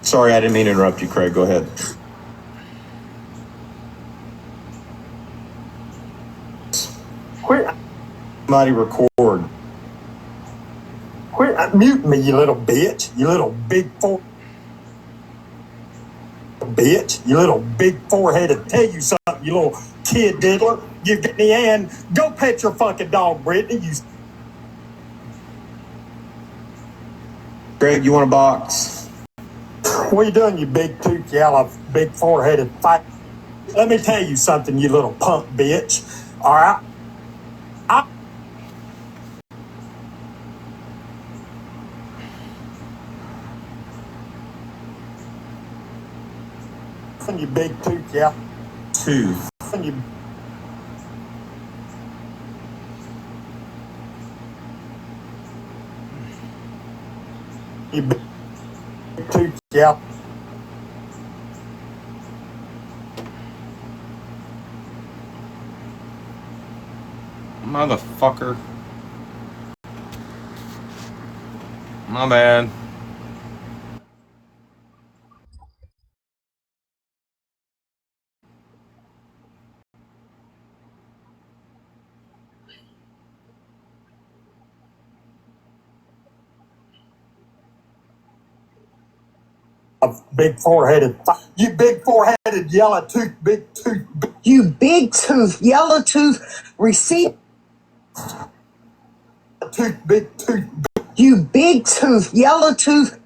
Sorry, I didn't mean to interrupt you, Craig. Go ahead. Quit. Mighty record. Quit muting me, you little bitch. You little big bitch. You little big foreheaded. Tell you something, you little kid diddler. You get in the end. Go pet your fucking dog, Brittany. You. Greg, you want a box? What you doing, you big tooth, yellow, big foreheaded fight? Let me tell you something, you little punk bitch. All right. You big tooth, yeah. Tooth. You big tooth, yeah. Motherfucker. My bad. Big foreheaded. You big foreheaded, yellow tooth, big tooth. You big tooth, yellow tooth, receipt. Tooth, big tooth. You big tooth, yellow tooth.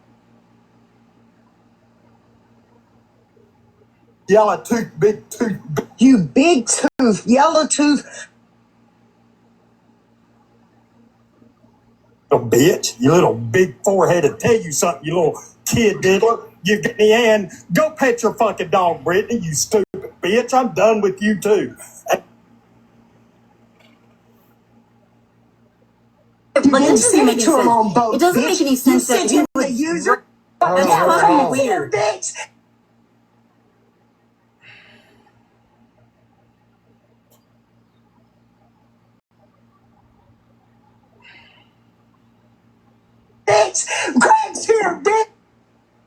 Yellow tooth, big tooth. You big tooth, yellow tooth. Little bitch, you little big foreheaded. Tell you something, you little kid diddler. You get in the end. Go pet your fucking dog, Brittany. You stupid bitch. I'm done with you too. But it doesn't make any sense. It doesn't make any sense that you would use your. That's fucking weird. Bitch. Bitch, Greg's here, bitch.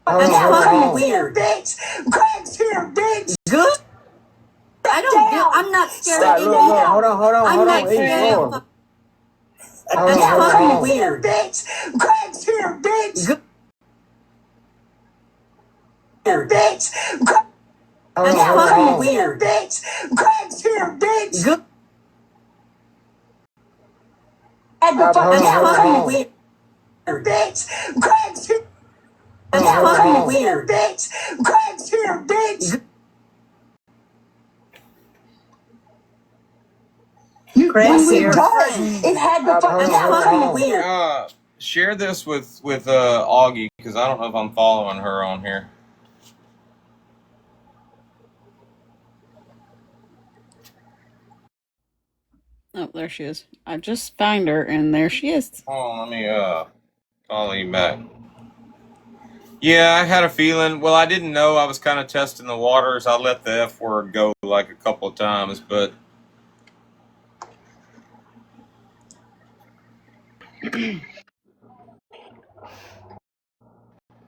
That's fucking weird. Bitch, Greg's here, bitch. Good. I'm not scared of anything. Hold on. I'm not scared of. That's fucking weird. Bitch, Greg's here, bitch. Good. Bitch, That's fucking weird. bitch, Greg's here, bitch. Good. That's fucking weird. Bitch, Greg's here. That's fucking weird. Bitch, Greg's here, bitch. Greg's here. It had the That's fucking weird. Share this with Augie, because I don't know if I'm following her on here. Oh, there she is. I just found her, and there she is. Oh, let me call you back. Yeah, I had a feeling. Well, I didn't know. I was kind of testing the waters. I let the F word go like a couple of times, but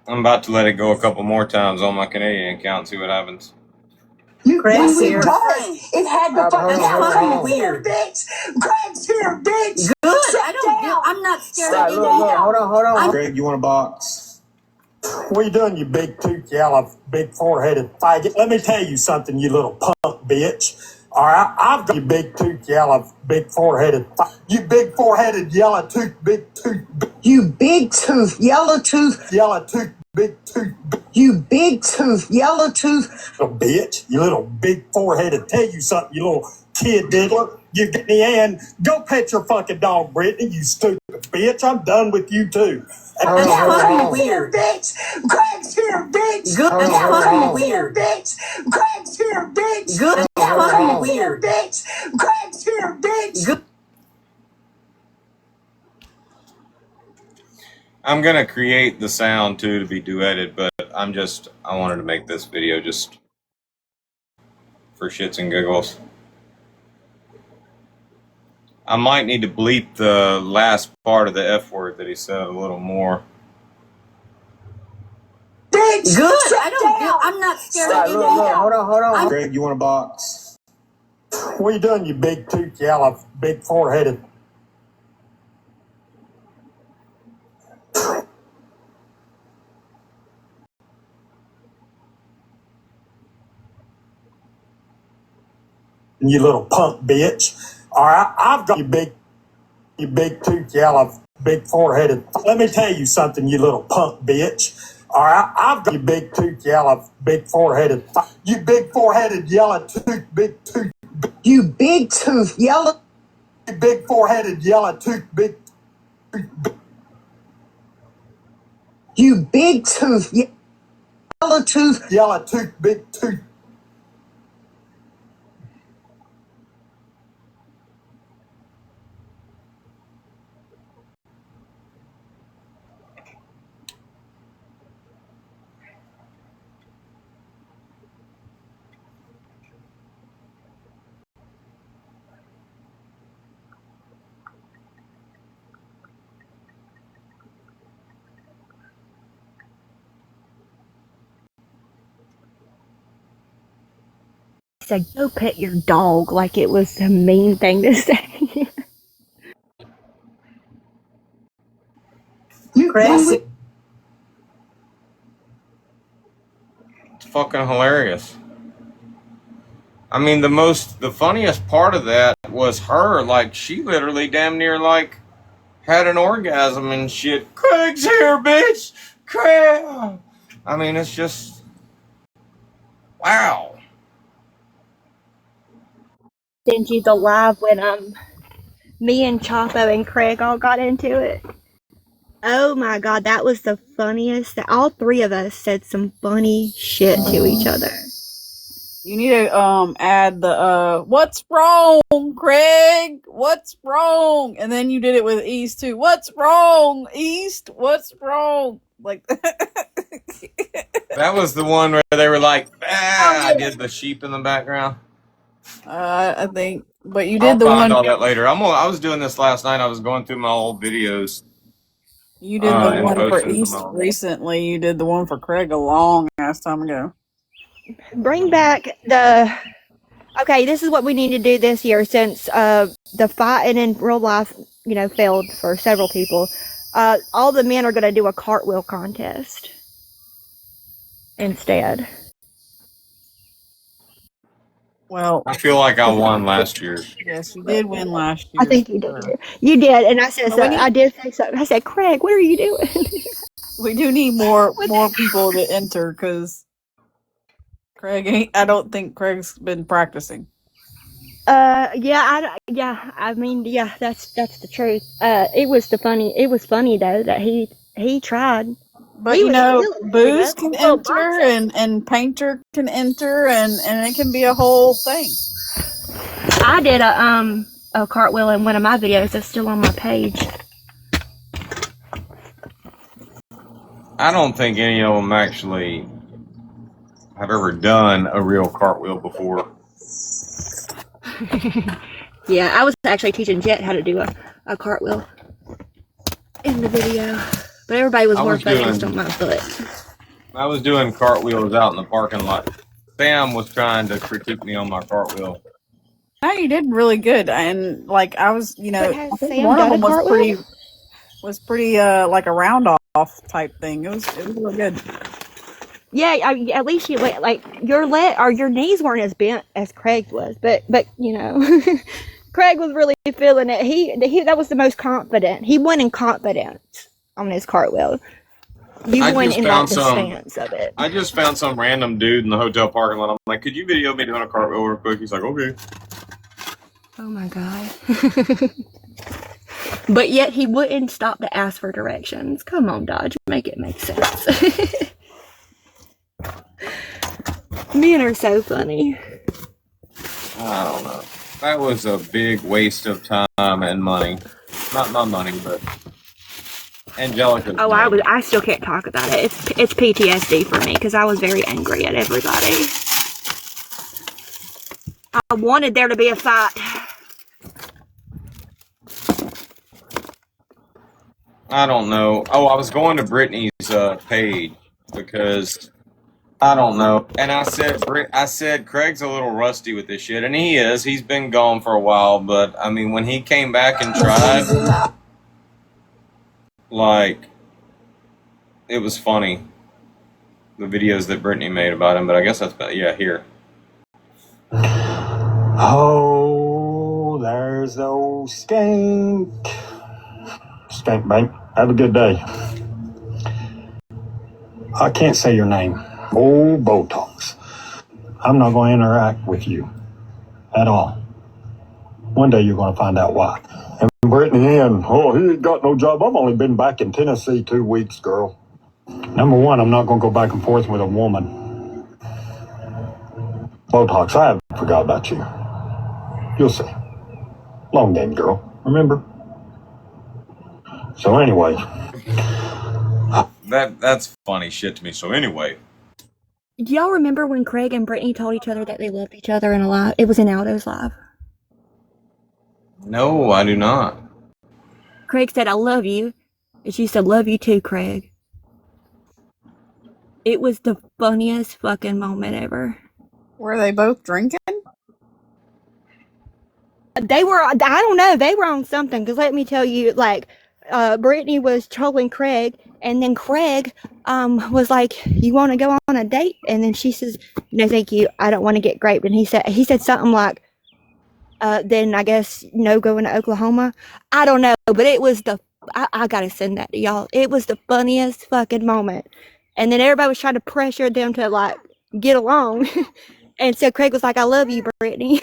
I'm about to let it go a couple more times on my Canadian account and see what happens. Greg's here. It had the That's fucking weird. bitch. Greg's here, bitch. Good. I'm not scared of anything. Hold on. Greg, you want a box? What you doing, you big tooth, yellow, big foreheaded faggot? Let me tell you something, you little punk bitch. All right, I've got you big tooth, yellow, big foreheaded. You big foreheaded, yellow tooth, big tooth. You big tooth, yellow tooth. Yellow tooth, big tooth. You big tooth, yellow tooth. Little bitch, you little big foreheaded. Tell you something, you little kid diddler. You get in the end. Go pet your fucking dog, Brittany. You stupid bitch. I'm done with you too. That's fucking weird. Bitch, Greg's here, bitch. Good. That's fucking weird. Bitch, Greg's here, bitch. Good. That's fucking weird. Bitch, Greg's here, bitch. Good. I'm gonna create the sound too to be duetted, but I wanted to make this video just for shits and giggles. I might need to bleep the last part of the F word that he said a little more. Bitch. bitch. Good. Sit I don't. down. I'm not scared Sit of anything. down. Hold on. Greg, you want a box? What you doing, you big tooth yellow, big four-headed? You little punk bitch. All right, I've got you big tooth yellow, big four-headed. Let me tell you something, you little punk bitch. All right, I've got you big tooth yellow, big four-headed. You big four-headed yellow tooth, big tooth. You big tooth yellow. You big four-headed yellow tooth, big. You big tooth yellow tooth. Yellow tooth, big tooth. Said, go pet your dog, like it was a mean thing to say. You Crazy. It's fucking hilarious. I mean, the funniest part of that was her. Like, she literally damn near, like, had an orgasm and shit. Craig's here, bitch! Craig! I mean, it's just, wow. Send you the live when me and Chapo and Craig all got into it. Oh my god, that was the funniest. All three of us said some funny shit to each other. You need to add the what's wrong, Craig? What's wrong? And then you did it with East too. What's wrong, East? What's wrong? Like That was the one where they were like, I did the sheep in the background. I think, but you I'll did the find one. all that later. I was doing this last night. I was going through my old videos. You did the And one for posting them East all. recently. You did the one for Craig a long ass time ago. Bring back the. Okay, this is what we need to do this year since the fighting in real life, failed for several people. All the men are going to do a cartwheel contest instead. Well, I feel like I won last year. yes, you did win last year. I think you did. You did, and I said, But we need- I did say something. I said, Craig, what are you doing? We do need more people to enter because Craig ain't. I don't think Craig's been practicing. Yeah, I mean, yeah, that's the truth. It was funny though that he tried. But He you was know, killing Booze everybody. can Well, enter and Painter can enter and it can be a whole thing. I did a cartwheel in one of my videos that's still on my page. I don't think any of them actually have ever done a real cartwheel before. Yeah, I was actually teaching Jet how to do a cartwheel in the video, but everybody was more focused on my foot. I was doing cartwheels out in the parking lot. Sam was trying to critique me on my cartwheel. No, you did really good, and like I was, But has I think Sam one of done a them cartwheel? was pretty like a round off type thing. It was really good. Yeah, at least you like your leg or your knees weren't as bent as Craig's was, but Craig was really feeling it. He that was the most confident. He won in confidence on his cartwheel. You won in like the stance of it. I just found some random dude in the hotel parking lot. I'm like, could you video me doing a cartwheel real quick? He's like, okay. Oh my god. But yet he wouldn't stop to ask for directions. Come on, Dodge, make it make sense. Men are so funny. I don't know. That was a big waste of time and money. Not my money, but Angelica's Oh, money. I still can't talk about it. It's PTSD for me because I was very angry at everybody. I wanted there to be a fight. I don't know. Oh, I was going to Brittany's page because I don't know. And I said Craig's a little rusty with this shit, and he is. He's been gone for a while, but I mean, when he came back and tried, like, it was funny. The videos that Brittany made about him, but I guess that's here. Oh, there's the old skank. Skank bank. Have a good day. I can't say your name. Oh, Botox. I'm not going to interact with you at all. One day you're going to find out why. And Brittany Ann, he ain't got no job. I've only been back in Tennessee 2 weeks, girl. Number one, I'm not going to go back and forth with a woman. Botox, I haven't forgot about you. You'll see. Long game, girl. Remember? So anyway. That's funny shit to me. So anyway. Do y'all remember when Craig and Brittany told each other that they loved each other in a live? It was in Aldo's live. No, I do not. Craig said, "I love you," and she said, "Love you too, Craig." It was the funniest fucking moment ever. Were they both drinking? They were, I don't know, they were on something, because let me tell you, like, Brittany was trolling Craig, and then Craig was like, "You want to go on a date?" And then she says, "No, thank you, I don't want to get raped." And he said something like, then I guess no going to Oklahoma. I don't know, but it was I gotta send that to y'all. It was the funniest fucking moment. And then everybody was trying to pressure them to, like, get along. And so Craig was like, "I love you, Brittany."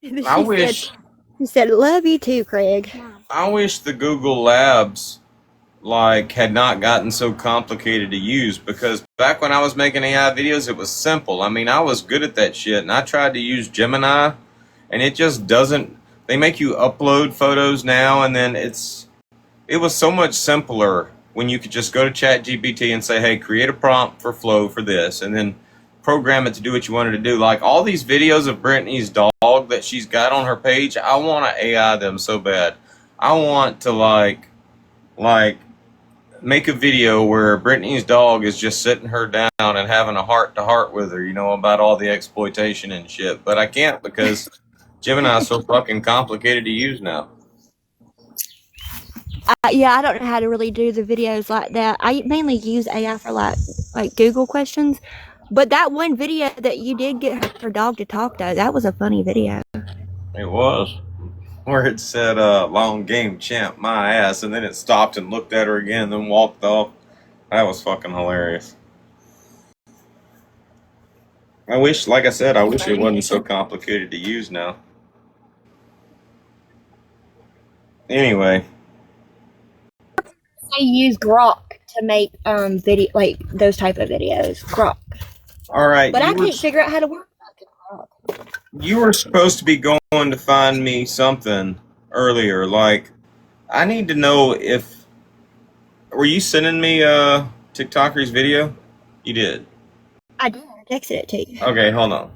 And then she said, "Love you too, Craig." I wish the Google Labs, like, had not gotten so complicated to use, because back when I was making AI videos, it was simple. I mean, I was good at that shit, and I tried to use Gemini, and it just doesn't. They make you upload photos now, and then it was so much simpler when you could just go to ChatGPT and say, "Hey, create a prompt for Flow for this," and then program it to do what you wanted to do. Like, all these videos of Brittany's dog that she's got on her page, I want to AI them so bad. I want to, like make a video where Brittany's dog is just sitting her down and having a heart-to-heart with her, about all the exploitation and shit. But I can't, because Gemini is so fucking complicated to use now. Yeah, I don't know how to really do the videos like that. I mainly use AI for like Google questions. But that one video that you did get her dog to talk, though, that was a funny video. It was. Where it said, "Long game champ, my ass," and then it stopped and looked at her again, then walked off. That was fucking hilarious. I wish it wasn't so complicated to use now. Anyway. I use Grok to make video, like those type of videos. Grok. All right. But I can't figure out how to work Grok. You were supposed to be going to find me something earlier. Like, I need to know if... Were you sending me TikToker's video? You did. I did. I texted it to you. Okay, hold on.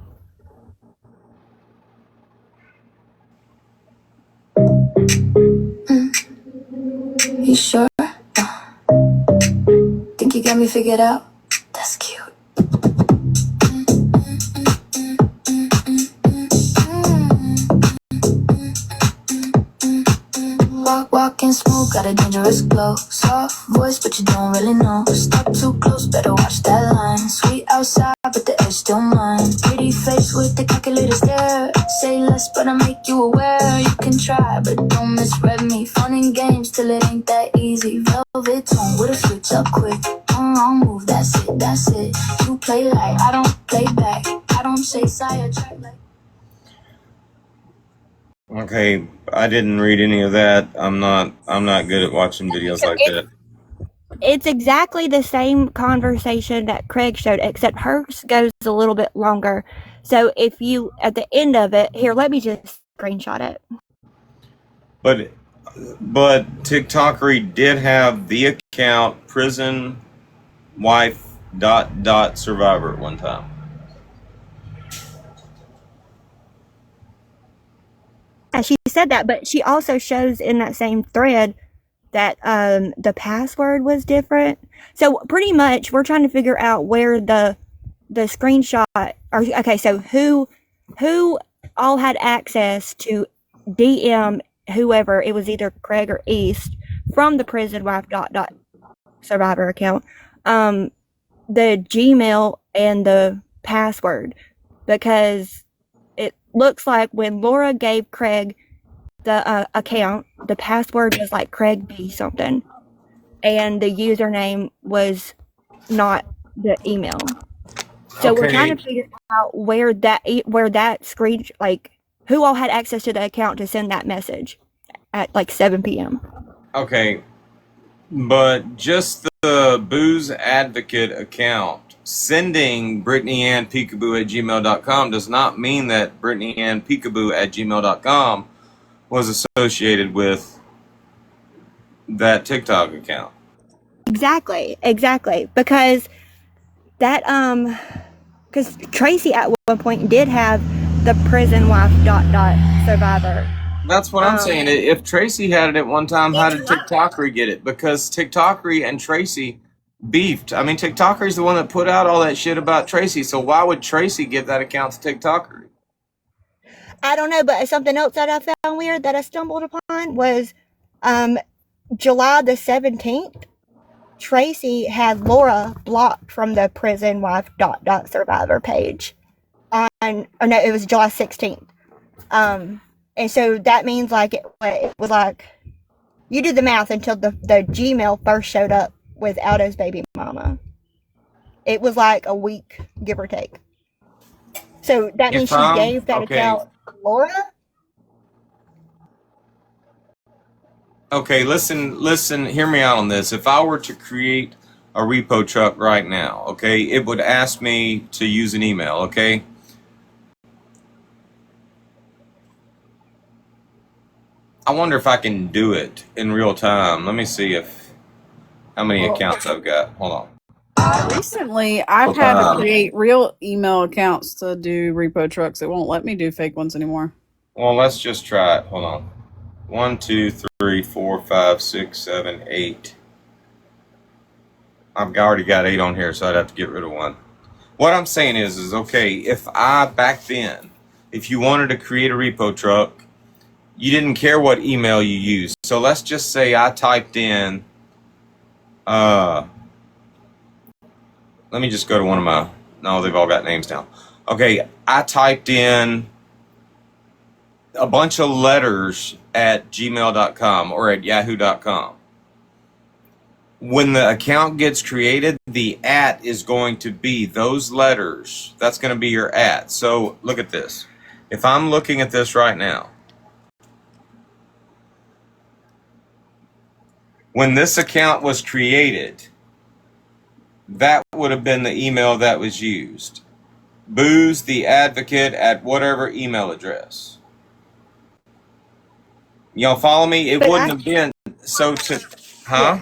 You sure? Think you got me figured out? That's cute. Walking smooth, got a dangerous glow. Soft voice, but you don't really know. Step too close, better watch that line. Sweet outside, but the edge still mine. Pretty face with the calculator stare. Say less, but I make you aware. You can try, but don't misread me. Fun and games till it ain't that easy. Velvet tone with a switch up quick. Wrong move, that's it. You play like I don't play back. I don't say side track like. Okay, I didn't read any of that. I'm not good at watching videos like that. It's exactly the same conversation that Craig showed, except hers goes a little bit longer. So if you, at the end of it, here, let me just screenshot it. But TikTokery did have the account prison wife ... survivor at one time. And she said that, but she also shows in that same thread that the password was different. So pretty much, we're trying to figure out where the screenshot. Okay, so who all had access to DM whoever, it was either Craig or East, from the prison wife dot survivor account, the Gmail and the password, because it looks like when Laura gave Craig the account, the password was like Craig B something, and the username was not the email. So we're trying to figure out where that screen, like, who all had access to the account to send that message at like 7 p.m. Okay, but just the Booze Advocate account sending BrittanyAnnPeekaboo@gmail.com does not mean that BrittanyAnnPeekaboo@gmail.com was associated with that TikTok account. Exactly, because that because Tracy at one point did have the prison wife dot survivor. That's what I'm saying. If Tracy had it at one time, how did TikTokery get it? Because TikTokery and Tracy beefed. I mean, TikTokery's the one that put out all that shit about Tracy, so why would Tracy give that account to TikTokery? I don't know, but something else that I found weird that I stumbled upon was July the 17th, Tracy had Laura blocked from the prison wife dot survivor page it was July 16th. And so that means like it was like, you do the math until the Gmail first showed up with Aldo's baby mama. It was like a week, give or take. So that means she gave that account to Laura? Okay, listen, hear me out on this. If I were to create a repo truck right now, okay, it would ask me to use an email, okay? I wonder if I can do it in real time. Let me see how many accounts I've got. Hold on. Recently, I've had to create real email accounts to do repo trucks. It won't let me do fake ones anymore. Well, let's just try it. Hold on. 1, 2, 3, 4, 5, 6, 7, 8. I've already got 8 on here, so I'd have to get rid of 1. What I'm saying is okay, if back then, if you wanted to create a repo truck, you didn't care what email you used. So let's just say I typed in, let me just go to one of my, no, they've all got names down. Okay, I typed in a bunch of letters at gmail.com or at yahoo.com. When the account gets created, the @ is going to be those letters. That's going to be your @ So look at this. If I'm looking at this right now, when this account was created, that would have been the email that was used. Booze the Advocate at whatever email address. Y'all follow me? It wouldn't have been so to, huh?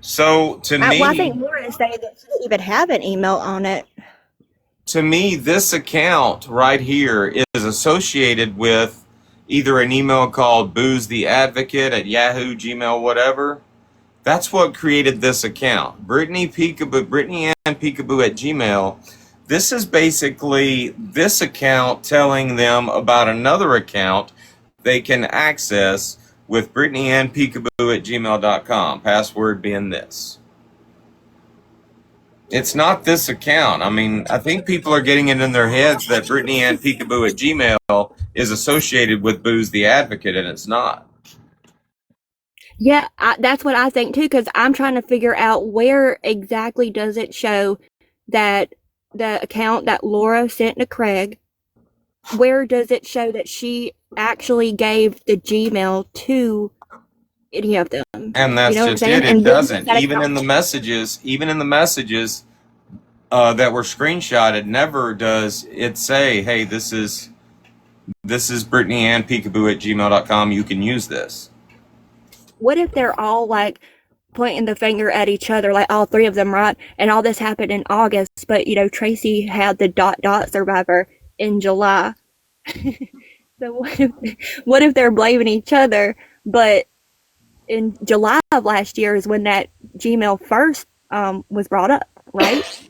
So to me, I think Laura is saying that she didn't even have an email on it. To me, this account right here is associated with either an email called Booze the Advocate at Yahoo, Gmail, whatever. That's what created this account. Brittany Ann Peekaboo at Gmail. This is basically this account telling them about another account they can access with Brittany Ann Peekaboo at gmail.com. Password being this. It's not this account. I mean, I think people are getting it in their heads that Brittany Ann Peekaboo at Gmail is associated with Booze the Advocate, and it's not. Yeah, that's what I think too, because I'm trying to figure out where exactly does it show that the account that Laura sent to Craig, where does it show that she actually gave the Gmail to any of them? And that's just it. It doesn't. Even in the messages that were screenshotted, never does it say, hey, this is Brittany Ann Peekaboo at gmail.com. You can use this. What if they're all like pointing the finger at each other, like all three of them, right? And all this happened in August, but Tracy had the dot survivor in July. So what if they're blaming each other, but in July of last year is when that Gmail first was brought up, right?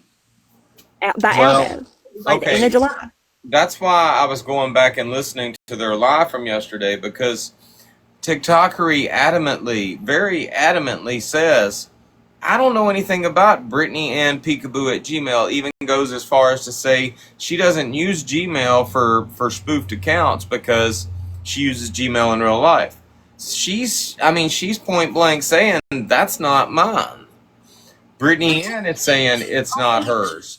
By Well, Aldo, like the end okay. of July. That's why I was going back and listening to their live from yesterday, because TikTokery very adamantly says, I don't know anything about Brittany Ann Peekaboo at Gmail, even goes as far as to say she doesn't use Gmail for spoofed accounts because she uses Gmail in real life. She's point blank saying that's not mine. Brittany Ann is saying it's not hers.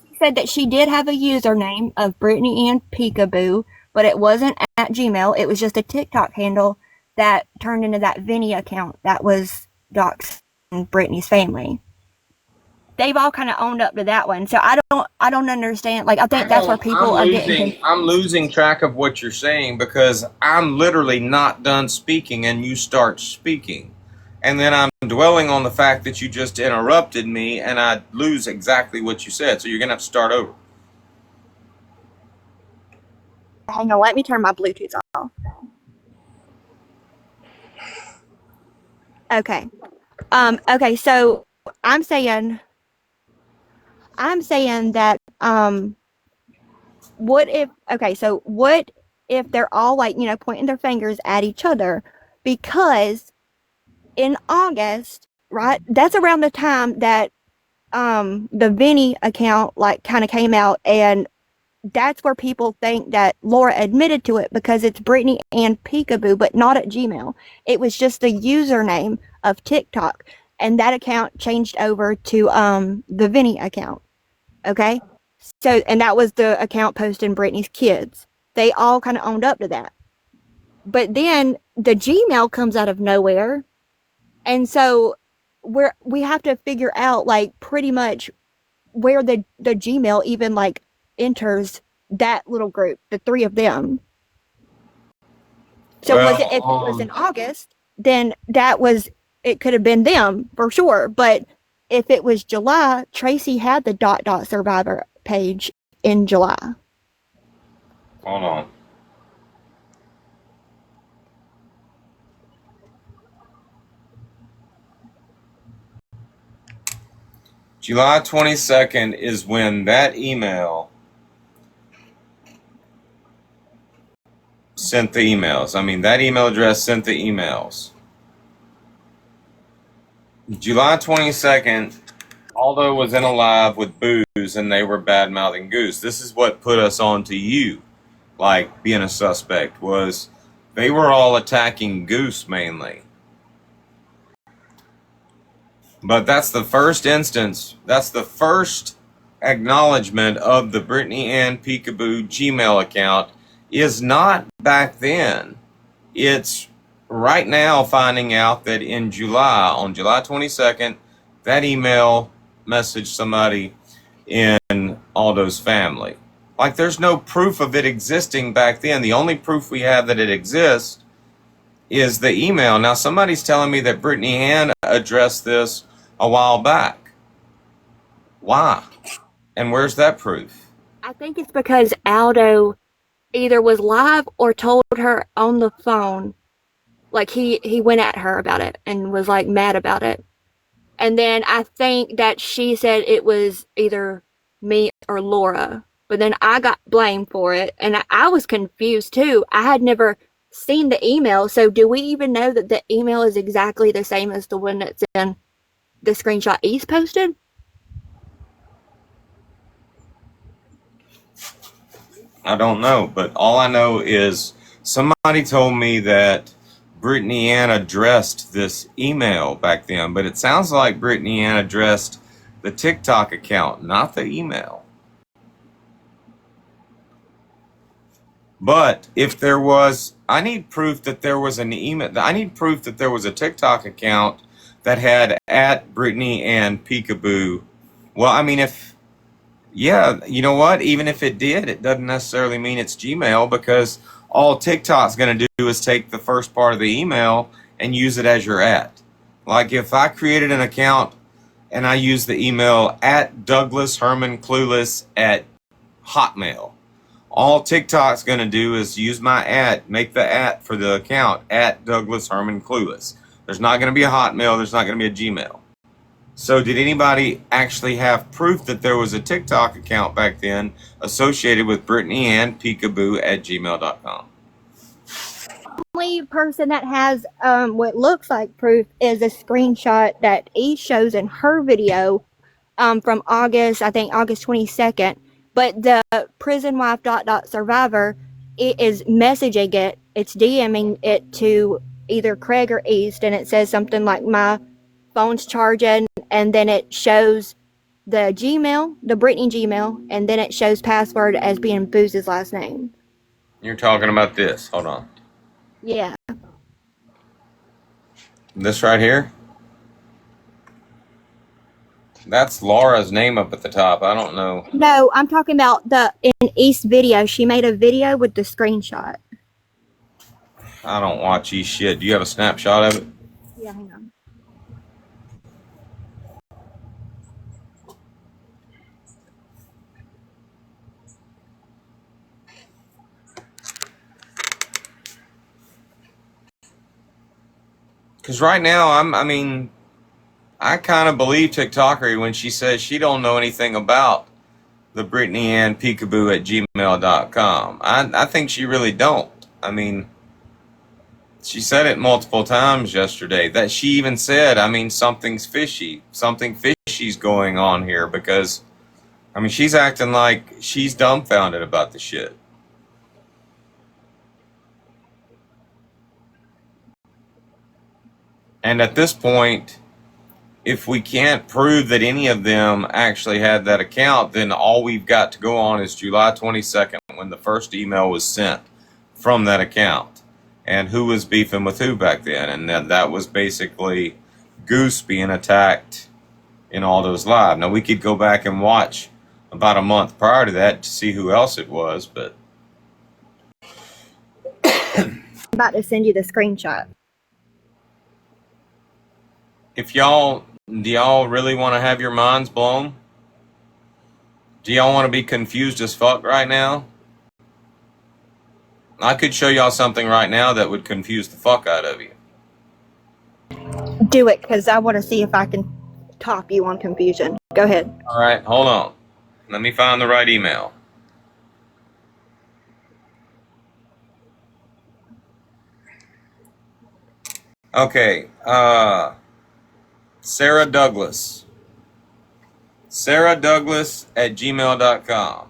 She said that she did have a username of Brittany Ann Peekaboo, but it wasn't at Gmail. It was just a TikTok handle that turned into that Vinny account that was doxing Brittany's family. They've all kind of owned up to that one, so I don't understand. Like, I think that's where people are getting. I'm losing track of what you're saying because I'm literally not done speaking and you start speaking. And then I'm dwelling on the fact that you just interrupted me and I lose exactly what you said. So you're going to have to start over. Hang on, let me turn my Bluetooth off. Okay. Okay, so I'm saying that what if they're all like, pointing their fingers at each other, because in August, right? That's around the time that the Vinny account like kind of came out, and that's where people think that Laura admitted to it, because it's Brittany Ann Peekaboo, but not at Gmail. It was just the username of TikTok, and that account changed over to the Vinny account. Okay, so and that was the account posting Brittany's kids. They all kind of owned up to that, but then the Gmail comes out of nowhere, and so we have to figure out like pretty much where the Gmail even like enters that little group, the three of them. So if it was in August, then it could have been them for sure. But if it was July, Tracy had the ... survivor page in July. Hold on. July 22nd is when that email sent the emails. I mean, that email address sent the emails. July 22nd, Aldo was in a live with Booze and they were bad-mouthing Goose. This is what put us on to you, like being a suspect, was they were all attacking Goose mainly. But that's the first instance, that's the first acknowledgement of the Brittany Ann Peekaboo Gmail account is not back then. It's right now finding out that in July, on July 22nd, that email messaged somebody in Aldo's family. Like, there's no proof of it existing back then. The only proof we have that it exists is the email. Now, somebody's telling me that Brittany Ann addressed this a while back. Why? And where's that proof? I think it's because Aldo either was live or told her on the phone. Like he went at her about it and was like mad about it. And then I think that she said it was either me or Laura. But then I got blamed for it. And I was confused too. I had never seen the email. So do we even know that the email is exactly the same as the one that's in the screenshot East posted? I don't know, but all I know is somebody told me that Brittany Ann addressed this email back then, but it sounds like Brittany Ann addressed the TikTok account, not the email. But if there was, I need proof that there was an email. I need proof that there was a TikTok account that had at Brittany Ann Peekaboo. Well, I mean, yeah, you know what? Even if it did, it doesn't necessarily mean it's Gmail, because all TikTok's going to do is take the first part of the email and use it as your at. Like if I created an account and I use the email at Douglas Herman Clueless at Hotmail, all TikTok's going to do is use my at, make the at for the account at Douglas Herman Clueless. There's not going to be a Hotmail. There's not going to be a Gmail. So did anybody actually have proof that there was a TikTok account back then associated with Brittany Ann peekaboo@gmail.com? Only person that has what looks like proof is a screenshot that E shows in her video from August, I think August 22nd. But the prison wife survivor, it is messaging it, it's DMing it to either Craig or East, and it says something like, my phone's charging, and then it shows the Gmail, the Brittany Gmail, and then it shows password as being Booze's last name. You're talking about this. Hold on. Yeah. This right here? That's Laura's name up at the top. I don't know. No, I'm talking about the in East video. She made a video with the screenshot. I don't watch East shit. Do you have a snapshot of it? Yeah, hang on. Because right now, I kind of believe TikTokery when she says she don't know anything about the Brittany Ann peekaboo@gmail.com. I think she really don't. I mean, she said it multiple times yesterday. That she even said, something's fishy. Something fishy's going on here because, she's acting like she's dumbfounded about the shit. And at this point, if we can't prove that any of them actually had that account, then all we've got to go on is July 22nd when the first email was sent from that account. And who was beefing with who back then. And that was basically Goose being attacked in all those live. Now, we could go back and watch about a month prior to that to see who else it was, but... I'm about to send you the screenshot. Do y'all really want to have your minds blown? Do y'all want to be confused as fuck right now? I could show y'all something right now that would confuse the fuck out of you. Do it, because I want to see if I can top you on confusion. Go ahead. All right, hold on. Let me find the right email. Okay, Sarah Douglas. Sarah Douglas at gmail.com.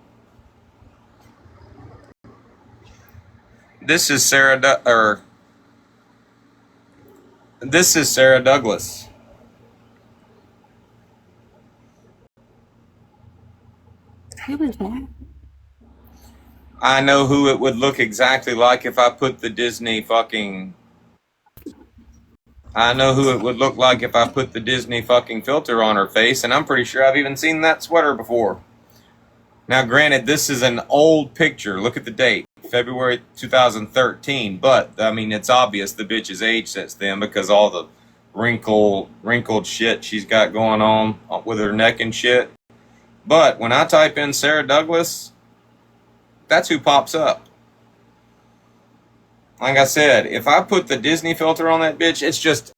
This is Sarah This is Sarah Douglas. Who was that? I know who it would look exactly like if I put the Disney fucking... I know who it would look like if I put the Disney fucking filter on her face, and I'm pretty sure I've even seen that sweater before. Now, granted, this is an old picture. Look at the date. February 2013, but, it's obvious the bitch has aged since then because all the wrinkled shit she's got going on with her neck and shit. But when I type in Sarah Douglas, that's who pops up. Like I said, if I put the Disney filter on that bitch,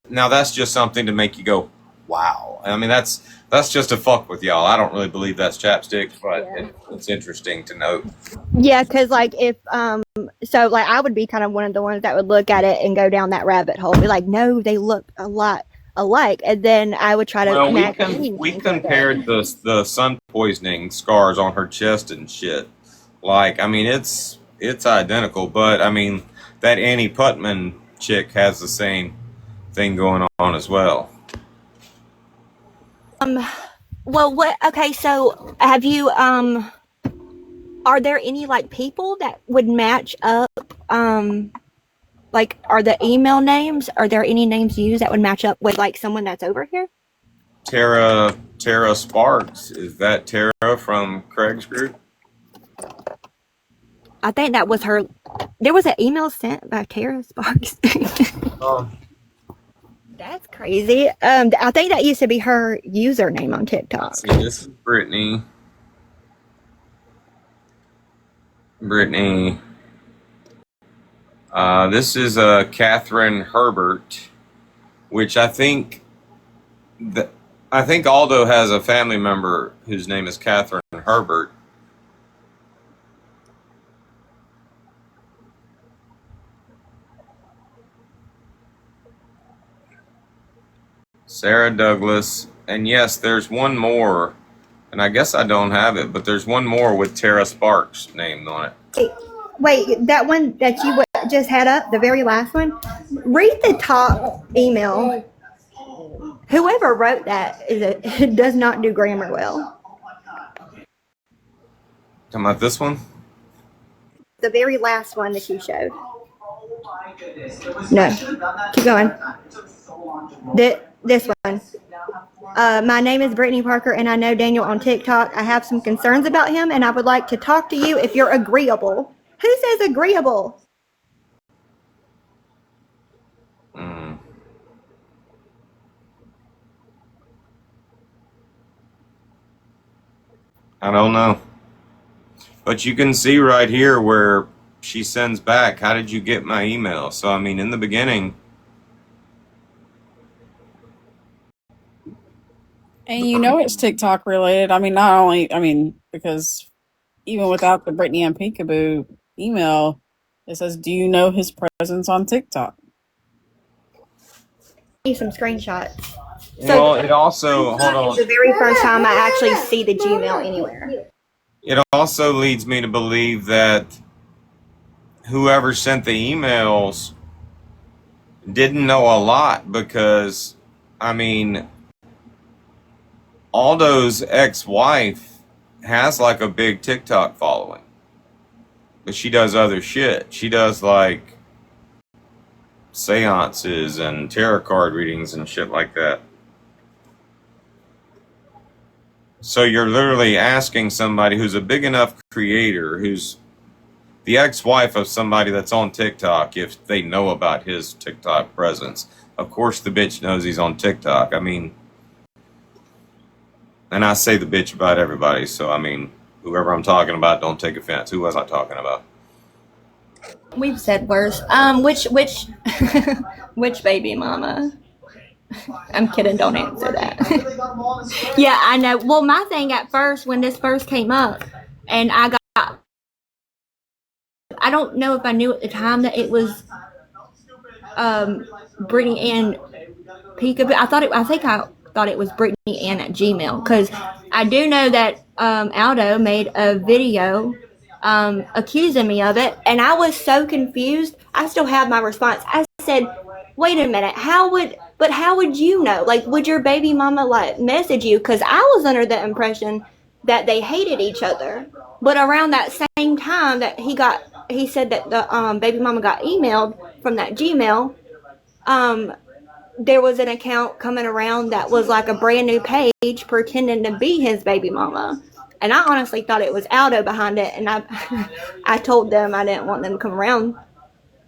that's just something to make you go, wow. That's just to fuck with y'all. I don't really believe that's chapstick, but it's interesting to note. Yeah, because if I would be kind of one of the ones that would look at it and go down that rabbit hole. Be like, no, they look a lot alike, and then I would try to. We compared the sun poisoning scars on her chest and shit. It's identical, but that Annie Putman chick has the same thing going on as well. Well, okay, so have you, are there any, people that would match up, are the email names, are there any names used that would match up with, someone that's over here? Tara Sparks. Is that Tara from Craig's group? I think that was her. There was an email sent by Tara Sparks. That's crazy. I think that used to be her username on TikTok. See, this is Brittany. This is Catherine Herbert, which I think I think Aldo has a family member whose name is Catherine Herbert. Sarah Douglas. And yes, there's one more. And I guess I don't have it, but there's one more with Tara Sparks named on it. Wait, that one that you just had up, the very last one, read the top email. Whoever wrote that does not do grammar well. Talking about this one? The very last one that you showed. No, keep going. This one. My name is Brittany Parker, and I know Daniel on TikTok. I have some concerns about him, and I would like to talk to you if you're agreeable. Who says agreeable? I don't know. But you can see right here where she sends back, how did you get my email? So, I mean, in the beginning. And you know it's TikTok related. I mean, not only, because even without the Brittany and Peekaboo email, it says, do you know his presence on TikTok? Some screenshots. Well, it also, hold on. It's the very first time I actually see the Gmail anywhere. It also leads me to believe that whoever sent the emails didn't know a lot because, I mean, Aldo's ex-wife has like a big TikTok following. But she does other shit. She does like seances and tarot card readings and shit like that. So you're literally asking somebody who's a big enough creator, who's the ex-wife of somebody that's on TikTok, if they know about his TikTok presence. Of course the bitch knows he's on TikTok. I mean, and I say the bitch about everybody, so I mean, whoever I'm talking about, don't take offense. Who was I talking about? We've said worse. Which which baby mama? I'm kidding, don't answer that. Yeah, I know. Well, my thing at first, when this first came up, and I don't know if I knew at the time that it was Brittany Ann Peekaboo. I think I thought it was Brittany Ann at Gmail, because I do know that Aldo made a video accusing me of it, and I was so confused. I still have my response. I said, wait a minute, how would you know? Like, would your baby mama like message you? Because I was under the impression that they hated each other. But around that same time that he said that the baby mama got emailed from that Gmail, there was an account coming around that was like a brand new page pretending to be his baby mama. And I honestly thought it was Aldo behind it, and I told them I didn't want them to come around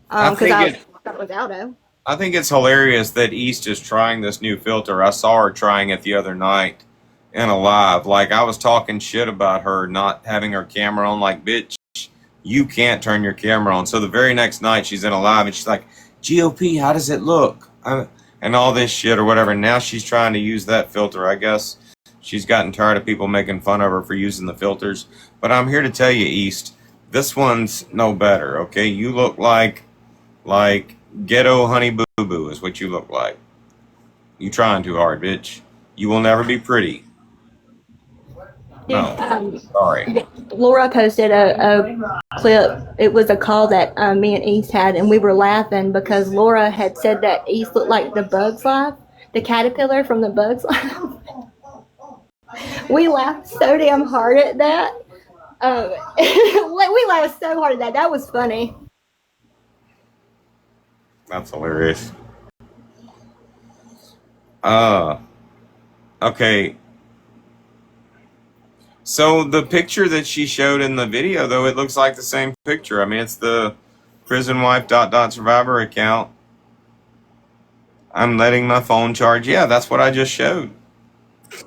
because I thought it was Aldo. I think it's hilarious that East is trying this new filter. I saw her trying it the other night in a live. Like, I was talking shit about her not having her camera on. Like, bitch, you can't turn your camera on. So the very next night she's in a live and she's like, GOP, how does it look? And all this shit or whatever. Now she's trying to use that filter. I guess she's gotten tired of people making fun of her for using the filters. But I'm here to tell you, East, this one's no better, okay? You look like ghetto honey boo boo is what you look like. You trying too hard, bitch. You will never be pretty. No, sorry. Laura posted a clip. It was a call that me and East had, and we were laughing because Laura had said that East looked like the Bug's Life, the caterpillar from the Bug's Life. We laughed so damn hard at that. We laughed so hard at that. That was funny. That's hilarious. Okay. So the picture that she showed in the video, though, it looks like the same picture. I mean, it's the prisonwife.survivor account. I'm letting my phone charge. Yeah, that's what I just showed.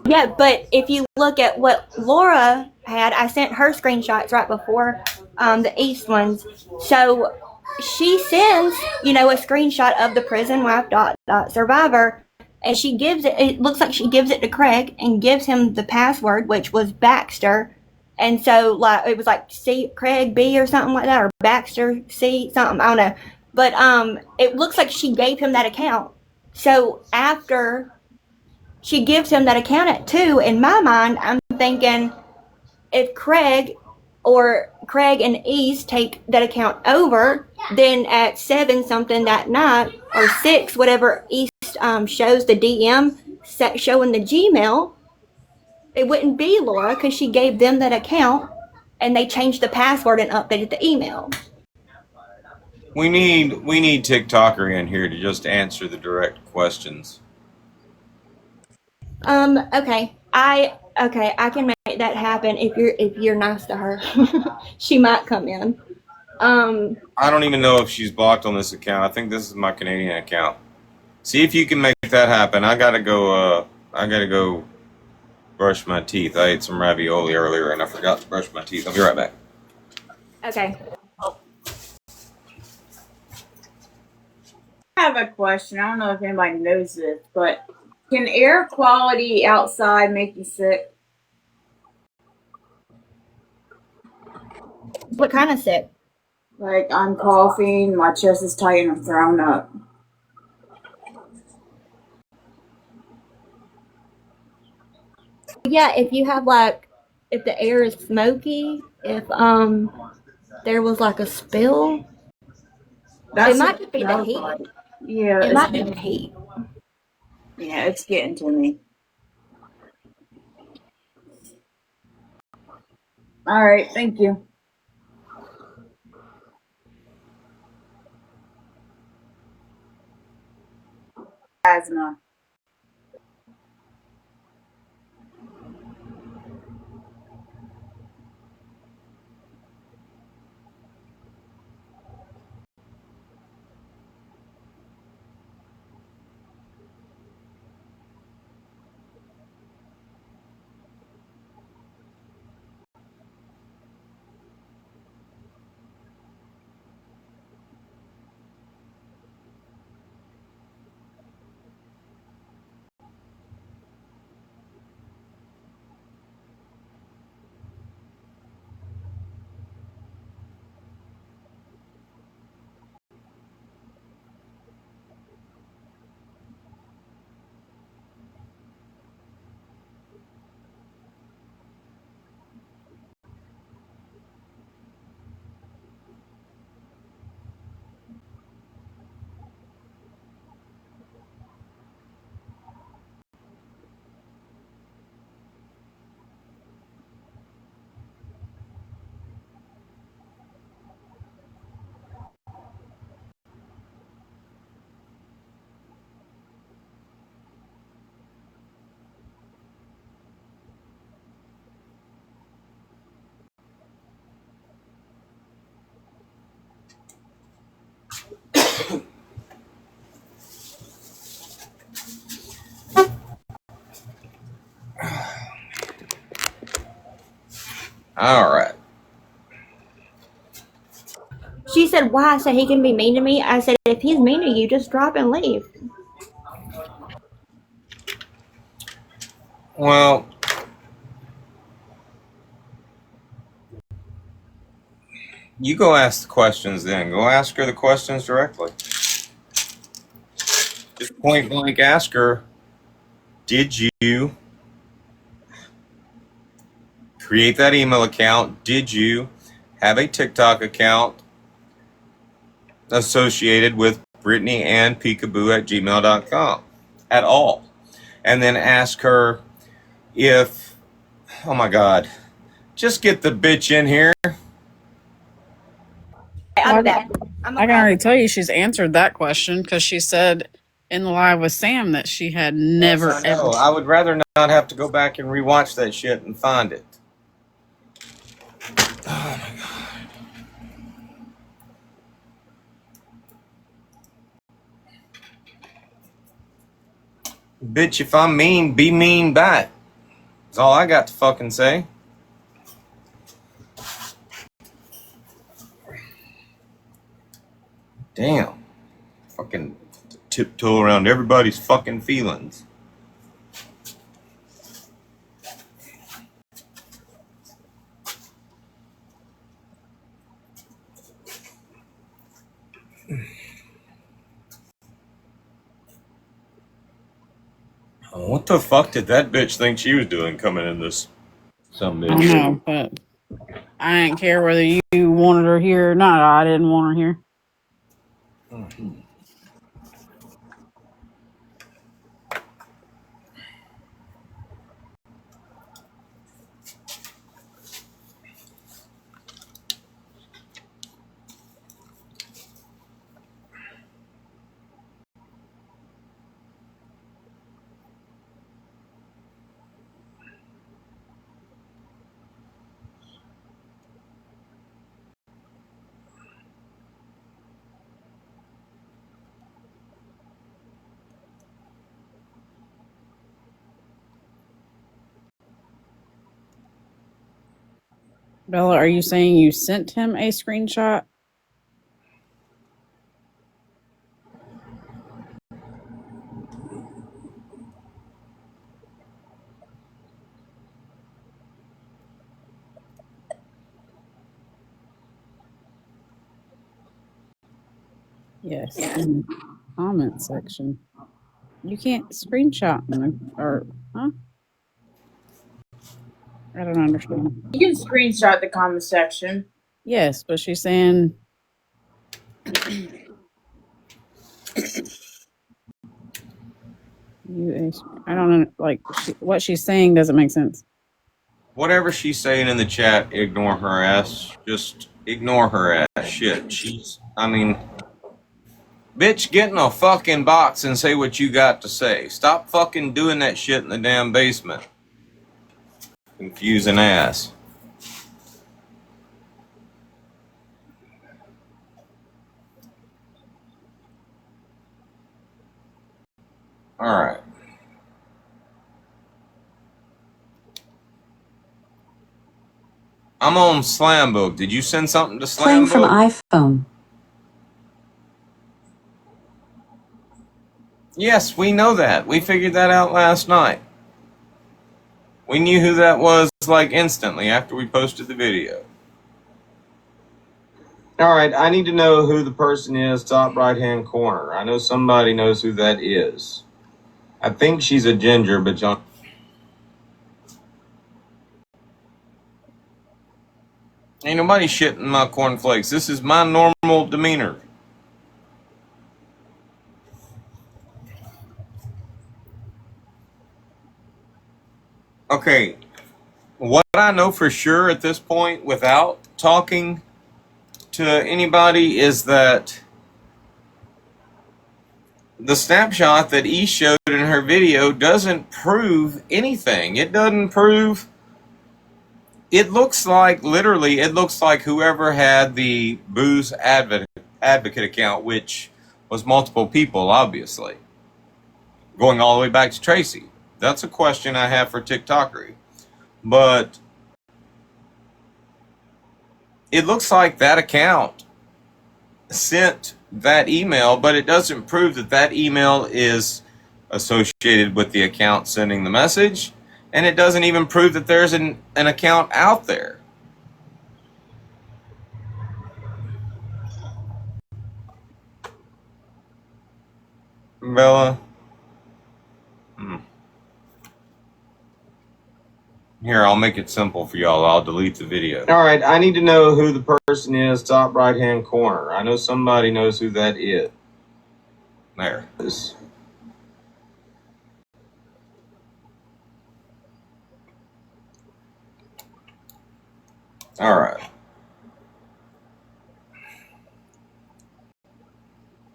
Yeah, but if you look at what Laura had, I sent her screenshots right before the East ones. So she sends, a screenshot of the prisonwife.survivor, and she gives it. It looks like she gives it to Craig and gives him the password, which was Baxter. And so, like, it was like C Craig B or something like that, or Baxter C something. I don't know, but it looks like she gave him that account. So after she gives him that account at 2, in my mind, I'm thinking if Craig and East take that account over, then at 7 something that night, or 6, whatever East shows the DM showing the Gmail, it wouldn't be Laura because she gave them that account and they changed the password and updated the email. We need TikToker in here to just answer the direct questions. Okay. I can make that happen if you're nice to her. She might come in. I don't even know if she's blocked on this account. I think this is my Canadian account. See if you can make that happen. I gotta go brush my teeth. I ate some ravioli earlier and I forgot to brush my teeth. I'll be right back. Okay. I have a question. I don't know if anybody knows this, but can air quality outside make you sick? What kind of sick? Like, I'm coughing, my chest is tight, and I'm throwing up. Yeah, if you have if the air is smoky, if there was like a spill, it might just be the heat. Yeah, It might be the heat. Yeah, it's getting to me. All right, thank you. Asthma. All right. She said, "Why?" I said, "He can be mean to me." I said, "If he's mean to you, just drop and leave." Well, you go ask the questions then. Go ask her the questions directly. Just point blank ask her, did you create that email account? Did you have a TikTok account associated with Brittany and Peekaboo at gmail.com at all? And then ask her if, oh my God, just get the bitch in here. I'll do that. I can already tell you she's answered that question because she said in the live with Sam that she had never Yes, I know. I would rather not have to go back and rewatch that shit and find it. Oh my God. Bitch, if I'm mean, be mean back. That's all I got to fucking say. Damn. Fucking tiptoe around everybody's fucking feelings. What the fuck did that bitch think she was doing coming in this? Some I don't bitch. know, but I didn't care whether you wanted her here or not. I didn't want her here. Bella, are you saying you sent him a screenshot? Yes, in the comment section. You can't screenshot or huh? I don't understand. You can screenshot the comment section. Yes, but she's saying I don't know. Like what she's saying doesn't make sense. Whatever she's saying in the chat, ignore her ass. Just ignore her ass. Shit. Bitch, get in a fucking box and say what you got to say. Stop fucking doing that shit in the damn basement. Confusing ass. Alright. I'm on Slambook. Did you send something to Slambook? Playing from iPhone. Yes, we know that. We figured that out last night. We knew who that was like instantly after we posted the video. Alright, I need to know who the person is, top right hand corner. I know somebody knows who that is. I think she's a ginger, but y'all... Ain't nobody shitting my cornflakes. This is my normal demeanor. Okay, what I know for sure at this point, without talking to anybody, is that the snapshot that E showed in her video doesn't prove anything. It doesn't prove... It looks like, literally, it looks like whoever had the booze advocate account, which was multiple people, obviously, going all the way back to Tracy. That's a question I have for TikTokery. But it looks like that account sent that email, but it doesn't prove that that email is associated with the account sending the message, and it doesn't even prove that there's an account out there. Bella? Here, I'll make it simple for y'all. I'll delete the video. Alright, I need to know who the person is, top right hand corner. I know somebody knows who that is. There. Alright.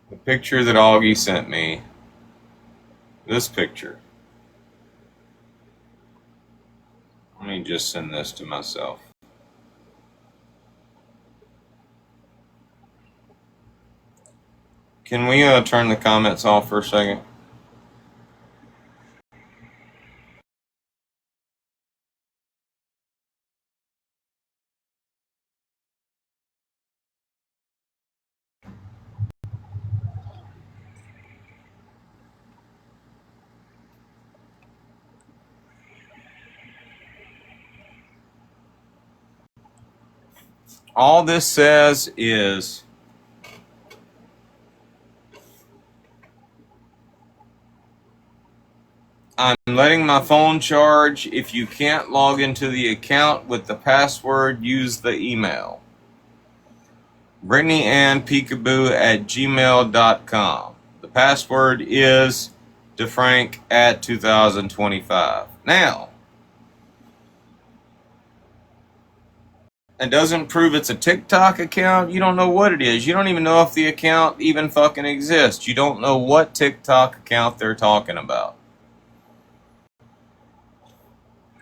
The picture that Augie sent me. This picture. Let me just send this to myself. Can we turn the comments off for a second? All this says is I'm letting my phone charge. If you can't log into the account with the password, use the email. BrittanyAnnPeekaboo@gmail.com. The password is DeFrank@2025. Now, it doesn't prove it's a TikTok account. You don't know what it is. You don't even know if the account even fucking exists. You don't know what TikTok account they're talking about.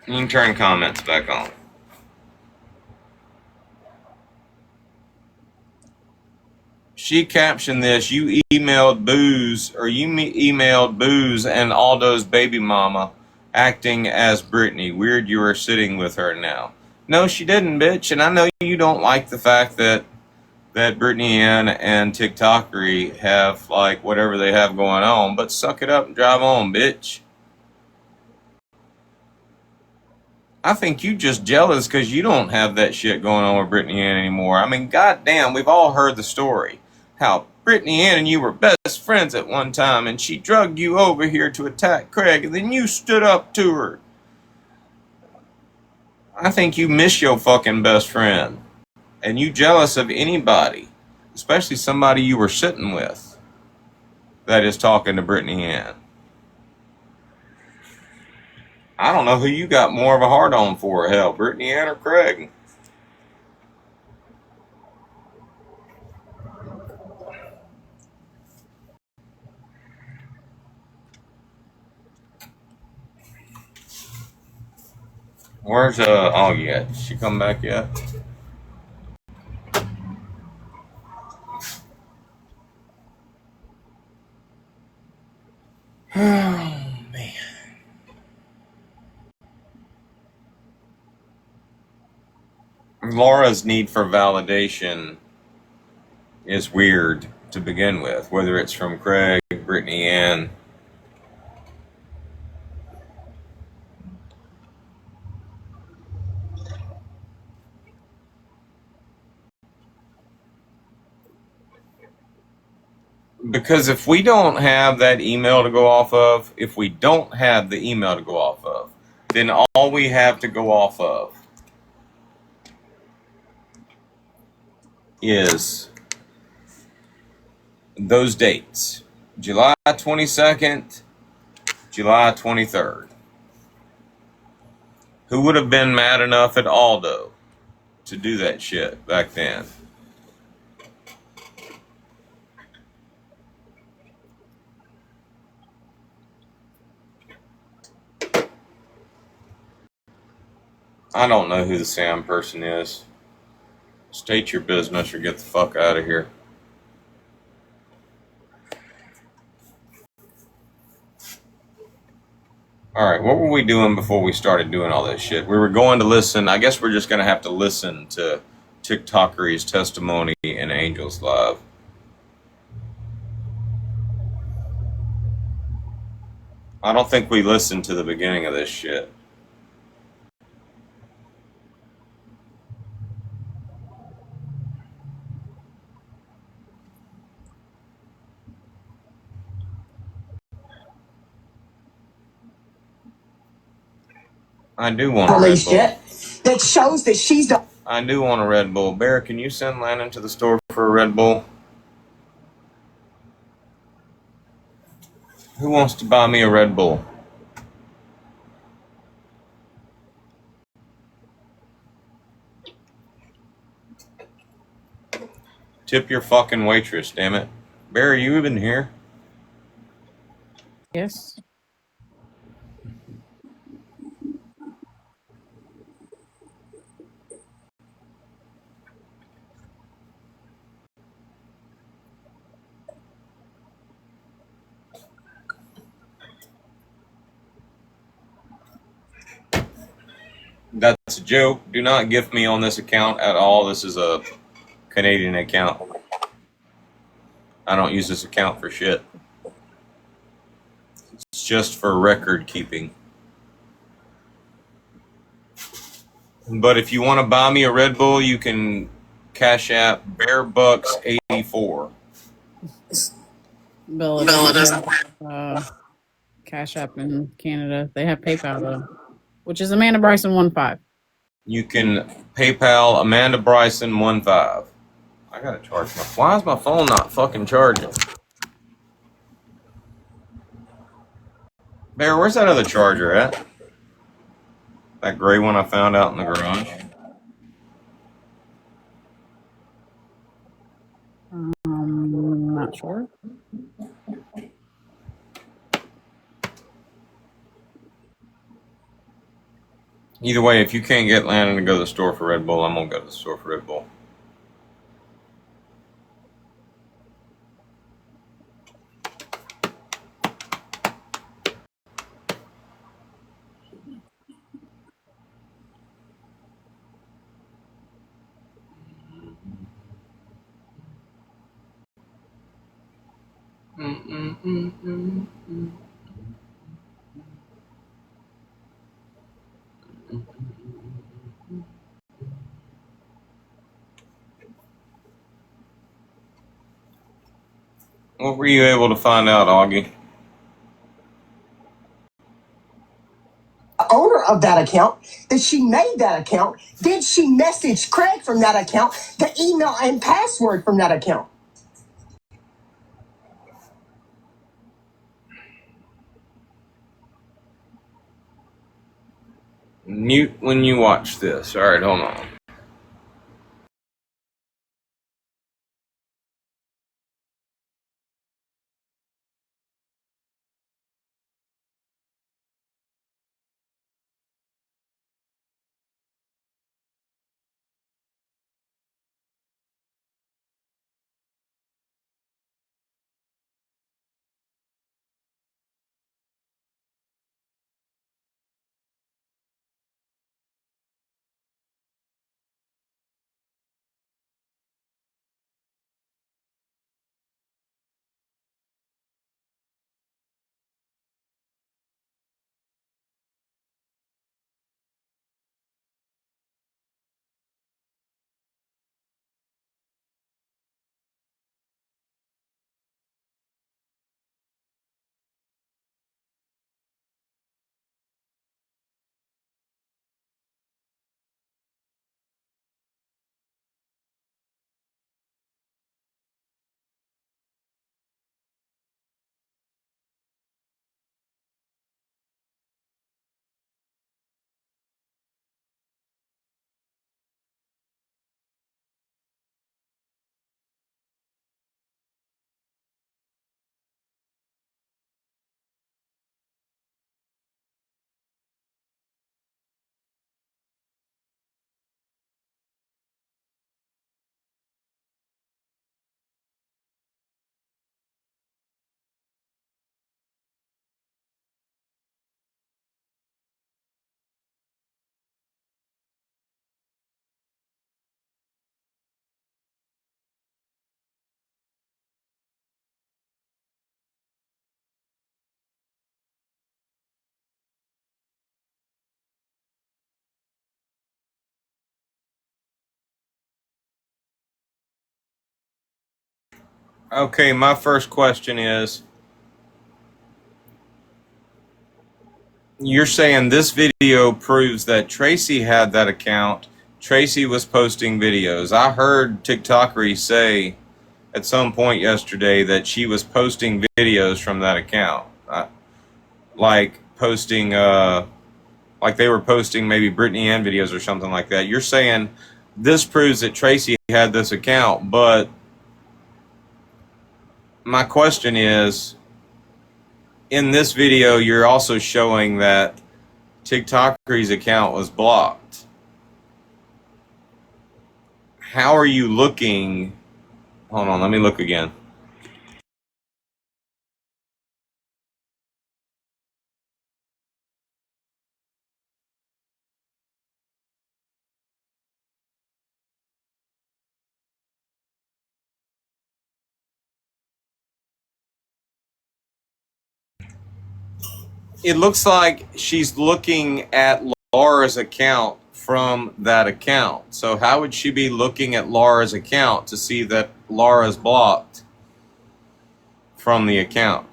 You can turn comments back on. She captioned this, you emailed Booze and Aldo's baby mama acting as Brittany. Weird you are sitting with her now. No, she didn't, bitch. And I know you don't like the fact that Brittany Ann and TikTokery have, like, whatever they have going on, but suck it up and drive on, bitch. I think you just jealous because you don't have that shit going on with Brittany Ann anymore. I mean, goddamn, we've all heard the story. How Brittany Ann and you were best friends at one time, and she drugged you over here to attack Craig, and then you stood up to her. I think you miss your fucking best friend. And you jealous of anybody, especially somebody you were sitting with, that is talking to Brittany Ann. I don't know who you got more of a hard on for, hell, Brittany Ann or Craig. Where's oh yeah, did she come back yet? Oh man. Laura's need for validation is weird to begin with, whether it's from Craig, Brittany Ann. Because if we don't have that email to go off of, then all we have to go off of is those dates. July 22nd, July 23rd. Who would have been mad enough at Aldo to do that shit back then? I don't know who the Sam person is. State your business or get the fuck out of here. Alright, what were we doing before we started doing all this shit? We were going to listen. I guess we're just going to have to listen to TikTokery's testimony in Angels Live. I don't think we listened to the beginning of this shit. I do want a Red Released Bull. yet. That shows that she's the I do want a Red Bull. Bear, can you send Landon to the store for a Red Bull? Who wants to buy me a Red Bull? Tip your fucking waitress, damn it. Bear, are you even here? Yes. That's a joke. Do not gift me on this account at all. This is a Canadian account. I don't use this account for shit. It's just for record keeping. But if you want to buy me a Red Bull, you can Cash App BearBucks84. Bella doesn't have Cash App in Canada. They have PayPal though, which is Amanda Bryson 15. You can PayPal Amanda Bryson 15. I gotta charge my. Why is my phone not fucking charging? Bear, where's that other charger at? That gray one I found out in the garage. Not sure. Either way, if you can't get Landon to go to the store for Red Bull, I'm gonna go to the store for Red Bull. What were you able to find out, Augie? Owner of that account, that she made that account, then she messaged Craig from that account, the email and password from that account. Mute when you watch this. All right, hold on. Okay, my first question is, you're saying this video proves that Tracy had that account. Tracy was posting videos. I heard TikTokery say at some point yesterday that she was posting videos from that account. Like posting, like they were posting maybe Brittany Ann videos or something like that. You're saying this proves that Tracy had this account, but my question is, in this video, you're also showing that TikTokery's account was blocked. How are you looking? Hold on, let me look again. It looks like she's looking at Laura's account from that account. So how would she be looking at Laura's account to see that Laura's blocked from the account?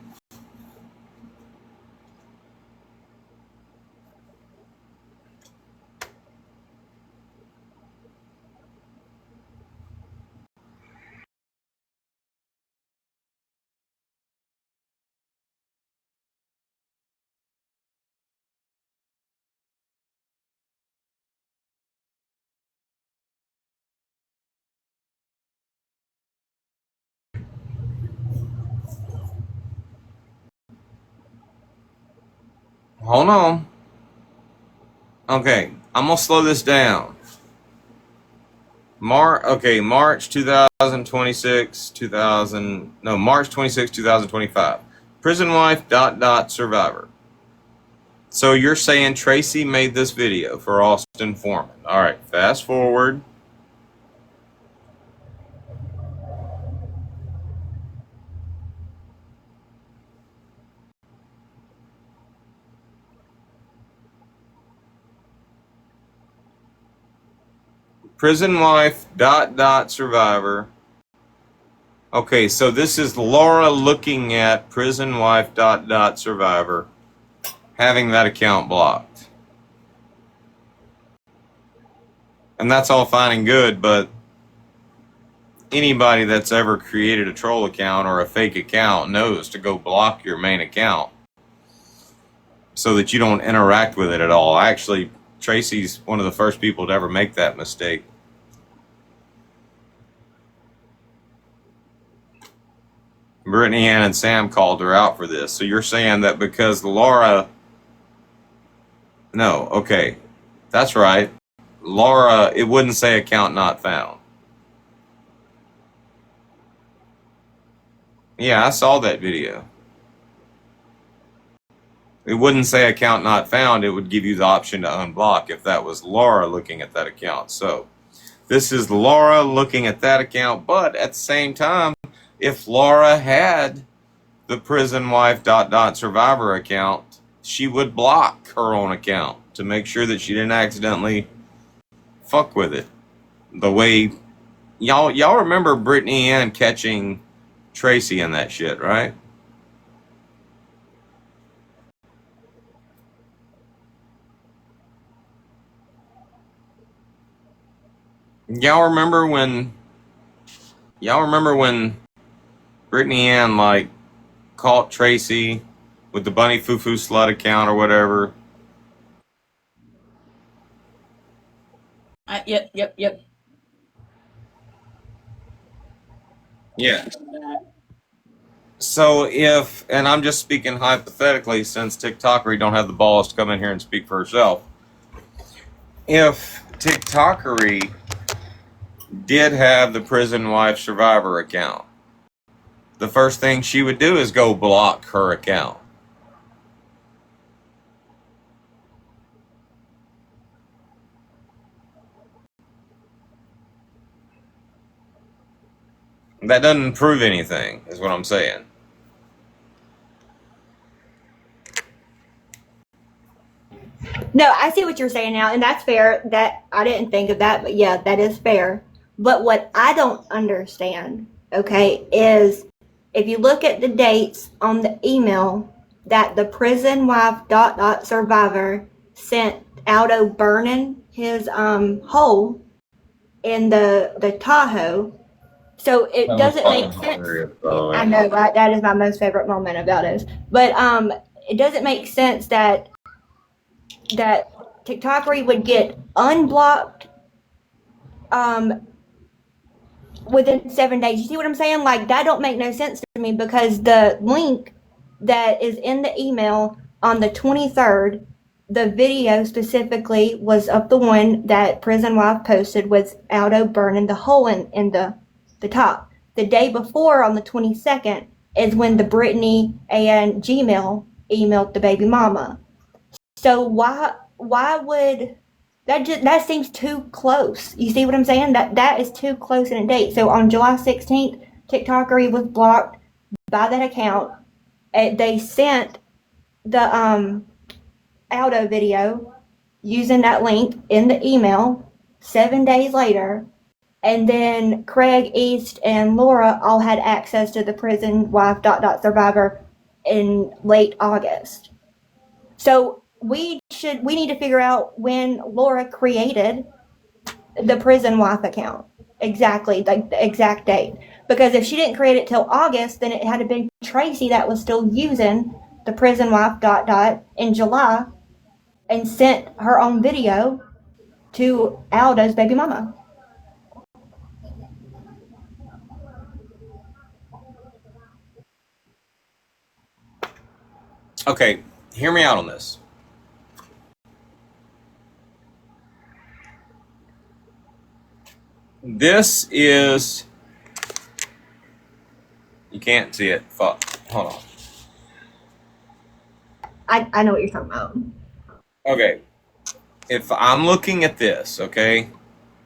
Hold on. Okay, I'm gonna slow this down. March 2026, March 26, 2025. Prison wife ... survivor. So you're saying Tracy made this video for Austin Foreman. All right, fast forward. Prison wife ... survivor. Okay, so this is Laura looking at prison wife ... survivor, having that account blocked. And that's all fine and good, but anybody that's ever created a troll account or a fake account knows to go block your main account so that you don't interact with it at all. Actually, Tracy's one of the first people to ever make that mistake. Brittany Ann and Sam called her out for this. So you're saying that because Laura... No, okay. That's right. Laura, it wouldn't say account not found. Yeah, I saw that video. It wouldn't say account not found. It would give you the option to unblock if that was Laura looking at that account. So this is Laura looking at that account, but at the same time, if Laura had the prison wife ... survivor account, she would block her own account to make sure that she didn't accidentally fuck with it. The way y'all remember Brittany Ann catching Tracy and that shit, right? Y'all remember when Brittany Ann like caught Tracy with the Bunny Foo Foo Slut account or whatever? Yep. Yeah. So if, and I'm just speaking hypothetically since TikTokery don't have the balls to come in here and speak for herself. If TikTokery did have the prison wife survivor account, the first thing she would do is go block her account. That doesn't prove anything, is what I'm saying. No, I see what you're saying now, and that's fair. That I didn't think of that, but yeah, that is fair. But what I don't understand, okay, is if you look at the dates on the email that the prison wife ... survivor sent Aldo burning his hole in the Tahoe. So it doesn't make sense. I know, right? That is my most favorite moment about it. But it doesn't make sense that TikTokery would get unblocked within 7 days. You see what I'm saying? Like, that don't make no sense to me, because the link that is in the email on the 23rd, the video specifically was of the one that prison wife posted with Aldo burning the hole in the top. The day before, on the 22nd, is when the Brittany and Gmail emailed the baby mama. So why would that seems too close? You see what I'm saying? That is too close in a date. So on July 16th, TikTokery was blocked by that account. They sent the Aldo video using that link in the email 7 days later. And then Craig, East, and Laura all had access to the prison wife survivor in late August. So we need to figure out when Laura created the prison wife account. Exactly, like the exact date. Because if she didn't create it till August, then it had to be Tracy that was still using the prison wife in July and sent her own video to Alda's baby mama. Okay, hear me out on this. This is... You can't see it. Fuck. Hold on. I know what you're talking about. Okay. If I'm looking at this, okay,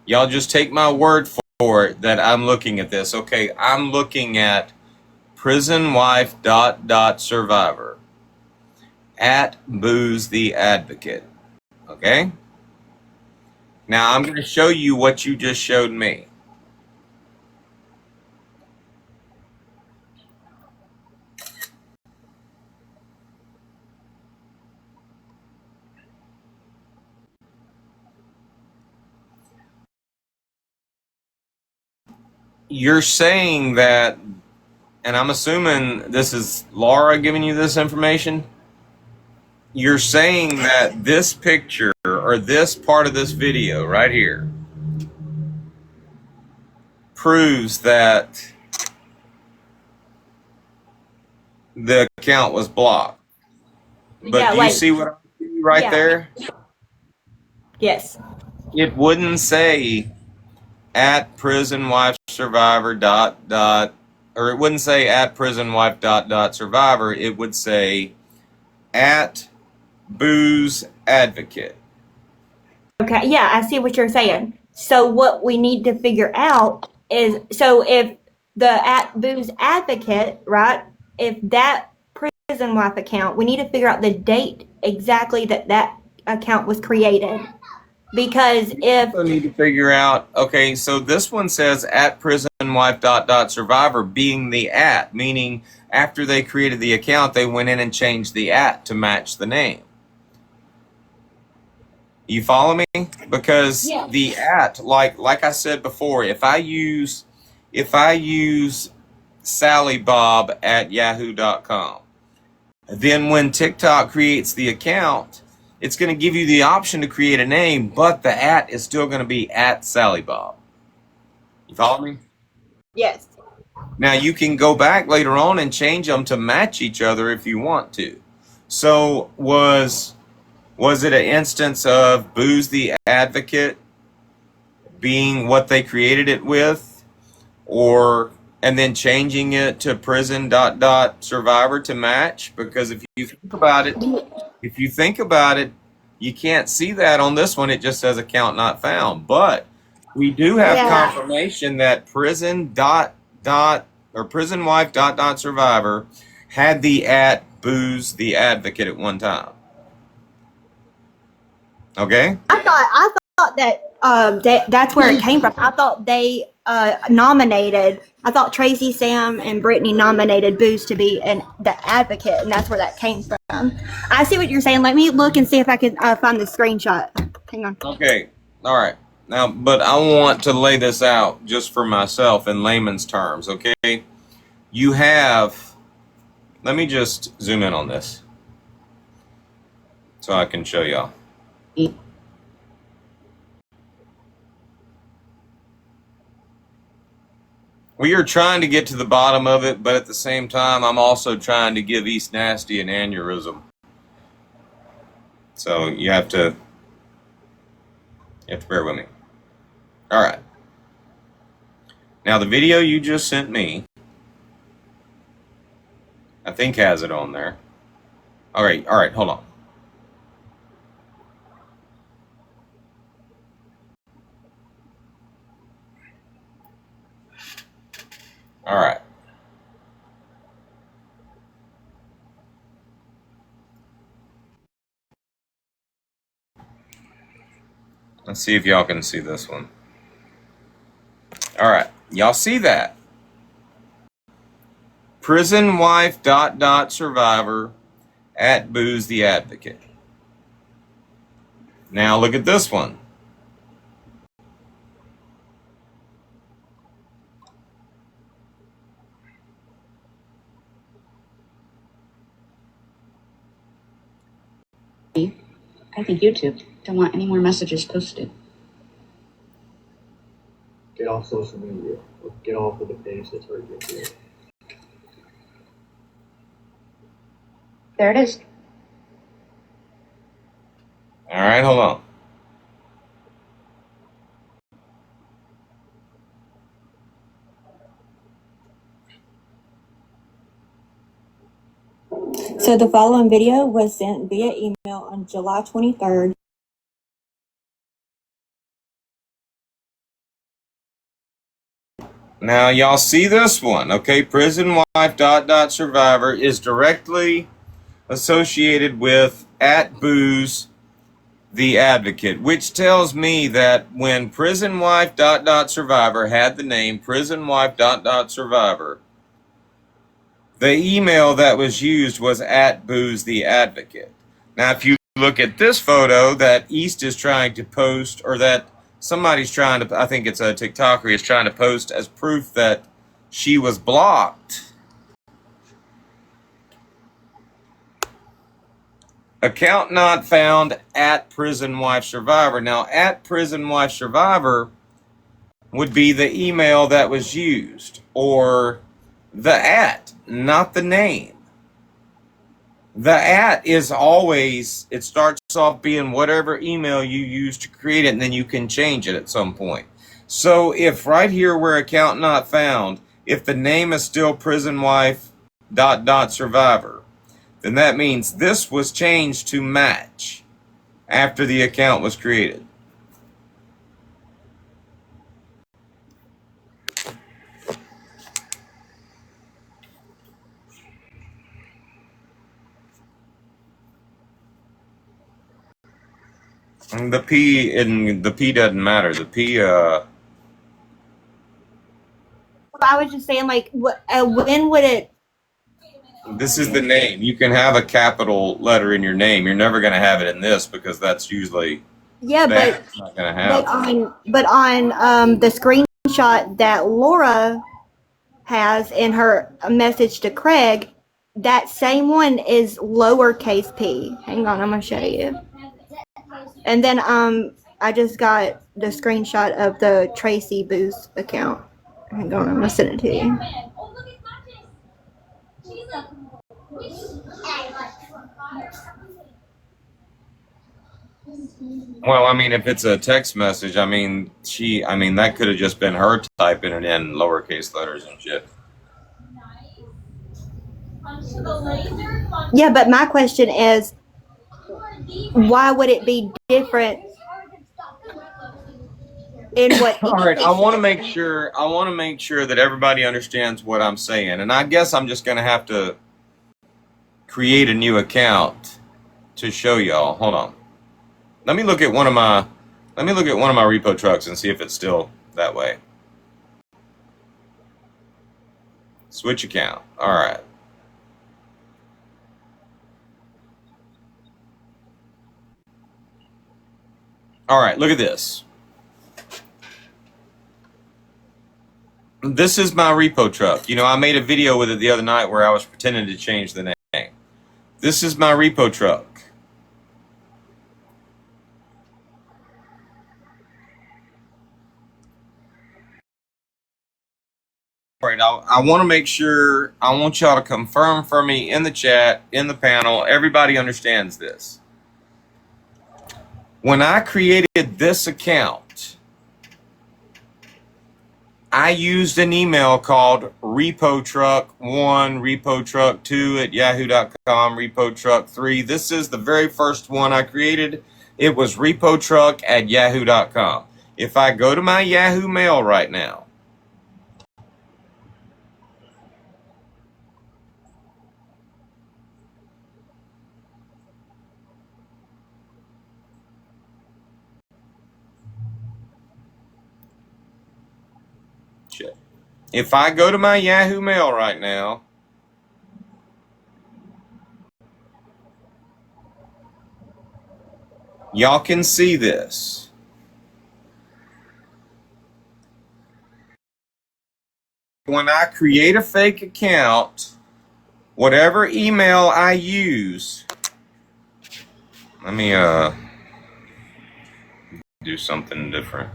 y'all just take my word for it that I'm looking at this. Okay, I'm looking at prisonwife ... survivor @Booze the Advocate. Okay? Now I'm going to show you what you just showed me. You're saying that, and I'm assuming this is Laura giving you this information. You're saying that this picture or this part of this video right here proves that the account was blocked. But Yeah, do you like, see what I see right yeah. there? Yes. It wouldn't say @prisonwifesurvivor ... or it wouldn't say @prisonwife ... survivor. It would say @Booze Advocate. Okay, yeah, I see what you're saying. So what we need to figure out is, so if the @Booze Advocate, right? If that prison wife account, we need to figure out the date exactly that account was created. Because if Also need to figure out, okay, so this one says @prisonwife ... survivor being the meaning after they created the account, they went in and changed the to match the name. You follow me? Because yeah, the like I said before, if I use sallybob@yahoo.com, then when TikTok creates the account, it's going to give you the option to create a name, but the is still going to be @sallybob. You follow me? yes. Now you can go back later on and change them to match each other if you want to. So was it an instance of Booze the Advocate being what they created it with, or and then changing it to prison ... survivor to match? Because if you think about it, you can't see that on this one. It just says account not found. But we do have Yeah. confirmation that prison ... or prison wife ... survivor had the Booze the Advocate at one time. Okay? I thought that's where it came from. I thought they nominated. I thought Tracy, Sam, and Brittany nominated Booze to be the advocate, and that's where that came from. I see what you're saying. Let me look and see if I can find the screenshot. Hang on. Okay. All right. Now, but I want to lay this out just for myself in layman's terms, okay? You have, let me just zoom in on this so I can show y'all. We are trying to get to the bottom of it, but at the same time, I'm also trying to give East Nasty an aneurysm. So you have to bear with me. All right. Now the video you just sent me, I think has it on there. All right, hold on. All right. Let's see if y'all can see this one. All right, y'all see that? Prison wife ... survivor at Booze the Advocate. Now look at this one. I think YouTube don't want any more messages posted. Get off social media. Or get off of the page that's hurting your feelings. There it is. All right, hold on. So the following video was sent via email on July 23rd. Now y'all see this one, okay? Prison wife ... survivor is directly associated with at Booze the Advocate, which tells me that when prison wife ... survivor had the name prison wife ... survivor, the email that was used was at Booze the Advocate. Now, if you look at this photo that East is trying to post, or that somebody's trying to, I think it's a TikToker, is trying to post as proof that she was blocked. Account not found at prison wife survivor. Now, at prison wife survivor would be the email that was used, or the at, not the name. The at is always, it starts off being whatever email you use to create it, and then you can change it at some point. So if right here where account not found, if the name is still prison wife ... survivor, then that means this was changed to match after the account was created. And the P doesn't matter. The P I was just saying, like, when would it? this is the name. You can have a capital letter in your name. You're never going to have it in this because that's usually Yeah, bad. It's not going to have. but on the screenshot that Laura has in her message to Craig, that same one is lowercase p. Hang on, I'm gonna show you. And then I just got the screenshot of the Tracy Booth account. Hang on, I'm gonna send it to you. Well, I mean, if it's a text message, I mean, that could have just been her typing it in lowercase letters and shit. Yeah, but my question is, why would it be different in what? All right, I want to make sure that everybody understands what I'm saying, and I guess I'm just going to have to create a new account to show y'all. Hold on. Let me look at one of my repo trucks and see if it's still that way. Switch account. All right. All right, look at this. This is my repo truck. You know, I made a video with it the other night where I was pretending to change the name. This is my repo truck. All right, I want to make sure, I want y'all to confirm for me in the chat, in the panel, everybody understands this. When I created this account, I used an email called RepoTruck1, RepoTruck2 at yahoo.com, RepoTruck3. This is the very first one I created. It was RepoTruck at yahoo.com. If I go to my Yahoo Mail right now, shit. If I go to my Yahoo Mail right now, y'all can see this. When I create a fake account, whatever email I use, let me do something different.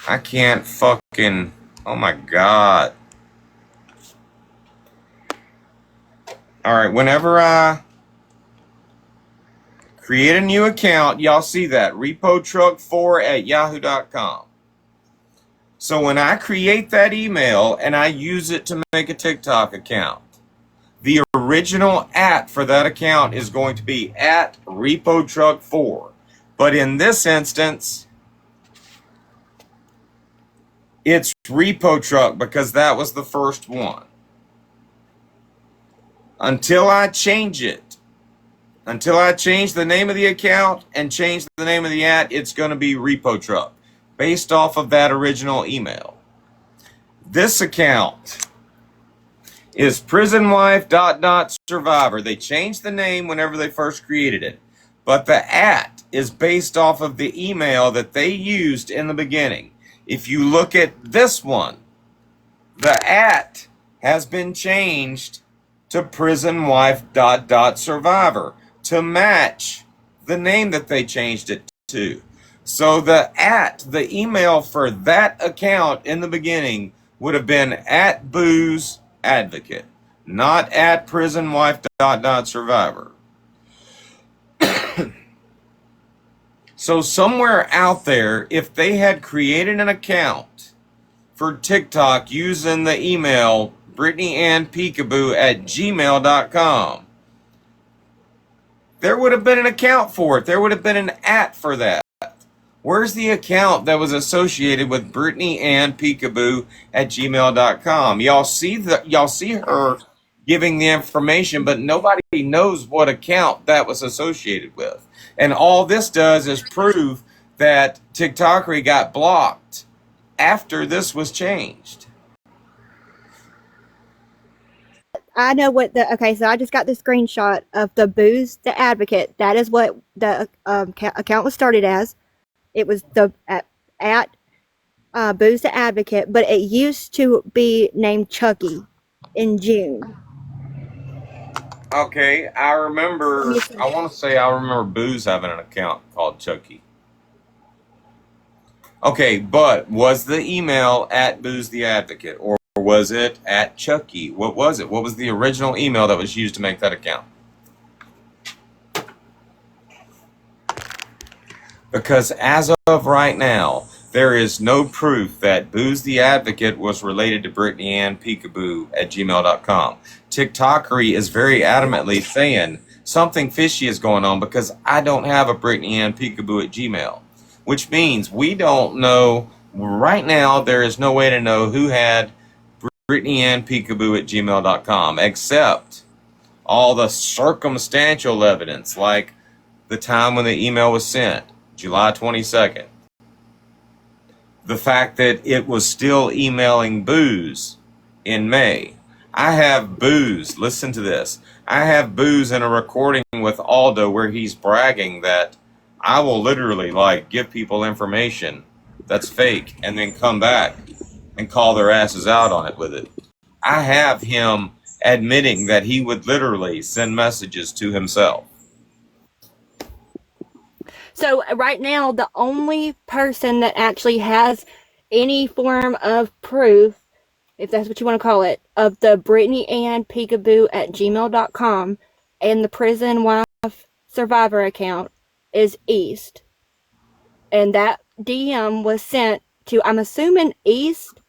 I can't fucking, oh my God. All right, whenever I create a new account, y'all see that, repotruck4@yahoo.com. So when I create that email and I use it to make a TikTok account, the original @ for that account is going to be @repotruck4. But in this instance, it's repotruck because that was the first one. Until I change it, until I change the name of the account and change the name of the @ it's going to be repotruck based off of that original email. This account is prisonwife ... They changed the name whenever they first created it, but the @ is based off of the email that they used in the beginning. If you look at this one, the @ has been changed to prisonwife ... to match the name that they changed it to. So the @ the email for that account in the beginning would have been @boozeadvocate, not @prisonwife ... So somewhere out there, if they had created an account for TikTok using the email BrittanyAnnPeekaboo@gmail.com, there would have been an account for it. There would have been an @ for that. Where's the account that was associated with BrittanyAnnPeekaboo@gmail.com? Y'all see her giving the information, but nobody knows what account that was associated with. And all this does is prove that TikTokery got blocked after this was changed. I know what the okay. So I just got the screenshot of the Booze the Advocate. That is what the account was started as. It was the at Booze the Advocate, but it used to be named Chucky in June. Okay, I remember. I want to say I remember Booze having an account called Chucky. Okay, but was the email @Booze the Advocate, or was it @Chucky? What was it? What was the original email that was used to make that account? Because as of right now, there is no proof that Booze the Advocate was related to BrittanyAnnPeekaboo@gmail.com. TikTokery is very adamantly saying something fishy is going on because I don't have a BrittanyAnnPeekaboo@gmail. Which means we don't know, right now, there is no way to know who had BrittanyAnnPeekaboo@gmail.com except all the circumstantial evidence, like the time when the email was sent, July 22nd. The fact that it was still emailing Booze in May. I have Booze, listen to this. I have Booze in a recording with Aldo where he's bragging that I will literally give people information that's fake and then come back and call their asses out on it with it. I have him admitting that he would literally send messages to himself. So right now, the only person that actually has any form of proof, if that's what you want to call it, of the BrittanyAnnPeekaboo@gmail.com and the Prison Wife Survivor account is East. And that DM was sent to, I'm assuming, East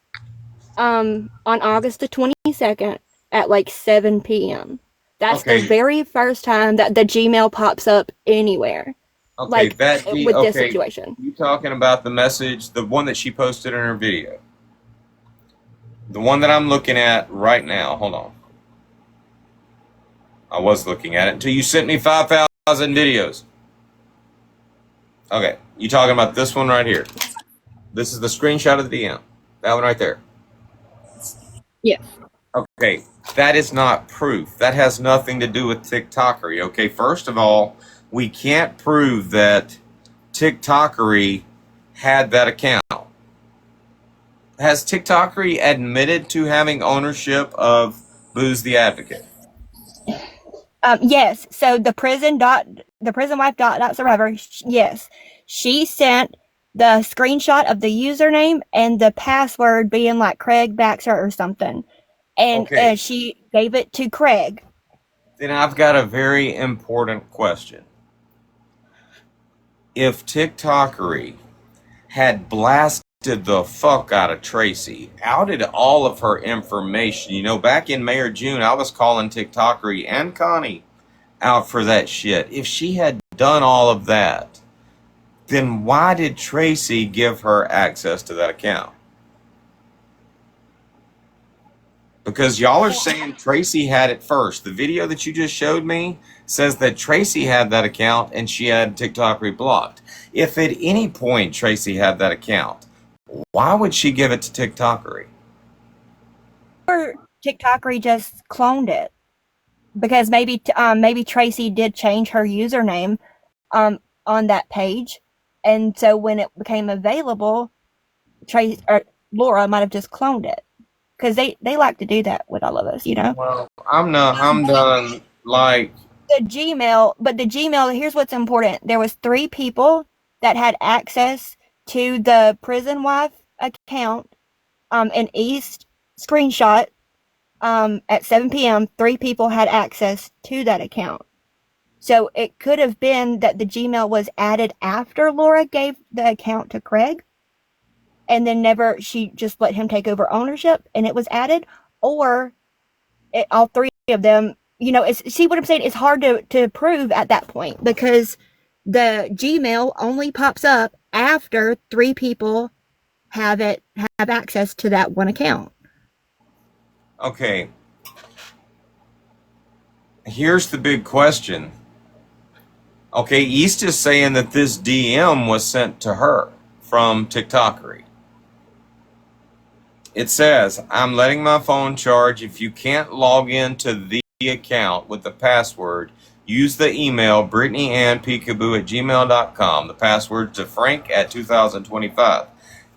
on August the 22nd at 7 p.m. That's the very first time that the Gmail pops up anywhere. Okay, This situation. You talking about the message, the one that she posted in her video? The one that I'm looking at right now. Hold on. I was looking at it until you sent me 5,000 videos. Okay, you talking about this one right here? This is the screenshot of the DM. That one right there. Yes. Okay, that is not proof. That has nothing to do with TikTokery. Okay, first of all, we can't prove that TikTokery had that account. Has TikTokery admitted to having ownership of Booze the Advocate? Yes. So the prison wife dot survivor. Yes, she sent the screenshot of the username and the password being like Craig Baxter or something, and Okay, she gave it to Craig. then I've got a very important question. If TikTokery had blasted the fuck out of Tracy, outed all of her information, you know, back in May or June, I was calling TikTokery and Connie out for that shit. If she had done all of that, then why did Tracy give her access to that account? Because y'all are saying Tracy had it first. The video that you just showed me says that Tracy had that account and she had TikTokery blocked. If at any point Tracy had that account, why would she give it to TikTokery? Or TikTokery just cloned it because maybe Tracy did change her username on that page, and so when it became available, Tracy or Laura might have just cloned it because they like to do that with all of us, you know. Well, I'm done. Like, The Gmail. Here's what's important: there was 3 people that had access to the prison wife account. An East screenshot. At 7 p.m., 3 people had access to that account. So it could have been that the Gmail was added after Laura gave the account to Craig, and then she just let him take over ownership and it was added, or all 3 of them, you know, see what I'm saying? It's hard to prove at that point because the Gmail only pops up after 3 people have access to that one account. okay, here's the big question. Okay, East is saying that this DM was sent to her from TikTokery. It says, I'm letting my phone charge. If you can't log into the account with the password, use the email brittanyannpeekaboo@gmail.com. The password to Frank at 2025.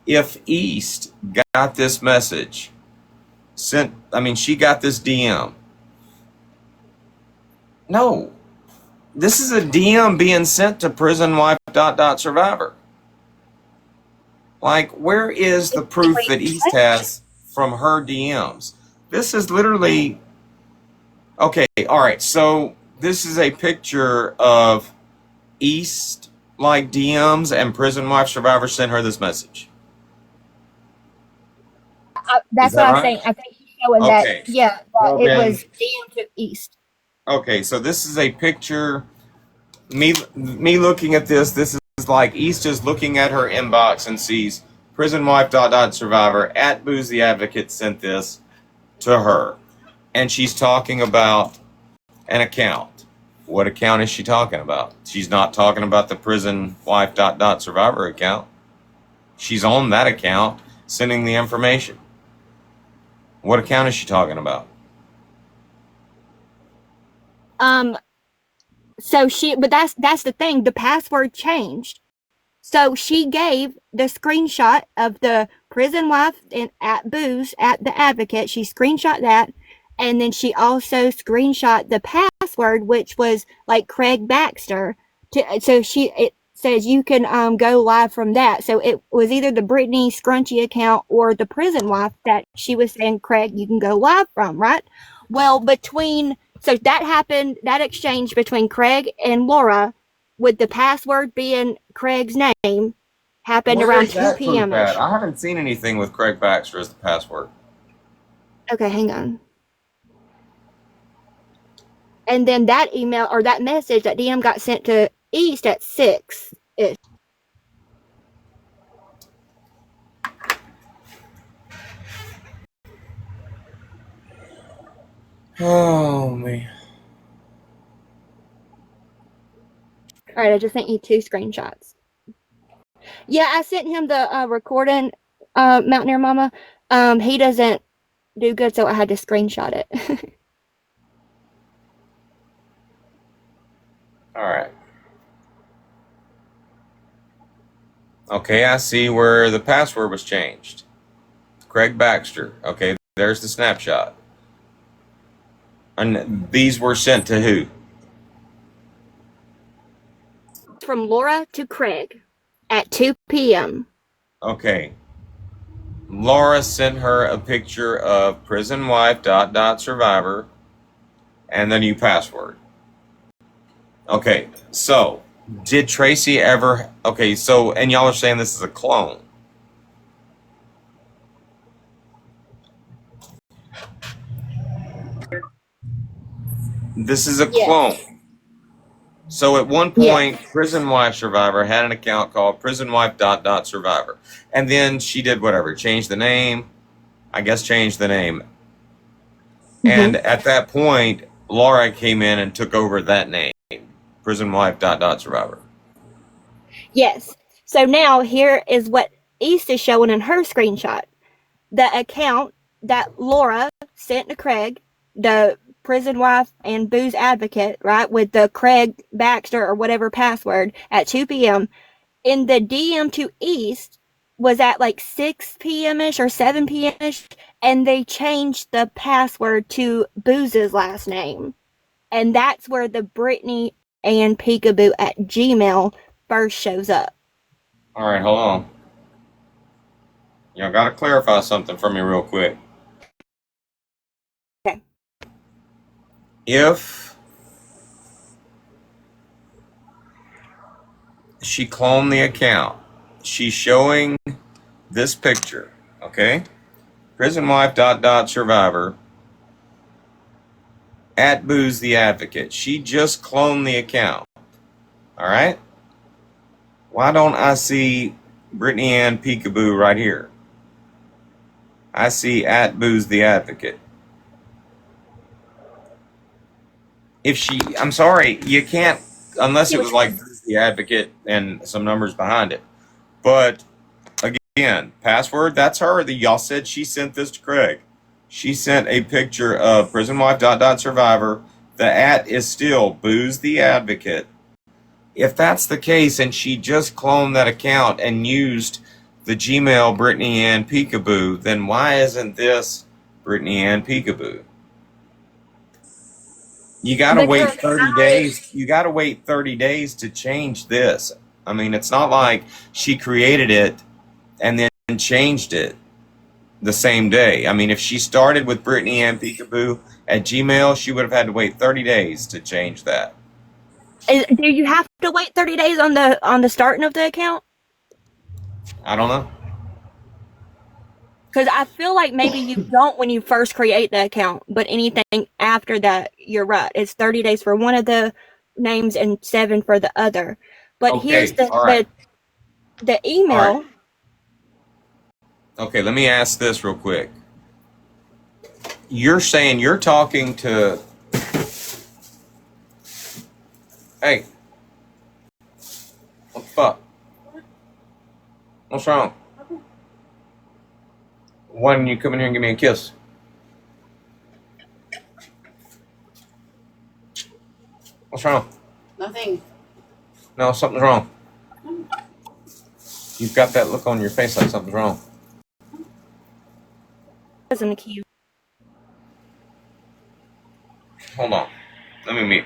If East got this message, she got this DM. No, this is a DM being sent to prisonwife.survivor. Like, where is the proof that East has from her DMs? This is literally okay. All right, so this is a picture of East like DMs, and Prison Wife Survivor sent her this message. That's what that I'm right? saying. I think he's showing Okay. that. Yeah, Well, it then, was DM to East. okay, so this is a picture. Me looking at this. This is like East is looking at her inbox and sees Prison Wife Survivor at Booze the Advocate sent this to her, and she's talking about an account. What account is she talking about? She's not talking about the Prison Wife Survivor account. She's on that account sending the information. What account is she talking about? But that's the thing. The password changed. So she gave the screenshot of the prison wife at Booze at the Advocate. She screenshot that, and then she also screenshot the password, which was like Craig Baxter. It says you can go live from that. So it was either the Brittany Scrunchy account or the prison wife that she was saying, Craig, you can go live from, right? Well, so that happened, that exchange between Craig and Laura with the password being Craig's name happened Where around is 2 that proof p.m. at? I haven't seen anything with Craig Baxter as the password. Okay, hang on. And then that email or that message, that DM got sent to East at 6 ish. Oh man. All right, I just sent you 2 screenshots. Yeah, I sent him the recording, Mountaineer Mama. He doesn't do good, so I had to screenshot it. All right. Okay, I see where the password was changed. Craig Baxter. Okay, there's the snapshot. And these were sent to who? From Laura to Craig at 2 p.m. Okay. Laura sent her a picture of prison wife ... survivor and the new password. Okay, so did Tracy ever? Okay, so and y'all are saying this is a clone. This is a clone. Yes. So at one Yes. point, Prison Wife Survivor had an account called Prison Wife ... Survivor, and then she did whatever, changed the name. I guess changed the name, and at that point, Laura came in and took over that name, Prison Wife ... Survivor. Yes. So now here is what East is showing in her screenshot. The account that Laura sent to Craig, the prison wife and booze advocate, right, with the Craig Baxter or whatever password at 2 p.m. in the DM to East was at like 6 p.m. ish or 7 p.m. ish, and they changed the password to Booze's last name. And that's where the Brittany and Peekaboo at Gmail first shows up. All right, hold on. Y'all got to clarify something for me real quick. Okay. If she cloned the account, she's showing this picture, okay? Prison Wife ... Survivor at Booze the Advocate. She just cloned the account. All right? Why don't I see Brittany Ann Peekaboo right here? I see at Booze the Advocate. If she, I'm sorry, you can't, unless it was like Booze the Advocate and some numbers behind it. But again, password, that's her. Y'all said she sent this to Craig. She sent a picture of Prison Wife ... Survivor. The at is still Booze the Advocate. If that's the case and she just cloned that account and used the Gmail Brittany Ann Peekaboo, then why isn't this Brittany Ann Peekaboo? You gotta wait 30 days. You gotta wait 30 days to change this. I mean, it's not like she created it and then changed it the same day. I mean, if she started with Brittany Ann Peekaboo at Gmail, she would have had to wait 30 days to change that. Do you have to wait 30 days on the starting of the account? I don't know. Because I feel like maybe you don't when you first create the account, but anything after that, you're right. It's 30 days for one of the names and 7 for the other. But here's Okay, all right. the email. All right. Okay, let me ask this real quick. You're saying you're talking to... Hey. What the fuck? What's wrong? Why don't you come in here and give me a kiss? What's wrong? Nothing. No, something's wrong. You've got that look on your face like something's wrong. Wasn't a cue. Hold on. Let me mute.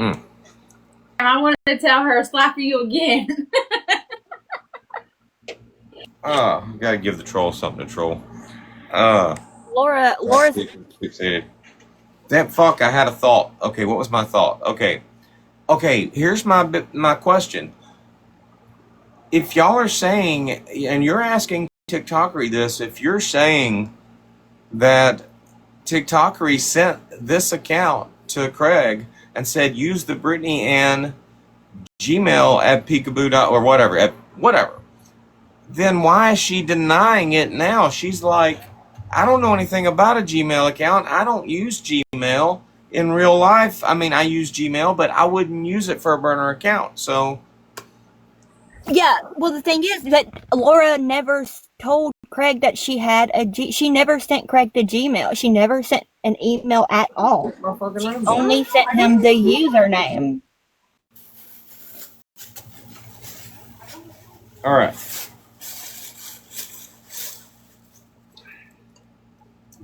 Mm. I want to tell her, slap you again. Gotta give the troll something to troll. Laura's Fixated. Damn, fuck, I had a thought. Okay, what was my thought? Okay, here's my question. If y'all are saying, and you're asking TikTokery this, if you're saying that TikTokery sent this account to Craig and said, use the Brittany Ann Gmail at peekaboo or whatever, then why is she denying it now? She's like, I don't know anything about a Gmail account. I don't use Gmail in real life. I mean, I use Gmail, but I wouldn't use it for a burner account. So, yeah. Well, the thing is that Laura never told Craig that she had she never sent Craig the Gmail. She never sent an email at all. She only sent him the username. all right.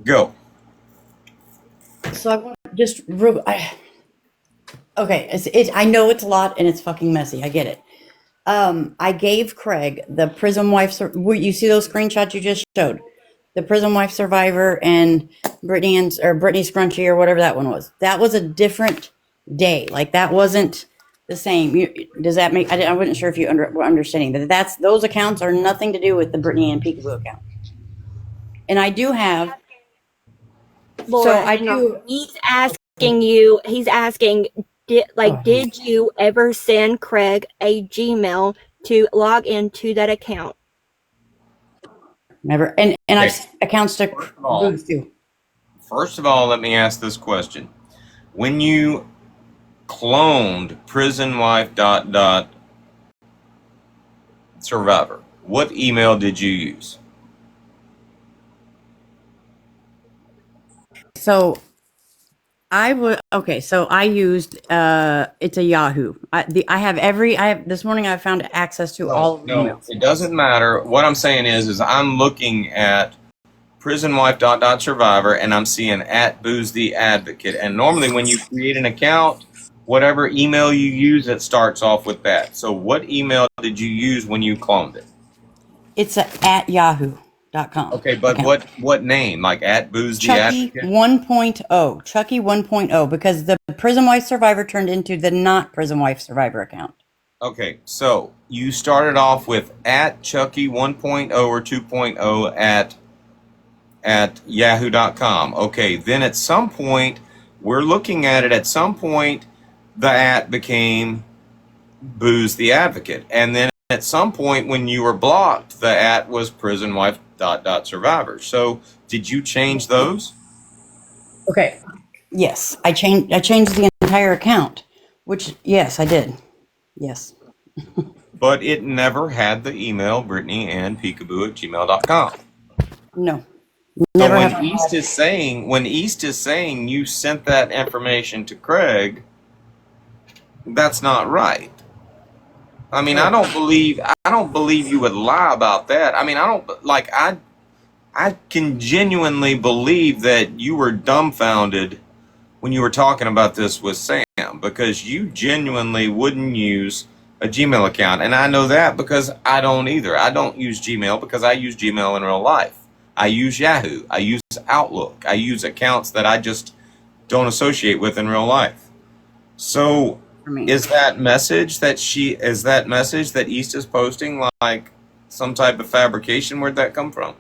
Go. So I want to just okay. I know it's a lot and it's fucking messy. I get it. I gave Craig the prison wife. You see those screenshots you just showed, the prison wife survivor and Brittany Scrunchy or whatever that one was. That was a different day. Like that wasn't the same. Does that make? I wasn't sure if you were understanding that. Those accounts are nothing to do with the Brittany and Peekaboo account. And I do have. Laura, So I do. He's asking, did you ever send Craig a Gmail to log into that account? Never. And Okay. I accounts to Boots too. First of all, let me ask this question. When you cloned prisonwife ... survivor, what email did you use? So I would So I used it's a Yahoo. This morning I found access to all of the emails. It doesn't matter. What I'm saying is I'm looking at prisonwife ... survivor and I'm seeing at Booze the Advocate. And normally when you create an account, whatever email you use, it starts off with that. So what email did you use when you cloned it? It's at yahoo.com. Okay, but account. What name? Like at Booze the Chucky Advocate? 1.0. Chucky 1.0, because the Prison Wife Survivor turned into the not Prison Wife Survivor account. Okay, so you started off with at Chucky 1.0 or 2.0 at yahoo.com. Okay, then at some point, we're looking at it, at some point, the at became Booze the Advocate. And then at some point when you were blocked, the at was prisonwife ... survivor. So did you change those? Okay. Yes, I changed the entire account, which, yes, I did. Yes. But it never had the email brittanyandpeekaboo@gmail.com. No. So when East is saying you sent that information to Craig, that's not right. I mean, I don't believe you would lie about that. I mean, I can genuinely believe that you were dumbfounded when you were talking about this with Sam, because you genuinely wouldn't use a Gmail account. And I know that because I don't either. I don't use Gmail because I use Gmail in real life. I use Yahoo. I use Outlook. I use accounts that I just don't associate with in real life. So is that message that East is posting like some type of fabrication? Where'd that come from?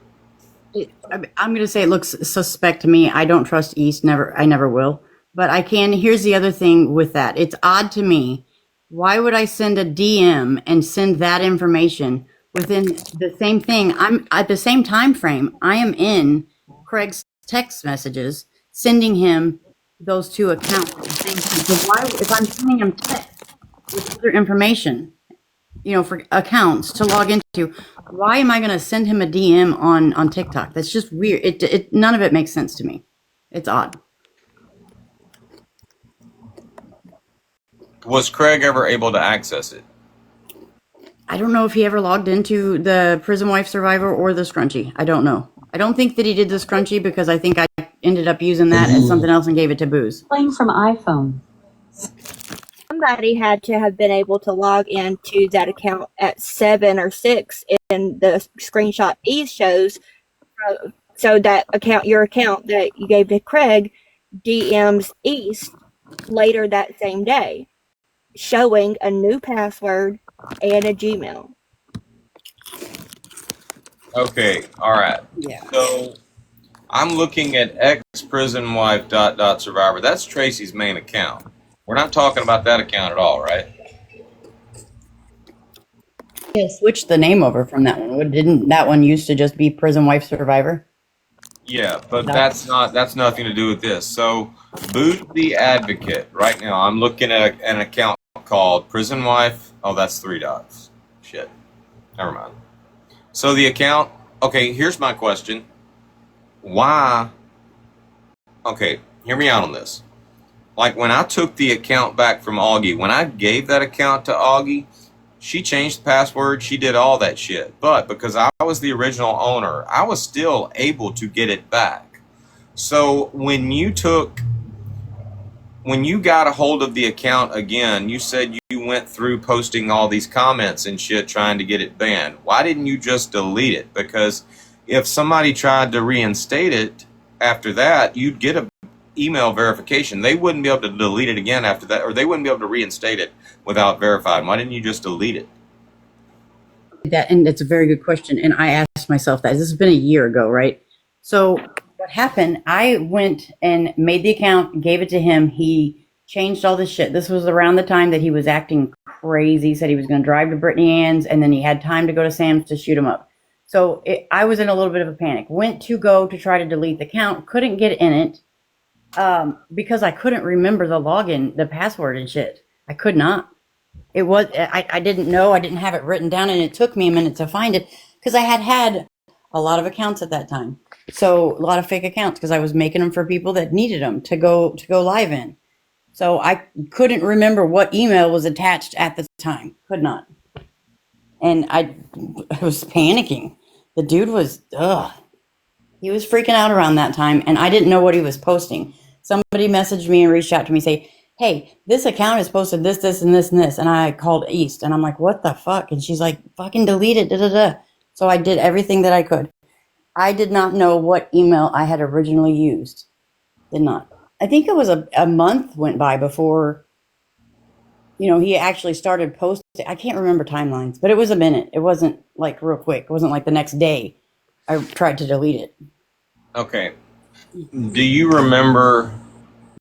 I'm going to say it looks suspect to me. I don't trust East. I never will. But here's the other thing with that. It's odd to me. Why would I send a DM and send that information within the same thing? I'm at the same time frame. I am in Craig's text messages, sending him those two accounts at the same time. So why, if I'm sending him text with other information, for accounts to log into, why am I going to send him a DM on TikTok? That's just weird. It none of it makes sense to me. It's odd. Was Craig ever able to access it? I don't know if he ever logged into the Prison Wife Survivor or the Scrunchy. I don't know. I don't think that he did the Scrunchy because I think I ended up using that as something else and gave it to Booze. Playing from iPhone. somebody had to have been able to log into that account at 7 or 6, and the screenshot E shows. So that your account that you gave to Craig, DMs East later that same day, showing a new password and a Gmail. Okay, all right. Yeah. So I'm looking at ex-prison-wife ... survivor. That's Tracy's main account. We're not talking about that account at all, right? Yeah, switched the name over from that one. Didn't that one used to just be Prison Wife Survivor? Yeah, but that's nothing to do with this. So, Boot the Advocate. Right now, I'm looking at an account called Prison Wife. Oh, that's 3 dots. Shit. Never mind. So the account. Okay, here's my question. Why? Okay, hear me out on this. Like when I took the account back from Augie, when I gave that account to Augie, she changed the password, she did all that shit. But because I was the original owner, I was still able to get it back. So when you got a hold of the account again, you said you went through posting all these comments and shit trying to get it banned. Why didn't you just delete it? Because if somebody tried to reinstate it after that, you'd get a email verification. They wouldn't be able to delete it again after that, or they wouldn't be able to reinstate it without verifying. Why didn't you just delete it? And it's a very good question. And I asked myself that. This has been a year ago, right? So what happened, I went and made the account, gave it to him. He changed all this shit. This was around the time that he was acting crazy. He said he was going to drive to Brittany Ann's, and then he had time to go to Sam's to shoot him up. So I was in a little bit of a panic. Went to go to try to delete the account. Couldn't get in it. Because I couldn't remember the login, the password and shit. I could not. It was, I didn't know, I didn't have it written down, and it took me a minute to find it because I had a lot of accounts at that time. So a lot of fake accounts because I was making them for people that needed them to go live in. So I couldn't remember what email was attached at the time. Could not. And I was panicking. The dude was, he was freaking out around that time, and I didn't know what he was posting. Somebody messaged me and reached out to me, say, hey, this account has posted this, this, and this, and this. And I called East, and I'm like, what the fuck? And she's like, fucking delete it, da-da-da. So I did everything that I could. I did not know what email I had originally used. Did not. I think it was a month went by before, he actually started posting. I can't remember timelines, but it was a minute. It wasn't like real quick. It wasn't like the next day I tried to delete it. Okay. Do you remember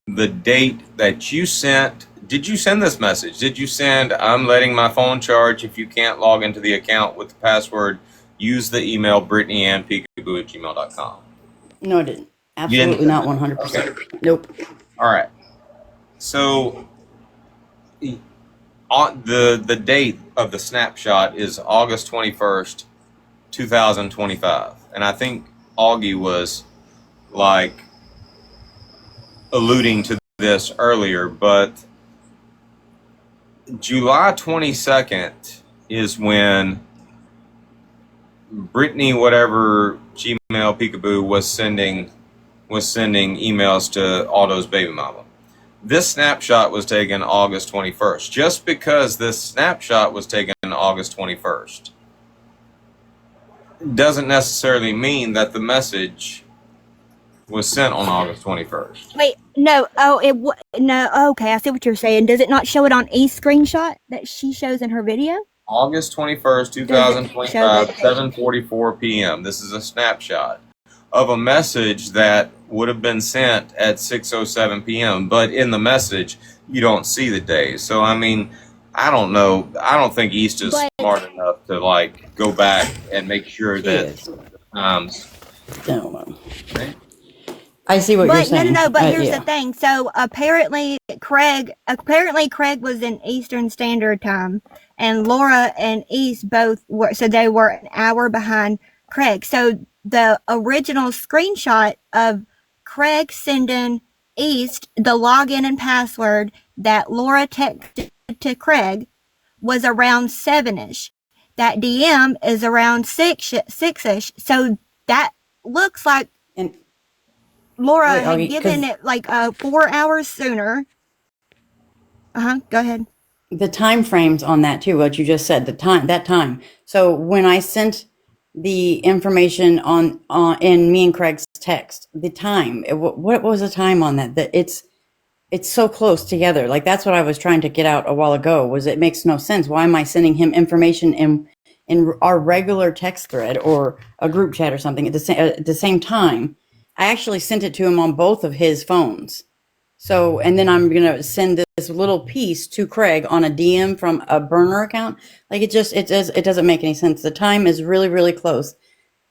the date that you sent? Did you send this message? Did you send, I'm letting my phone charge. If you can't log into the account with the password, use the email brittanyannpeekaboo@gmail.com? No, I didn't. Absolutely not 100%. Okay. Nope. All right. So on the date of the snapshot is August 21st, 2025. And I think Augie was like alluding to this earlier, but July 22nd is when Brittany, whatever Gmail Peekaboo was sending emails to Aldo's baby mama. This snapshot was taken August 21st. Just because this snapshot was taken August 21st doesn't necessarily mean that the message was sent on August 21st. Wait, no. No. Okay, I see what you're saying. Does it not show it on a screenshot that she shows in her video? August 21st, 2025, 7:44 p.m. This is a snapshot of a message that would have been sent at 6:07 p.m. But in the message, you don't see the day. So, I mean, I don't know. I don't think East is smart enough to, like, go back and make sure that... I see what you're saying. No. But here's the thing. So apparently Craig was in Eastern Standard Time, and Laura and East both were. So they were an hour behind Craig. So the original screenshot of Craig sending East the login and password that Laura texted to Craig was around 7ish. That DM is around 6ish. So that looks like. Laura had given it like 4 hours sooner. Go ahead. The time frames on that too, what you just said, that time. So when I sent the information on in me and Craig's text, the time, what was the time on that? That it's so close together. Like that's what I was trying to get out a while ago. Was it makes no sense. Why am I sending him information in our regular text thread or a group chat or something at the same time? I actually sent it to him on both of his phones. So, and then I'm gonna send this little piece to Craig on a DM from a burner account. Like it doesn't make any sense. The time is really, really close,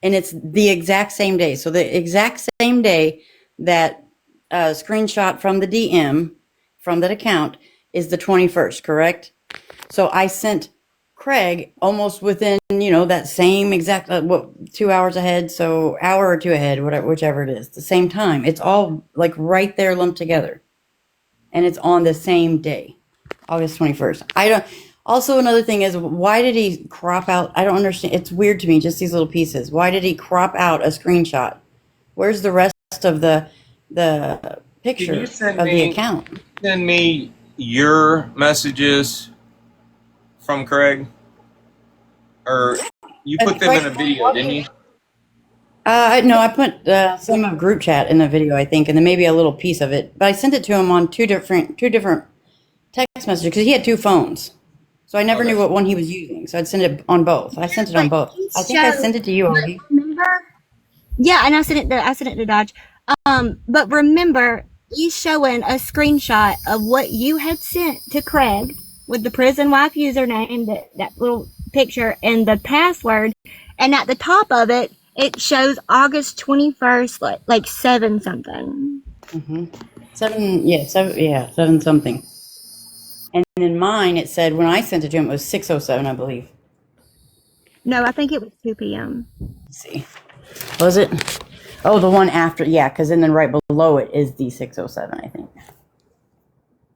and it's the exact same day. So the exact same day that screenshot from the DM from that account is the 21st, correct? So I sent Craig almost within, that same exact, 2 hours ahead. So hour or two ahead, whatever, whichever it is, the same time. It's all like right there lumped together. And it's on the same day, August 21st. Also another thing is, why did he crop out? I don't understand. It's weird to me, just these little pieces. Why did he crop out a screenshot? Where's the rest of the picture of the account? Send me your messages from Craig, or you put them in a video, didn't you? No, I put some of group chat in the video, I think, and then maybe a little piece of it. But I sent it to him on two different text messages because he had two phones, so I never knew what one he was using. So I'd send it on both. I sent it on both. I think I sent it to you already. Remember? Yeah, and I sent it to Dodge. But remember, he's showing a screenshot of what you had sent to Craig with the prison wife username, that little picture, and the password. And at the top of it, it shows August 21st, like 7 something. Mm-hmm. 7 something. And in mine, it said when I sent it to him, it was 6:07, I believe. No, I think it was 2 p.m. Let's see. Was it? Oh, the one after, yeah, because then right below it is the 6:07, I think.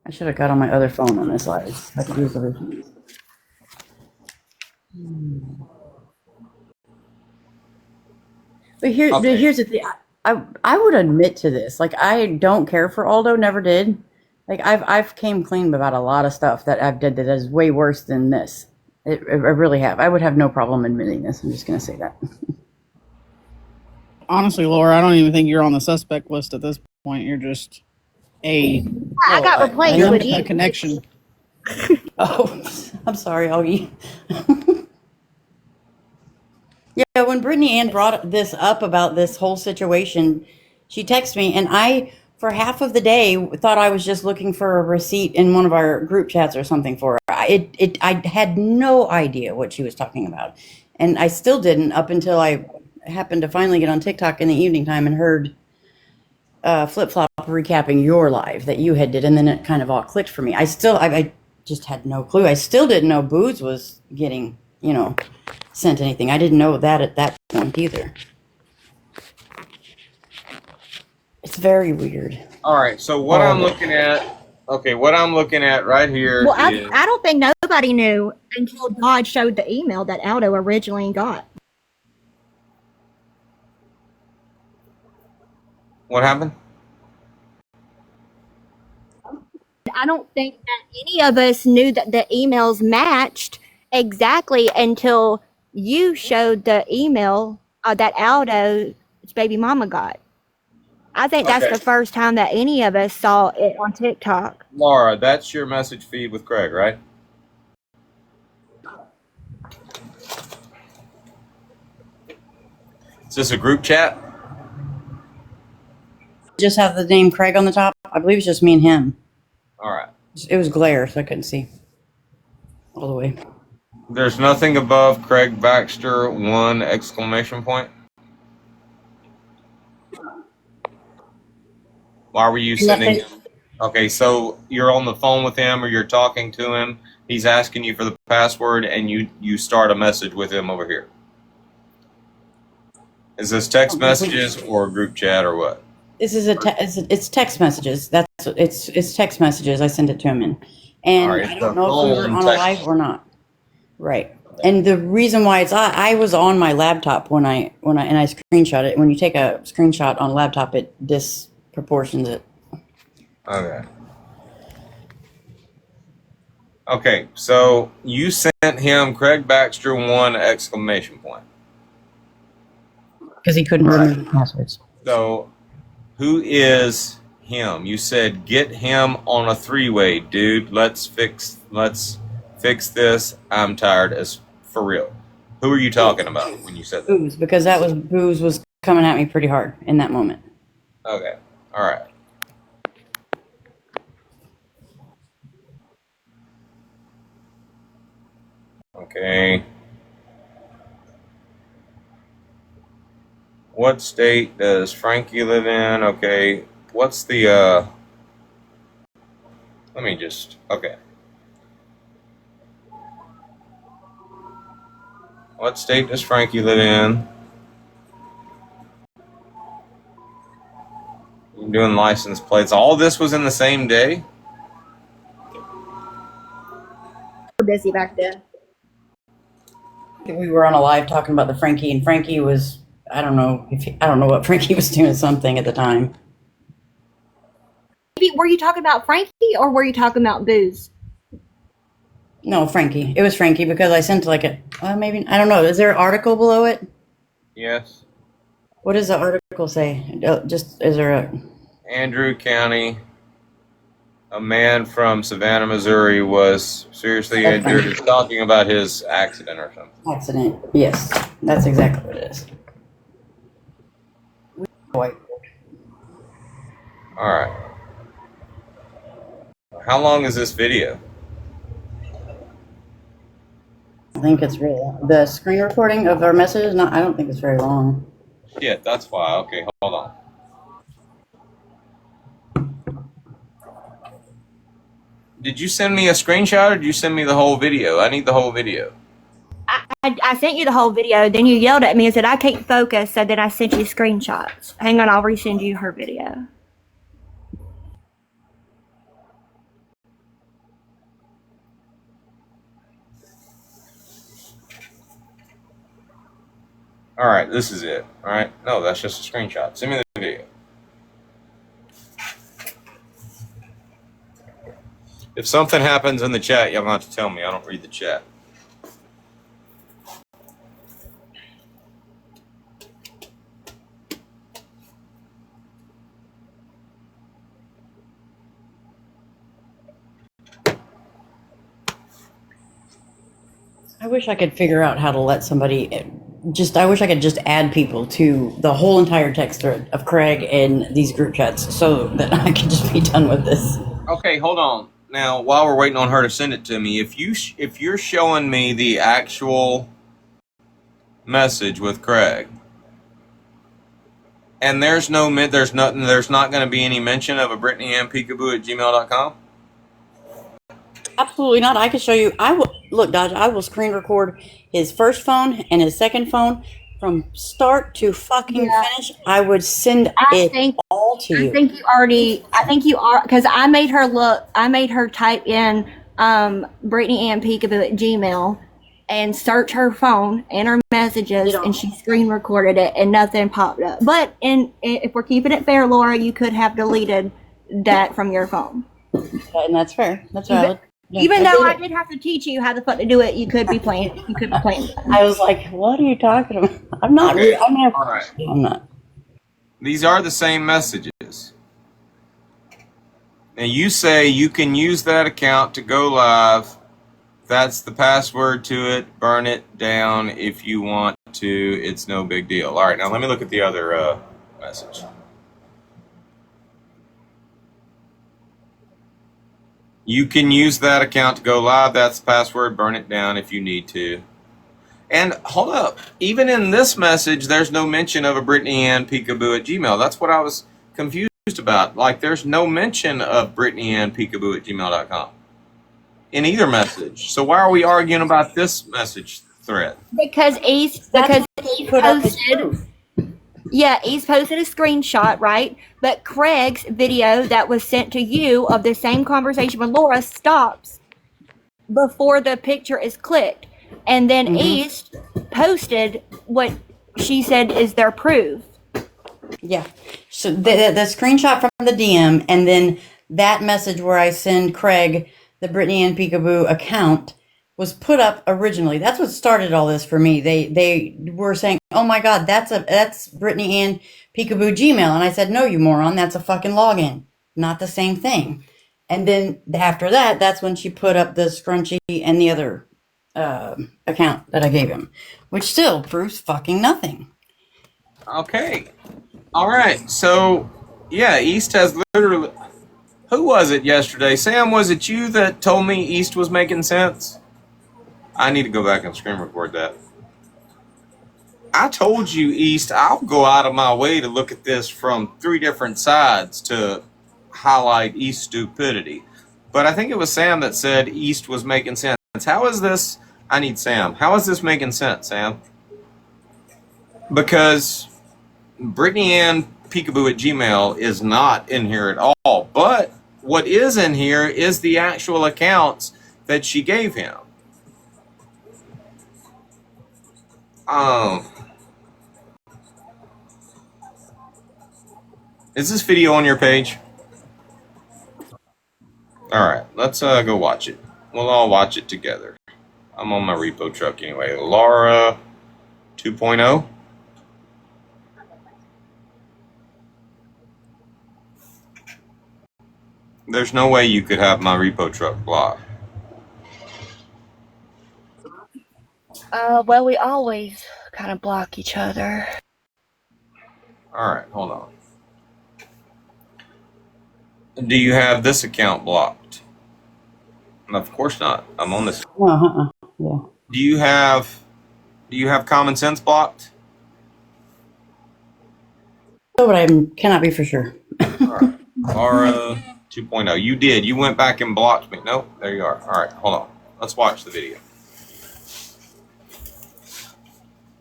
I should have got on my other phone on this slide. I could use the original. But here's the thing. I would admit to this. Like, I don't care for Aldo, never did. Like, I've came clean about a lot of stuff that I've did that is way worse than this. I really have. I would have no problem admitting this. I'm just going to say that. Honestly, Laura, I don't even think you're on the suspect list at this point. You're just I got replaced with a connection. Oh, I'm sorry, Augie. Yeah, when Brittany Ann brought this up about this whole situation, she texted me, and I, for half of the day, thought I was just looking for a receipt in one of our group chats or something for her. I had no idea what she was talking about, and I still didn't up until I happened to finally get on TikTok in the evening time and heard Flip Flop recapping your live that you had did, and then it kind of all clicked for me. I just had no clue. I still didn't know Booze was getting, sent anything. I didn't know that at that point either. It's very weird. All right, so what I'm looking at right here. Well, I don't think nobody knew until Dodge showed the email that Aldo originally got. What happened? I don't think that any of us knew that the emails matched exactly until you showed the email that Aldo's baby mama got. I think that's the first time that any of us saw it on TikTok. Laura, that's your message feed with Craig, right? Is this a group chat? Just have the name Craig on the top. I believe it's just me and him. All right. It was glare, so I couldn't see all the way. There's nothing above Craig Baxter 1 exclamation point. Why were you sending him? Okay, so you're on the phone with him or you're talking to him. He's asking you for the password and you start a message with him over here. Is this text messages or group chat or what? This is it's text messages. It's text messages. I sent it to him in, and right, I don't know if we were on a live or not. Right. And the reason why it's I was on my laptop when I screenshot it. When you take a screenshot on a laptop, it disproportions it. Okay. Okay, so you sent him Craig Baxter 1 exclamation point. Because he couldn't remember the passwords. So who is him? You said get him on a 3-way, dude. Let's fix this. I'm tired as for real. Who are you talking about when you said that? Booze, because Booze was coming at me pretty hard in that moment. Okay. All right. Okay. What state does Frankie live in? Okay. What's the let me just okay. What state does Frankie live in? I'm doing license plates. All this was in the same day? We're busy back then. We were on a live talking about the Frankie, and Frankie was, I don't know what Frankie was doing something at the time. Maybe, were you talking about Frankie or were you talking about Booze? No, Frankie. It was Frankie because I sent maybe, I don't know. Is there an article below it? Yes. What does the article say? Is there a... Andrew County, a man from Savannah, Missouri was seriously injured. It's talking about his accident or something. Accident. Yes. That's exactly what it is. Boy. All right. How long is this video? I think it's really the screen recording of our messages. I don't think it's very long. Yeah, that's why. Okay, hold on. Did you send me a screenshot or did you send me the whole video? I need the whole video. I sent you the whole video, then you yelled at me and said, I can't focus, so then I sent you screenshots. Hang on, I'll resend you her video. All right, this is it. All right. No, that's just a screenshot. Send me the video. If something happens in the chat, you'll have to tell me. I don't read the chat. I wish I could figure out how to let somebody I wish I could just add people to the whole entire text thread of Craig and these group chats so that I could just be done with this. Okay, hold on. Now, while we're waiting on her to send it to me, if you're showing me the actual message with Craig, and there's not going to be any mention of a BrittanyAnnPeekaboo@gmail.com? Absolutely not. I can show you. Look, Dodge, I will screen record his first phone and his second phone from start to fucking finish. I would send all to you. I think you are, because I made her type in BrittanyAnnPeekaboo@gmail and search her phone and her messages, and she screen recorded it and nothing popped up. But if we're keeping it fair, Laura, you could have deleted that from your phone. And that's fair. That's valid. Even though I did have to teach you how the fuck to do it, you could be playing. I was like, "What are you talking about?" I'm not. Okay. All right. I'm not. These are the same messages. And you say you can use that account to go live. That's the password to it. Burn it down if you want to. It's no big deal. All right, now let me look at the other message. You can use that account to go live. That's the password. Burn it down if you need to. And hold up. Even in this message, there's no mention of a BrittanyAnnPeekaboo@gmail. That's what I was confused about. Like, there's no mention of BrittanyAnnPeekaboo@gmail.com in either message. So why are we arguing about this message thread? Because East posted a screenshot, right? But Craig's video that was sent to you of the same conversation with Laura stops before the picture is clicked. And then East posted what she said is their proof. Yeah. So the screenshot from the DM, and then that message where I send Craig the Brittany Ann Peekaboo account was put up originally. That's what started all this for me. They were saying, "Oh my God, that's Brittany Ann Peekaboo Gmail," and I said, "No, you moron, that's a fucking login, not the same thing." And then after that, that's when she put up the scrunchie and the other account that I gave him, which still proves fucking nothing. Okay. All right. So, yeah, East has literally. Who was it yesterday? Sam, was it you that told me East was making sense? I need to go back and screen record that. I told you, East, I'll go out of my way to look at this from 3 different sides to highlight East's stupidity. But I think it was Sam that said East was making sense. How is this? I need Sam. How is this making sense, Sam? Because Brittany Ann Peekaboo at Gmail is not in here at all. But what is in here is the actual accounts that she gave him. Is this video on your page? Alright, let's go watch it. We'll all watch it together. I'm on my repo truck anyway. Laura 2.0. There's no way you could have my repo truck blocked. Well, we always kind of block each other. Alright, hold on. Do you have this account blocked? Of course not. I'm on this. Yeah. Do you have Common Sense blocked? No, but I cannot be for sure. Alright. Laura 2.0. You did. You went back and blocked me. Nope. There you are. Alright, hold on. Let's watch the video.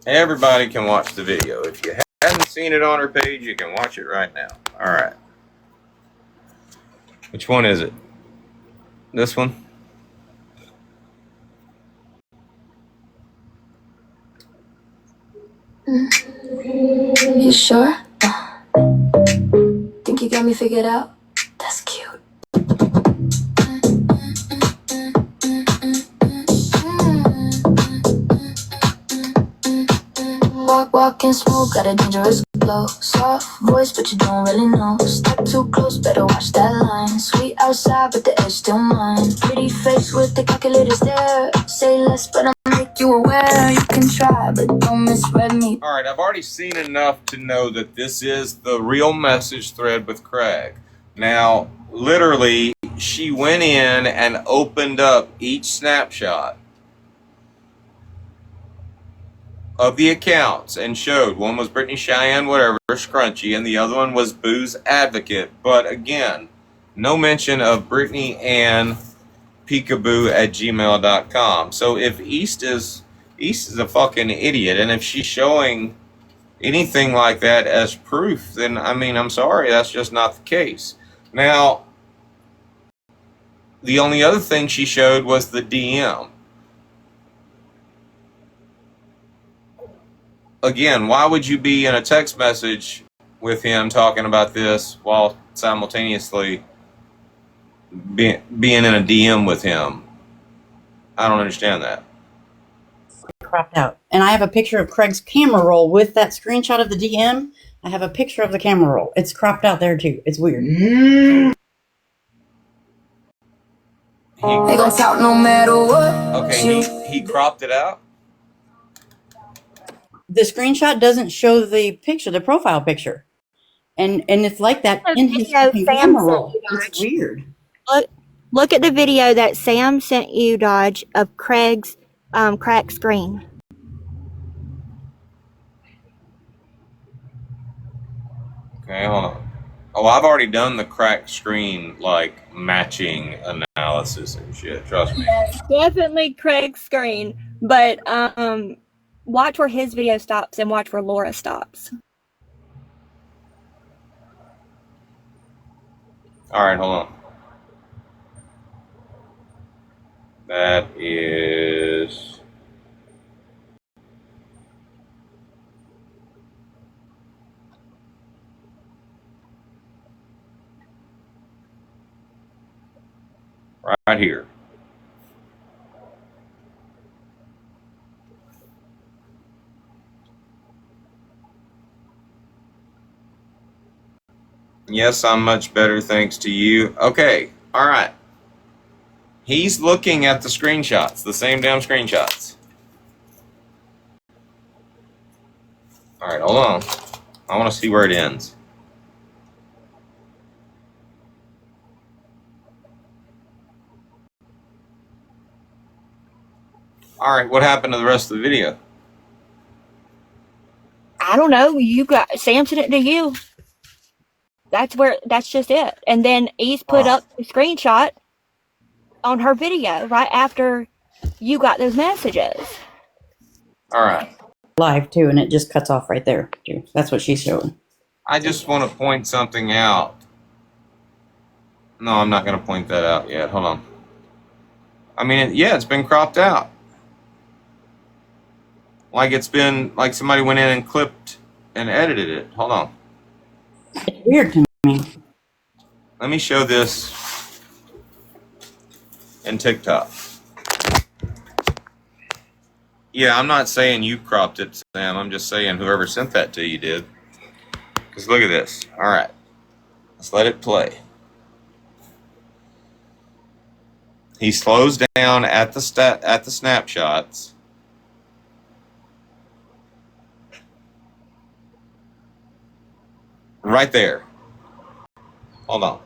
Everybody can watch the video. If you haven't seen it on her page, you can watch it right now. Alright. Which one is it? This one? You sure? Think you got me figured out? That's cute. Walking smooth, got a dangerous glow. Soft voice, but you don't really know. Step too close, better watch that line. Sweet outside, but the edge still mine. Pretty face with the calculator stare. Say less, but I'll make you aware. You can try, but don't misread me. Alright, I've already seen enough to know that this is the real message thread with Craig. Now, literally, she went in and opened up each snapshot of the accounts and showed one was Brittany Cheyenne, whatever, Scrunchy, and the other one was Booze Advocate. But again, no mention of Brittany Ann Peekaboo at gmail.com. So if East is a fucking idiot, and if she's showing anything like that as proof, then I mean, I'm sorry, that's just not the case. Now, the only other thing she showed was the DM. Again, why would you be in a text message with him talking about this while simultaneously being in a DM with him? I don't understand that. Cropped out. And I have a picture of Craig's camera roll with that screenshot of the DM. I have a picture of the camera roll. It's cropped out there too. It's weird. They gon' talk no matter what. Okay, he cropped it out? The screenshot doesn't show the picture, the profile picture. And it's like that in his camera roll. It's weird. Look at the video that Sam sent you, Dodge, of Craig's cracked screen. Okay, hold on. Oh, I've already done the cracked screen, like, matching analysis and shit. Trust me. Definitely Craig's screen. But watch where his video stops and watch where Laura stops. Alright, hold on. That is... Right here. Yes, I'm much better thanks to you. Okay, all right. He's looking at the screenshots, the same damn screenshots. All right, hold on. I want to see where it ends. All right, what happened to the rest of the video? I don't know. You got Sam sent it to you. That's just it. And then East put up the screenshot on her video right after you got those messages. All right. Live too, and it just cuts off right there too. That's what she's showing. I just want to point something out. No, I'm not going to point that out yet. Hold on. I mean, yeah, it's been cropped out. Like it's been, like somebody went in and clipped and edited it. Hold on. It's weird to me. Let me show this in TikTok. Yeah, I'm not saying you cropped it, Sam. I'm just saying whoever sent that to you did. Because look at this. All right. Let's let it play. He slows down at the snapshots. Right there. Hold on.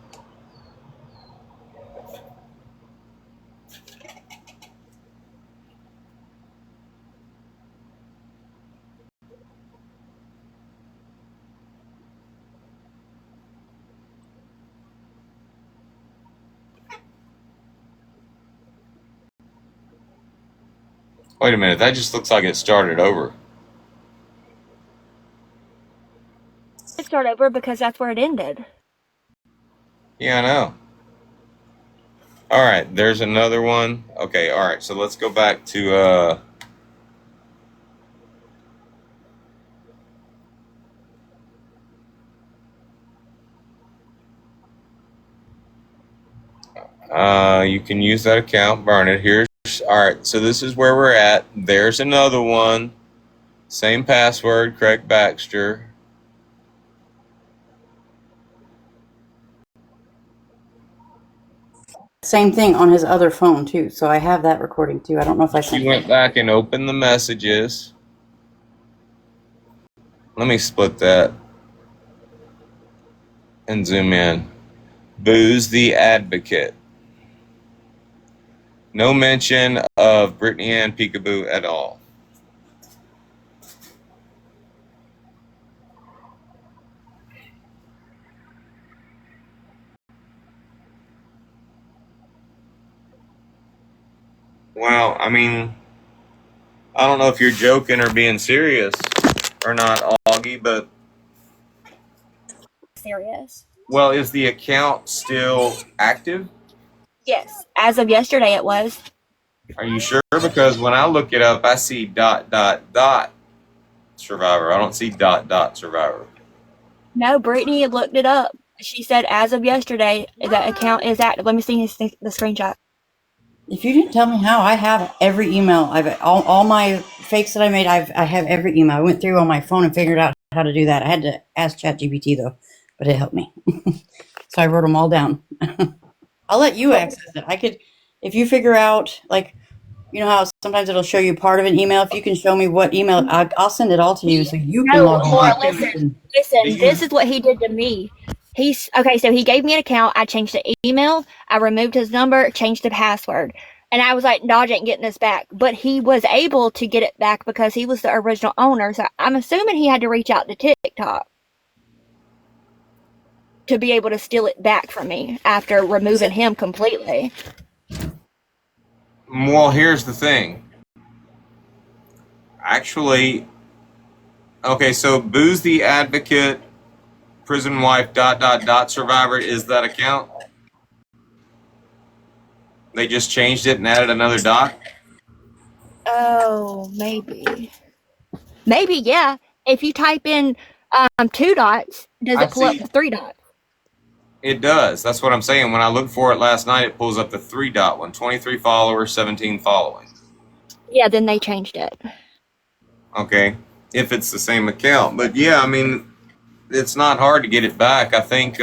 Wait a minute, that just looks like it started over. It started over because that's where it ended. Yeah, I know. All right, there's another one. Okay, all right, so let's go back to you can use that account, burn it. Here's all right, so this is where we're at. There's another one. Same password, Craig Baxter. Same thing on his other phone too. So I have that recording too. I don't know if I sent She went back and opened the messages. Let me split that and zoom in. Booze the Advocate. No mention of Brittany Ann Peekaboo at all. Well, I mean, I don't know if you're joking or being serious or not, Augie, but Serious. well, is the account still active? Yes. As of yesterday, it was. Are you sure? Because when I look it up, I see ... Survivor. I don't see ... Survivor. No, Brittany looked it up. She said as of yesterday, that account is active. Let me see the screenshot. If you didn't tell me how, I have every email. I've all my fakes that I made. I have every email. I went through on my phone and figured out how to do that. I had to ask ChatGPT though, but it helped me. So I wrote them all down. I'll let you access it. I could, if you figure out, like, you know how sometimes it'll show you part of an email. If you can show me what email, I'll send it all to you so you can No, log Laura, in. listen. This is what he did to me. So he gave me an account. I changed the email. I removed his number, changed the password. And I was like, Dodge ain't getting this back. But he was able to get it back because he was the original owner. So I'm assuming he had to reach out to TikTok to be able to steal it back from me after removing him completely. Well, here's the thing. Actually, okay, so Booze the Advocate, Prison Wife, ... Survivor is that account? They just changed it and added another dot? Oh, maybe. Maybe, yeah. If you type in 2 dots, does I it pull up see. 3 dots? It does. That's what I'm saying. When I looked for it last night, it pulls up the 3-dot one. 23 followers, 17 following. Yeah, then they changed it. Okay. If it's the same account. But yeah, I mean, it's not hard to get it back. I think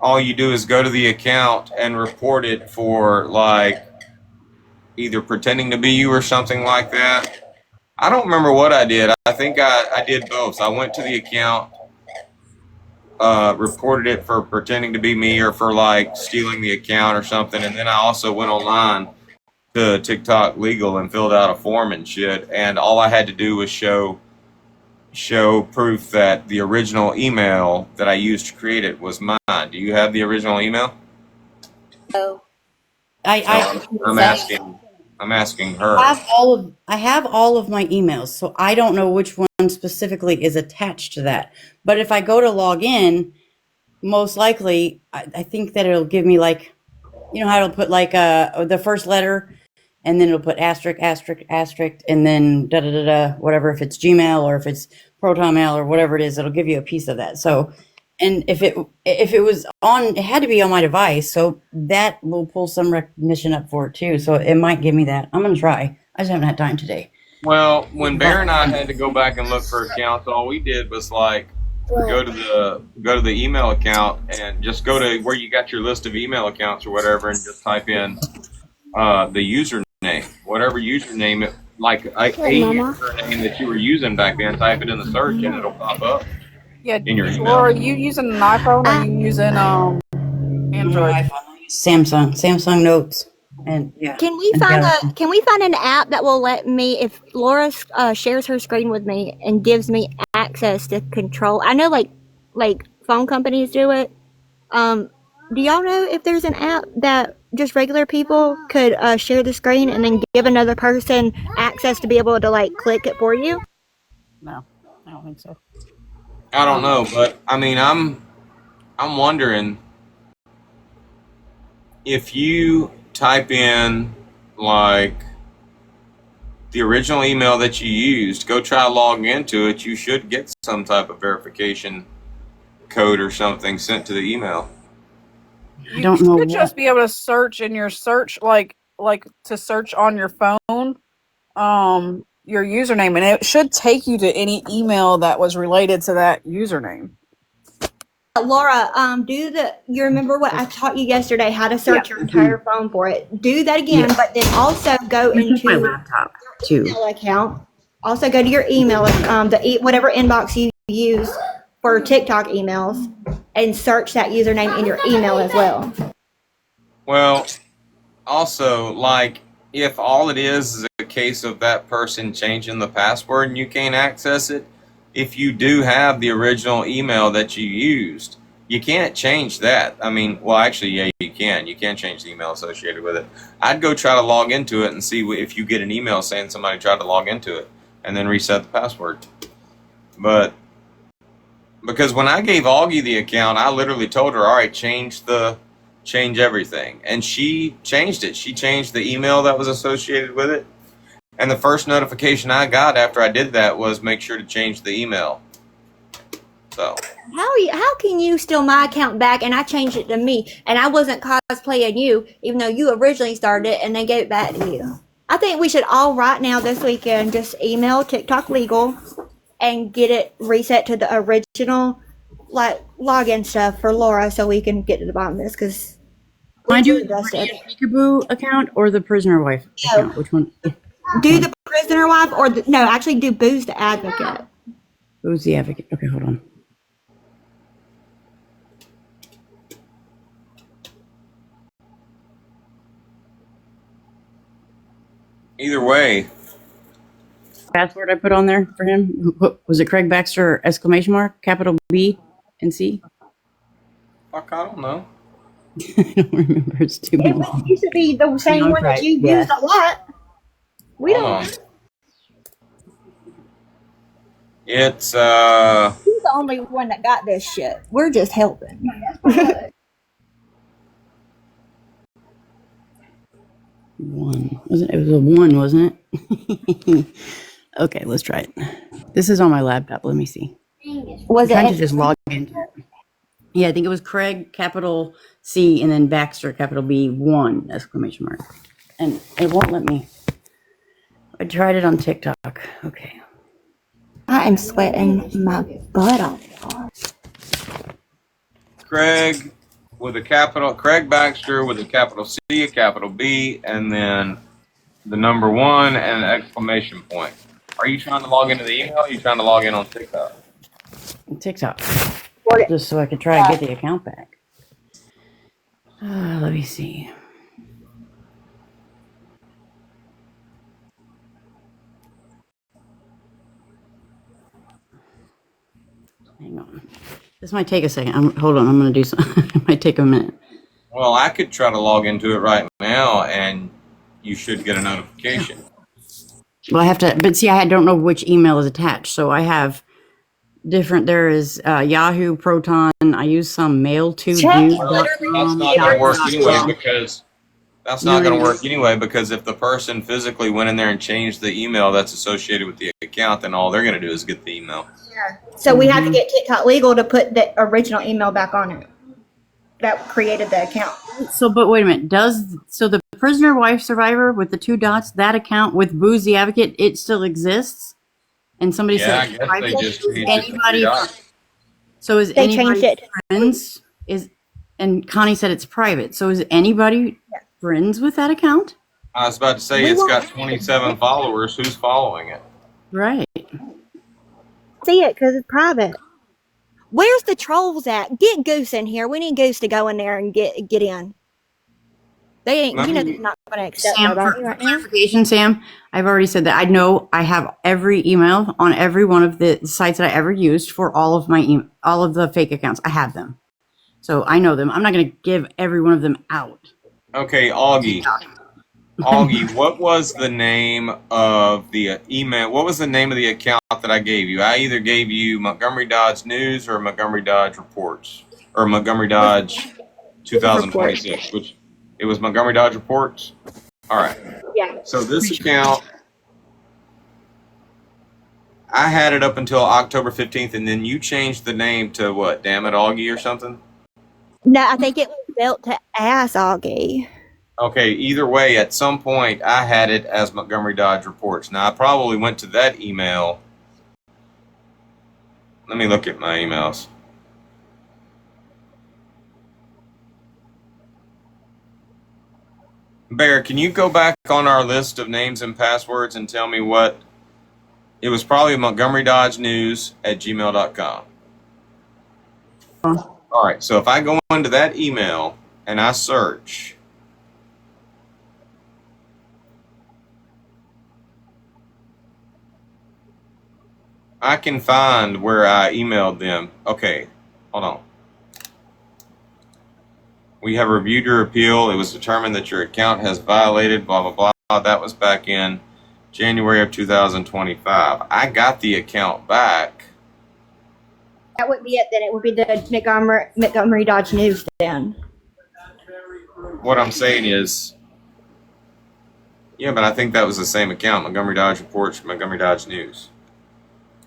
all you do is go to the account and report it for like either pretending to be you or something like that. I don't remember what I did. I think I did both. I went to the account, reported it for pretending to be me or for like stealing the account or something, and then I also went online to TikTok Legal and filled out a form and shit. And all I had to do was show proof that the original email that I used to create it was mine. Do you have the original email? Oh. I'm asking her. I have all of my emails, so I don't know which one specifically is attached to that. But if I go to log in, most likely, I think that it'll give me like, you know how it'll put like the first letter, and then it'll put asterisk, asterisk, asterisk, and then da da da da, whatever. If it's Gmail or if it's Proton Mail or whatever it is, it'll give you a piece of that. So, and if it was on, it had to be on my device, so that will pull some recognition up for it too. So it might give me that. I'm gonna try. I just haven't had time today. Well, when Bear and I had to go back and look for accounts, all we did was like go to the email account and just go to where you got your list of email accounts or whatever, and just type in the username, whatever username it like a username that you were using back then. Type it in the search and it'll pop up. Yeah, in your email. Laura, are you using an iPhone or are you using Android? Samsung Notes, and yeah. Can we find an app that will let me, if Laura shares her screen with me and gives me access to control? I know like phone companies do it. Do y'all know if there's an app that just regular people could share the screen and then give another person access to be able to like click it for you? No, I don't think so. I don't know, but I mean, I'm wondering if you type in like the original email that you used, go try logging into it, you should get some type of verification code or something sent to the email. I don't know. You should just be able to search in your search, like to search on your phone, your username, and it should take you to any email that was related to that username. Laura, you remember what I taught you yesterday, how to search your entire phone for it? Do that again, but then also go into my laptop your email account. Also go to your email, whatever inbox you use for TikTok emails, and search that username in your email as well. Well, also, like, if all it is a case of that person changing the password and you can't access it, if you do have the original email that you used, you can't change that. I mean, well, actually, yeah, you can. You can change the email associated with it. I'd go try to log into it and see if you get an email saying somebody tried to log into it, and then reset the password. But because when I gave Augie the account, I literally told her, all right, change everything. And she changed it. She changed the email that was associated with it. And the first notification I got after I did that was make sure to change the email. So how can you steal my account back and I changed it to me and I wasn't cosplaying you, even though you originally started it and they gave it back to you? I think we should all right now this weekend just email TikTok Legal and get it reset to the original like login stuff for Laura so we can get to the bottom of this, because I do the Peekaboo account or the prisoner wife account. Which one? Do the prisoner wife or actually do Boo's the advocate. Who's the advocate? Okay, hold on. either way, password I put on there for him, was it Craig Baxter exclamation mark capital B and C? Fuck, I don't know. I don't remember. It's too It used to be the same one that you used a lot. We don't. It's He's the only one that got this shit. We're just helping. One. It was a one, wasn't it? Okay, let's try it. This is on my laptop. Let me see. Was I'm trying to it? just log into it. Yeah, I think it was Craig, capital C, and then Baxter, capital B, 1, exclamation mark. And it won't let me. I tried it on TikTok. Okay. I am sweating my butt off. Craig with a capital, Craig Baxter with a capital C, a capital B, and then the number 1 and an exclamation point. Are you trying to log into the email? Or are you trying to log in on TikTok? TikTok. Just so I could try and get the account back. Let me see. Hang on. This might take a second. Hold on. I'm going to do something. It might take a minute. Well, I could try to log into it right now, and you should get a notification. Well, I have to, but see, I don't know which email is attached. So I have different, there is Yahoo, Proton. I use some mail2dude.com. That's not going to work anyway because that's not going to work anyway because if the person physically went in there and changed the email that's associated with the account, then all they're going to do is get the email. Yeah. So we have to get TikTok legal to put the original email back on it that created the account. So, but wait a minute. The prisoner wife survivor with the 2 dots, that account with Booze the Advocate, it still exists? And somebody Yeah, said, I guess they just changed anybody, it. so is They anybody changed it. friends? And Connie said it's private. So is anybody friends with that account? I was about to say it's got 27 followers. Who's following it? Right. See it because it's private. Where's the trolls at? Get Goose in here. We need Goose to go in there and get in. They ain't, you know, they're not going to accept Sam, nobody for right now. clarification, Sam, I've already said that. I know I have every email on every one of the sites that I ever used for all of my all of the fake accounts. I have them. So I know them. I'm not going to give every one of them out. Okay, Augie. Augie, what was the name of the email? What was the name of the account that I gave you? I either gave you Montgomery Dodge News or Montgomery Dodge Reports or Montgomery Dodge 2026, which it was Montgomery Dodge Reports. All right. Yeah. So this account, I had it up until October 15th, and then you changed the name to what? Damn it, Augie or something? No, I think it was built to ass Augie. Okay, either way, at some point, I had it as Montgomery Dodge Reports. Now, I probably went to that email. Let me look at my emails. Bear, can you go back on our list of names and passwords and tell me what? It was probably Montgomery Dodge News at gmail.com. All right, so if I go into that email and I search, I can find where I emailed them. Okay, hold on. We have reviewed your appeal. It was determined that your account has violated blah, blah, blah. That was back in January of 2025. I got the account back. That would be it then. It would be the Montgomery Dodge News then. What I'm saying is, yeah, but I think that was the same account, Montgomery Dodge Reports, Montgomery Dodge News.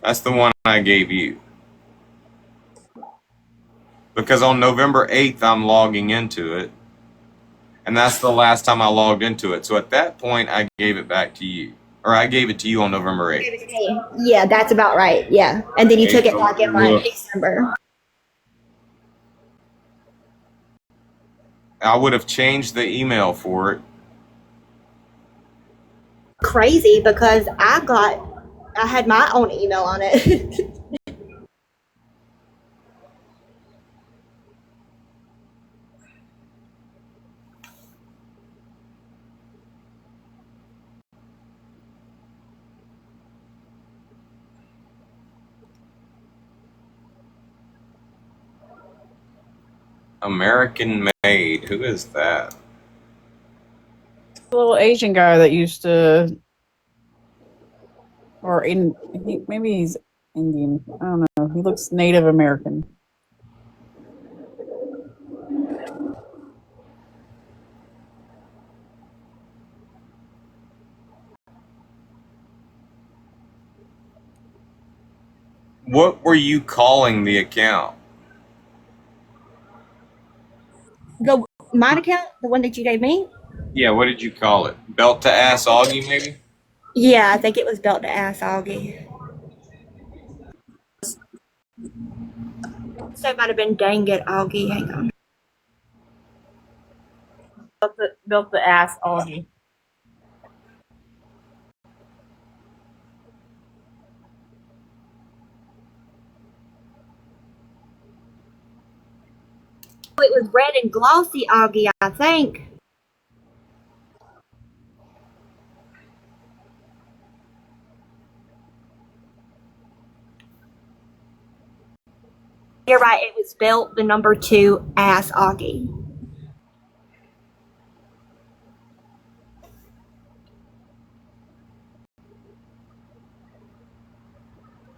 That's the one I gave you. Because on November 8th, I'm logging into it. And that's the last time I logged into it. So at that point, I gave it back to you. Or I gave it to you on November 8th. Yeah, that's about right. Yeah. And then you took it back in like December. I would have changed the email for it. Crazy because I had my own email on it. American Made. Who is that? The little Asian guy that used to, or maybe he's Indian. I don't know. He looks Native American. What were you calling the account? Mine account, the one that you gave me. Yeah, what did you call it? Belt to ass Augie, maybe? Yeah, I think it was Belt to Ass Augie. So it might have been Dang It Augie. Hang on. Built the ass Augie. It was Red and Glossy Augie, I think. You're right. It was Belt the number 2 Ass Augie.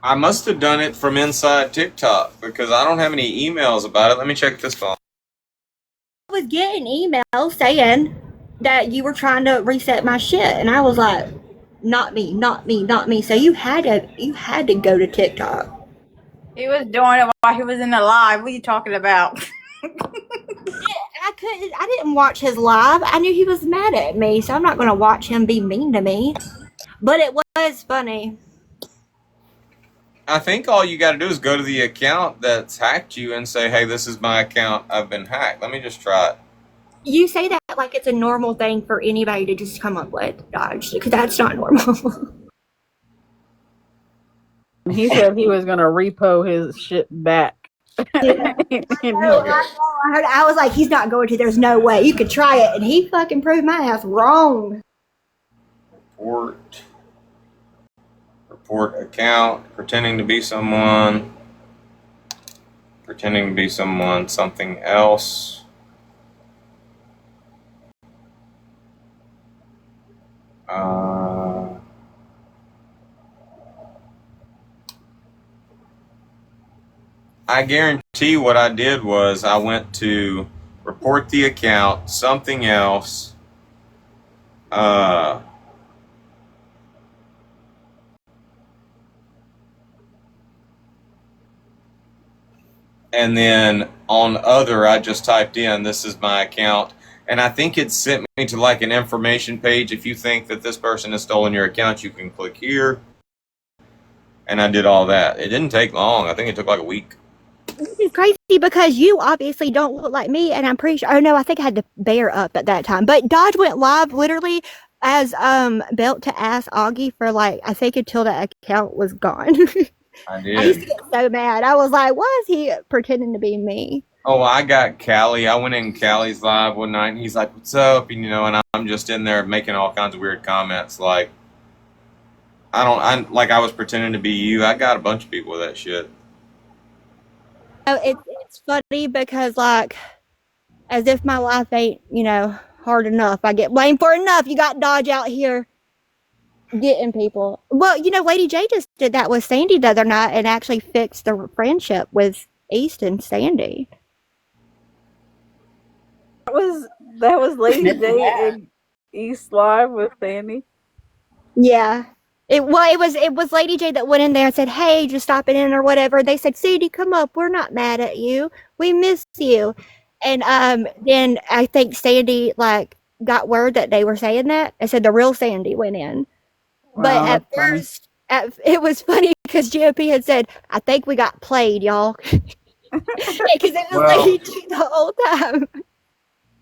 I must have done it from inside TikTok because I don't have any emails about it. Let me check this phone. I was getting emails saying that you were trying to reset my shit, and I was like, not me, not me, not me. So you had to go to TikTok. He was doing it while he was in the live. What are you talking about? I didn't watch his live. I knew he was mad at me, so I'm not going to watch him be mean to me. But it was funny. I think all you got to do is go to the account that's hacked you and say, hey, this is my account. I've been hacked. Let me just try it. You say that like it's a normal thing for anybody to just come up with, Dodge, because that's not normal. He said he was gonna repo his shit back. Yeah. I was like, he's not going to. There's no way. You could try it. And he fucking proved my ass wrong. Report account, pretending to be someone, something else. I guarantee what I did was I went to report the account, something else, and then on other, I just typed in, this is my account. And I think it sent me to like an information page. If you think that this person has stolen your account, you can click here. And I did all that. It didn't take long. I think it took like a week. This is crazy because you obviously don't look like me, and I'm pretty sure. Oh no, I think I had to bear up at that time. But Dodge went live literally as Belt to Ass Augie for like I think until that account was gone. I I used to did. get so mad. I was like, why is he pretending to be me? Oh, I got Callie. I went in Callie's live one night, and he's like, what's up? And, and I'm just in there making all kinds of weird comments. Like, I was pretending to be you. I got a bunch of people with that shit. Oh, it's funny because like, as if my life ain't hard enough. I get blamed for enough. You got Dodge out here getting people. Well, Lady J just did that with Sandy the other night and actually fixed the friendship with East and Sandy. That was Lady J in East Live with Sandy. Yeah. It was Lady J that went in there and said, hey, just stopping in or whatever. They said, Sandy, come up. We're not mad at you. We miss you. And then I think Sandy got word that they were saying that. I said the real Sandy went in. Wow, but at first, it was funny because GOP had said, I think we got played, y'all. Because it was Lady J the whole time.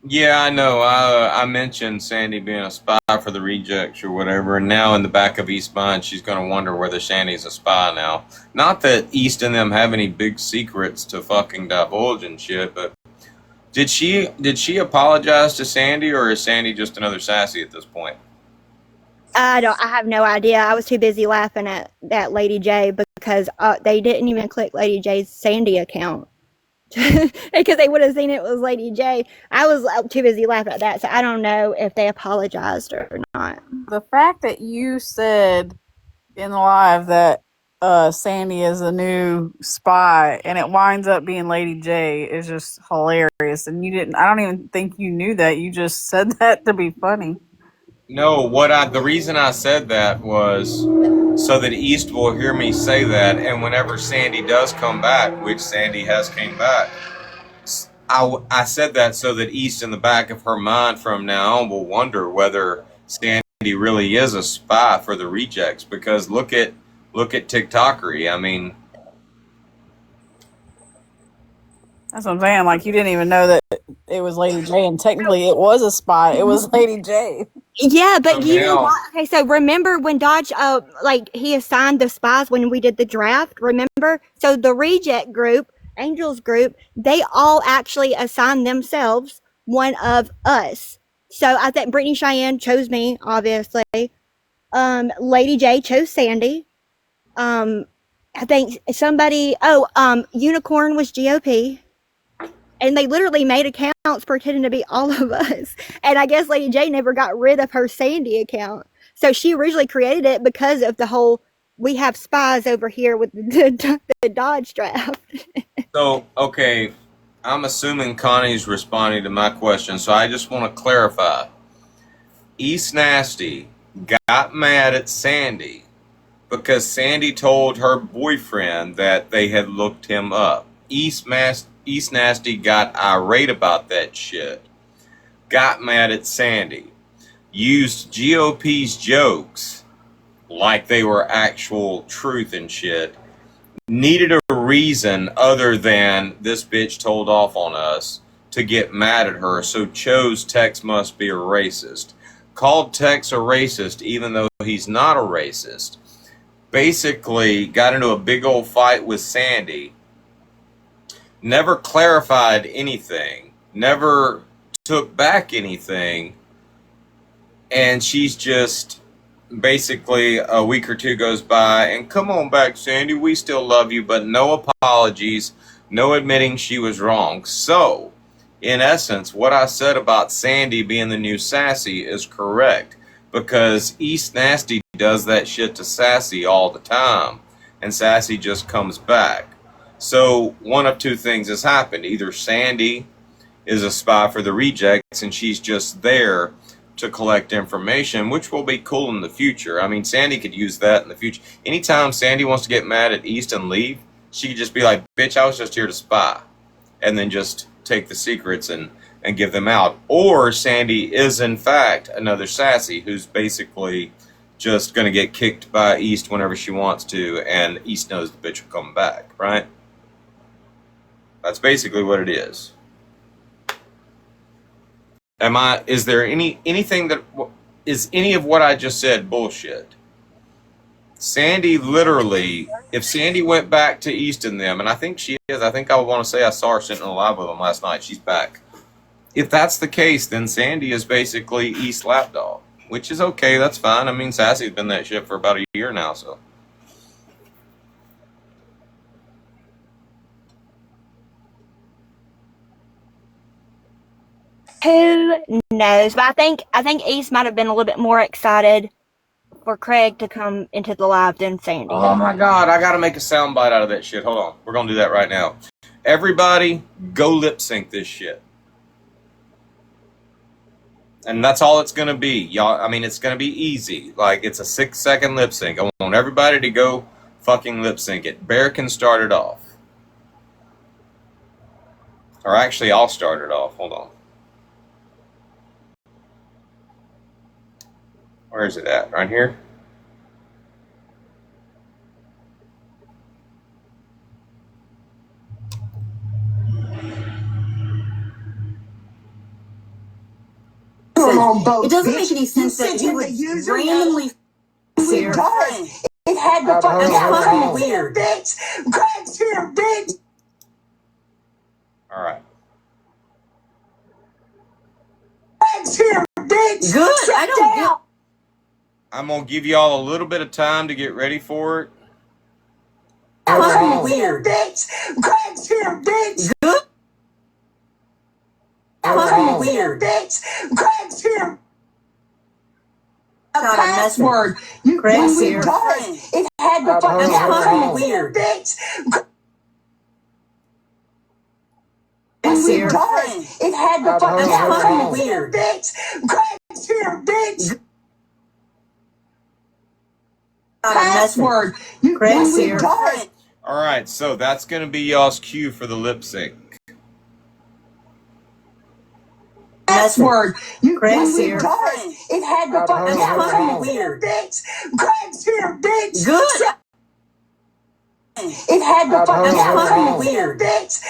Yeah, I know. I mentioned Sandy being a spy for the rejects or whatever, and now in the back of East's mind, she's going to wonder whether Sandy's a spy now. Not that East and them have any big secrets to fucking divulge and shit, but did she apologize to Sandy, or is Sandy just another sassy at this point? I have no idea. I was too busy laughing at that Lady J because they didn't even click Lady J's Sandy account. Because they would have seen it was Lady J. I was too busy laughing at that, so I don't know if they apologized or not. The fact that you said in the live that Sandy is a new spy and it winds up being Lady J is just hilarious. And I don't even think you knew that. You just said that to be funny. No, the reason I said that was so that East will hear me say that, and whenever Sandy does come back, which Sandy has came back, I said that so that East in the back of her mind from now on will wonder whether Sandy really is a spy for the rejects, because look at TikTokery. I mean, That's what I'm saying. Like, you didn't even know that it was Lady J, and technically it was a spy. It was Lady J. Yeah, so but you know now, what? Okay, so remember when Dodge, like he assigned the spies when we did the draft. Remember? So the reject group, Angels group, they all actually assigned themselves one of us. So I think Brittany Cheyenne chose me, obviously. Lady J chose Sandy. I think somebody. Unicorn was GOP. And they literally made accounts pretending to be all of us. And I guess Lady J never got rid of her Sandy account. So she originally created it because of the whole we have spies over here with the Dodge draft. so okay, I'm assuming Connie's responding to my question, so I just want to clarify. East Nasty got mad at Sandy because Sandy told her boyfriend that they had looked him up. East Nasty got irate about that shit, got mad at Sandy, used GOP's jokes like they were actual truth and shit, needed a reason other than this bitch told off on us to get mad at her, so chose Tex must be a racist. Called Tex a racist even though he's not a racist. Basically got into a big old fight with Sandy. Never clarified anything. Never took back anything. And she's just basically a week or two goes by and come on back, Sandy, we still love you, but no apologies, no admitting she was wrong. So, in essence, what I said about Sandy being the new Sassy is correct, because East Nasty does that shit to Sassy all the time, and Sassy just comes back. So, one of two things has happened. Either Sandy is a spy for the rejects and she's just there to collect information, which will be cool in the future. I mean, Sandy could use that in the future. Anytime Sandy wants to get mad at East and leave, she could just be like, bitch, I was just here to spy. And then just take the secrets and give them out. Or Sandy is, in fact, another Sassy who's basically just going to get kicked by East whenever she wants to, and East knows the bitch will come back, right? That's basically what it is. Is there anything that, is any of what I just said bullshit? Sandy literally, if Sandy went back to East and them, and I think she is, I think I want to say I saw her sitting alive with them last night, she's back. If that's the case, then Sandy is basically East lapdog, which is okay, that's fine. I mean, Sassy's been that shit for about a year now, so. Who knows? But I think East might have been a little bit more excited for Craig to come into the live than Sandy. Oh my God, I gotta make a soundbite out of that shit. Hold on, we're gonna do that right now. Everybody, go lip sync this shit. And that's all it's gonna be, y'all. I mean, it's gonna be easy. Like, it's a 6-second lip sync. I want everybody to go fucking lip sync it. Bear can start it off. Or actually, I'll start it off. Hold on. Where is it at? Right here? It doesn't make any sense that you would randomly see your friend. It had the fucking That's fucking weird. bitch. Craig's here, bitch. All right. Craig's here, bitch. Good. Sit I don't down. I'm gonna give y'all a little bit of time to get ready for it. That's fucking Craig's here, weird. bitch. Craig's here, bitch. Good. That's fucking weird. Bitch. Craig's here. A Got a message. password. You Craig's when we here. got it. It had the fucking That's fucking weird, bitch. When Craig's we here. got it. It had the fucking That's fucking weird. bitch. Craig's here, bitch. Password. You Craig's here. All right, so that's gonna be y'all's cue for the lip sync. Password. You Craig's here. It had the fucking Craig's here, bitch. Craig's here, bitch. Good. It had the fucking weird, bitch.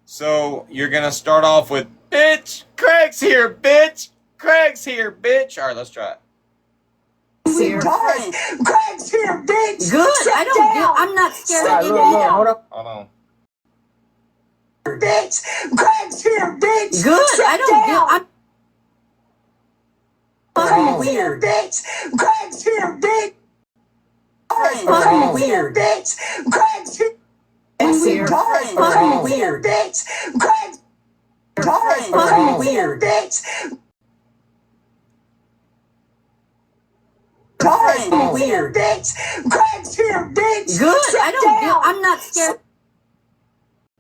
So you're gonna start off with, bitch, Craig's here, bitch. Craig's here, bitch. All right, let's try it. Craig's here, bitch. Good. I don't do. I'm not scared of you. Hold on. Bitch. Craig's here, bitch. Good. I don't do. I'm Weird, bitch. Craig's here, bitch. Weird, bitch. Craig's here. Weird, bitch. Craig's weird, bitch. Weird, bitch. Craig's here, bitch. Good. I don't do. I'm not scared.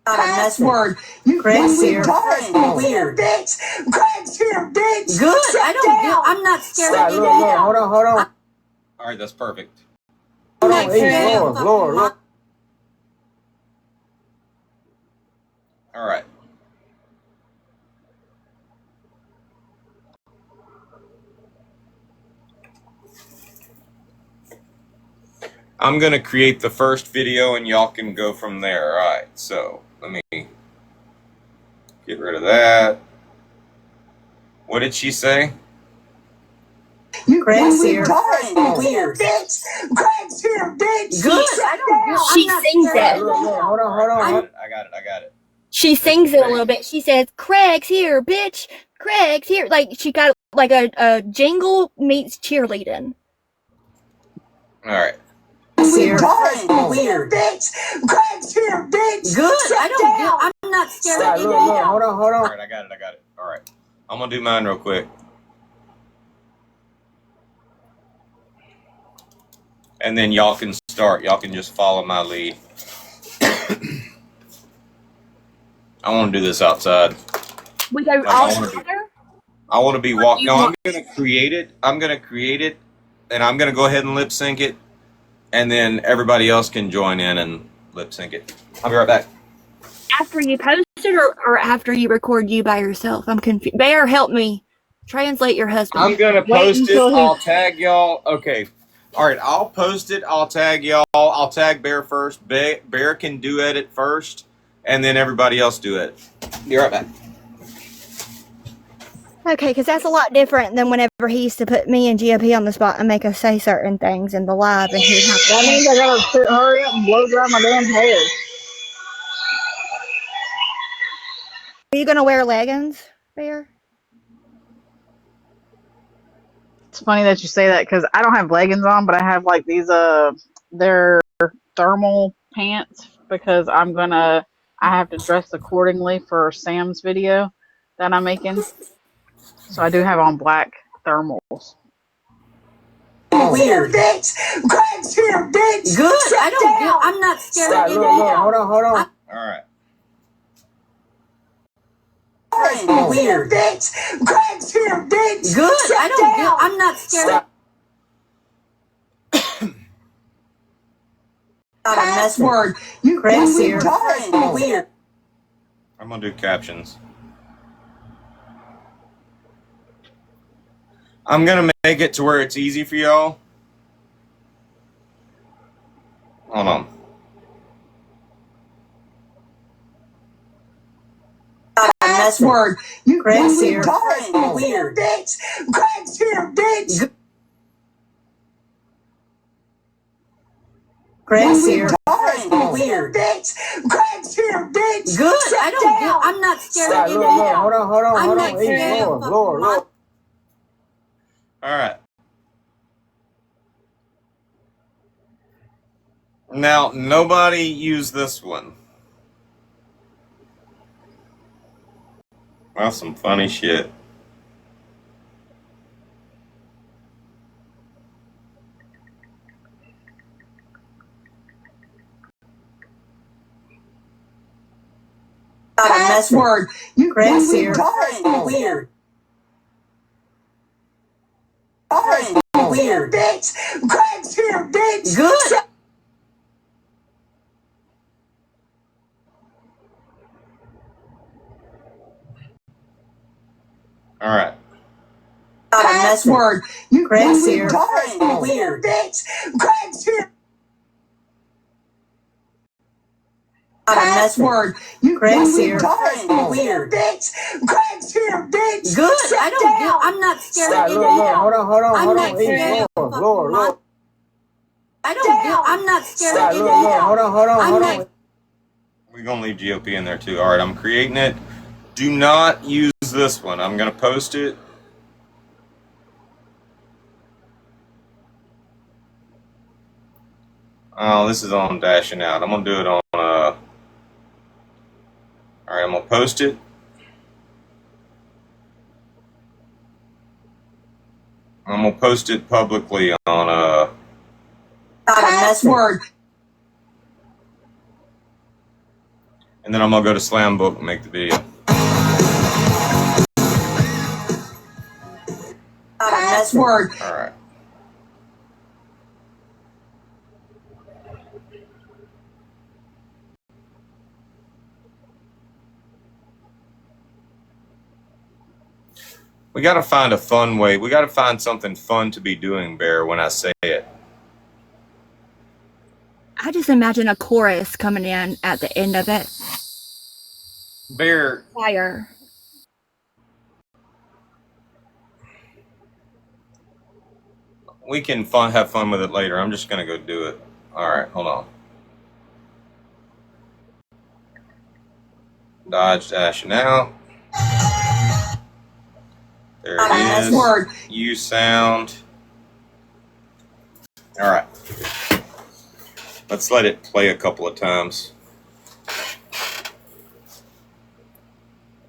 Password. You Craig's here. Weird, bitch. Craig's here, bitch. Good. I don't do. I'm not scared of you. Hold on. All right, that's perfect. Lord. All right. I'm gonna create the first video and y'all can go from there. All right, so let me get rid of that. What did she say? You Craig's here. Weird, bitch. Craig's here, bitch. Good. I don't do. She sings it. Hold on. I got it. She sings it a little bit. She says, Craig's here, bitch. Craig's here. Like, she got like a jingle meets cheerleading. All right. Here. Weird, bitch. Craig's here, bitch. Good. I don't do. I'm not scared of you. Hold on. All right, I got it. All right. I'm gonna do mine real quick. And then y'all can start. Y'all can just follow my lead. I want to do this outside. We go all together? I want to be walking. No, I'm going to create it. And I'm going to go ahead and lip sync it. And then everybody else can join in and lip sync it. I'll be right back. After you post it or after you record you by yourself? I'm confused. Bear, help me. Translate your husband. I'm going to post it. I'll tag y'all. Okay. All right. I'll post it. I'll tag y'all. I'll tag Bear first. Bear can do edit first. And then everybody else do it. Be right back. Okay, because that's a lot different than whenever he used to put me and GOP on the spot and make us say certain things in the live. And That means I gotta hurry up and blow dry my damn hair. Are you going to wear leggings, Bear? It's funny that you say that because I don't have leggings on, but I have like these they're thermal pants because I have to dress accordingly for Sam's video that I'm making. So I do have on black thermals. Weird, bitch. Craig's here, bitch. Good. I don't do. I'm not scared of you. Hold on. All right. Weird, bitch. Craig's here, bitch. Good. I don't do. I'm not scared. Password. You Craig's here. Weird. I'm going to do captions. I'm going to make it to where it's easy for y'all. Hold on. Password. You Craig's here. Weird, bitch. Craig's here, bitch. Craig's here. Weird, bitch. Craig's here, bitch. Good. I don't do. I'm not scared of you. Hold on. I'm not scared of you. Lord. All right. Now, nobody use this one. That's some funny shit. Password. You Craig's here. Weird. here, bitch. Craig's here, bitch. Good. All right. Password. You Craig's here. Here, bitch. Craig's here. Password. You Craig's here. Here, bitch. Craig's here, bitch. Good. Sit I don't. down. I'm not scared Sit of any. down. Hold on. I'm not scared of Lord. I don't. I'm not scared of any. Hold I'm on. not. We're going to leave GOP in there too. All right, I'm creating it. Do not use this one. I'm going to post it. Oh, this is on dashing out. I'm going to do it on, all right, I'm going to post it. I'm going to post it publicly on, Password. and then I'm going to go to Slambook and make the video. Password. All right. We got to find a fun way. We got to find something fun to be doing, Bear, when I say it. I just imagine a chorus coming in at the end of it. Bear. Fire. We can have fun with it later. I'm just going to go do it. All right, hold on. Dodge dash now. There it is. Password. Use sound. All right. Let's let it play a couple of times.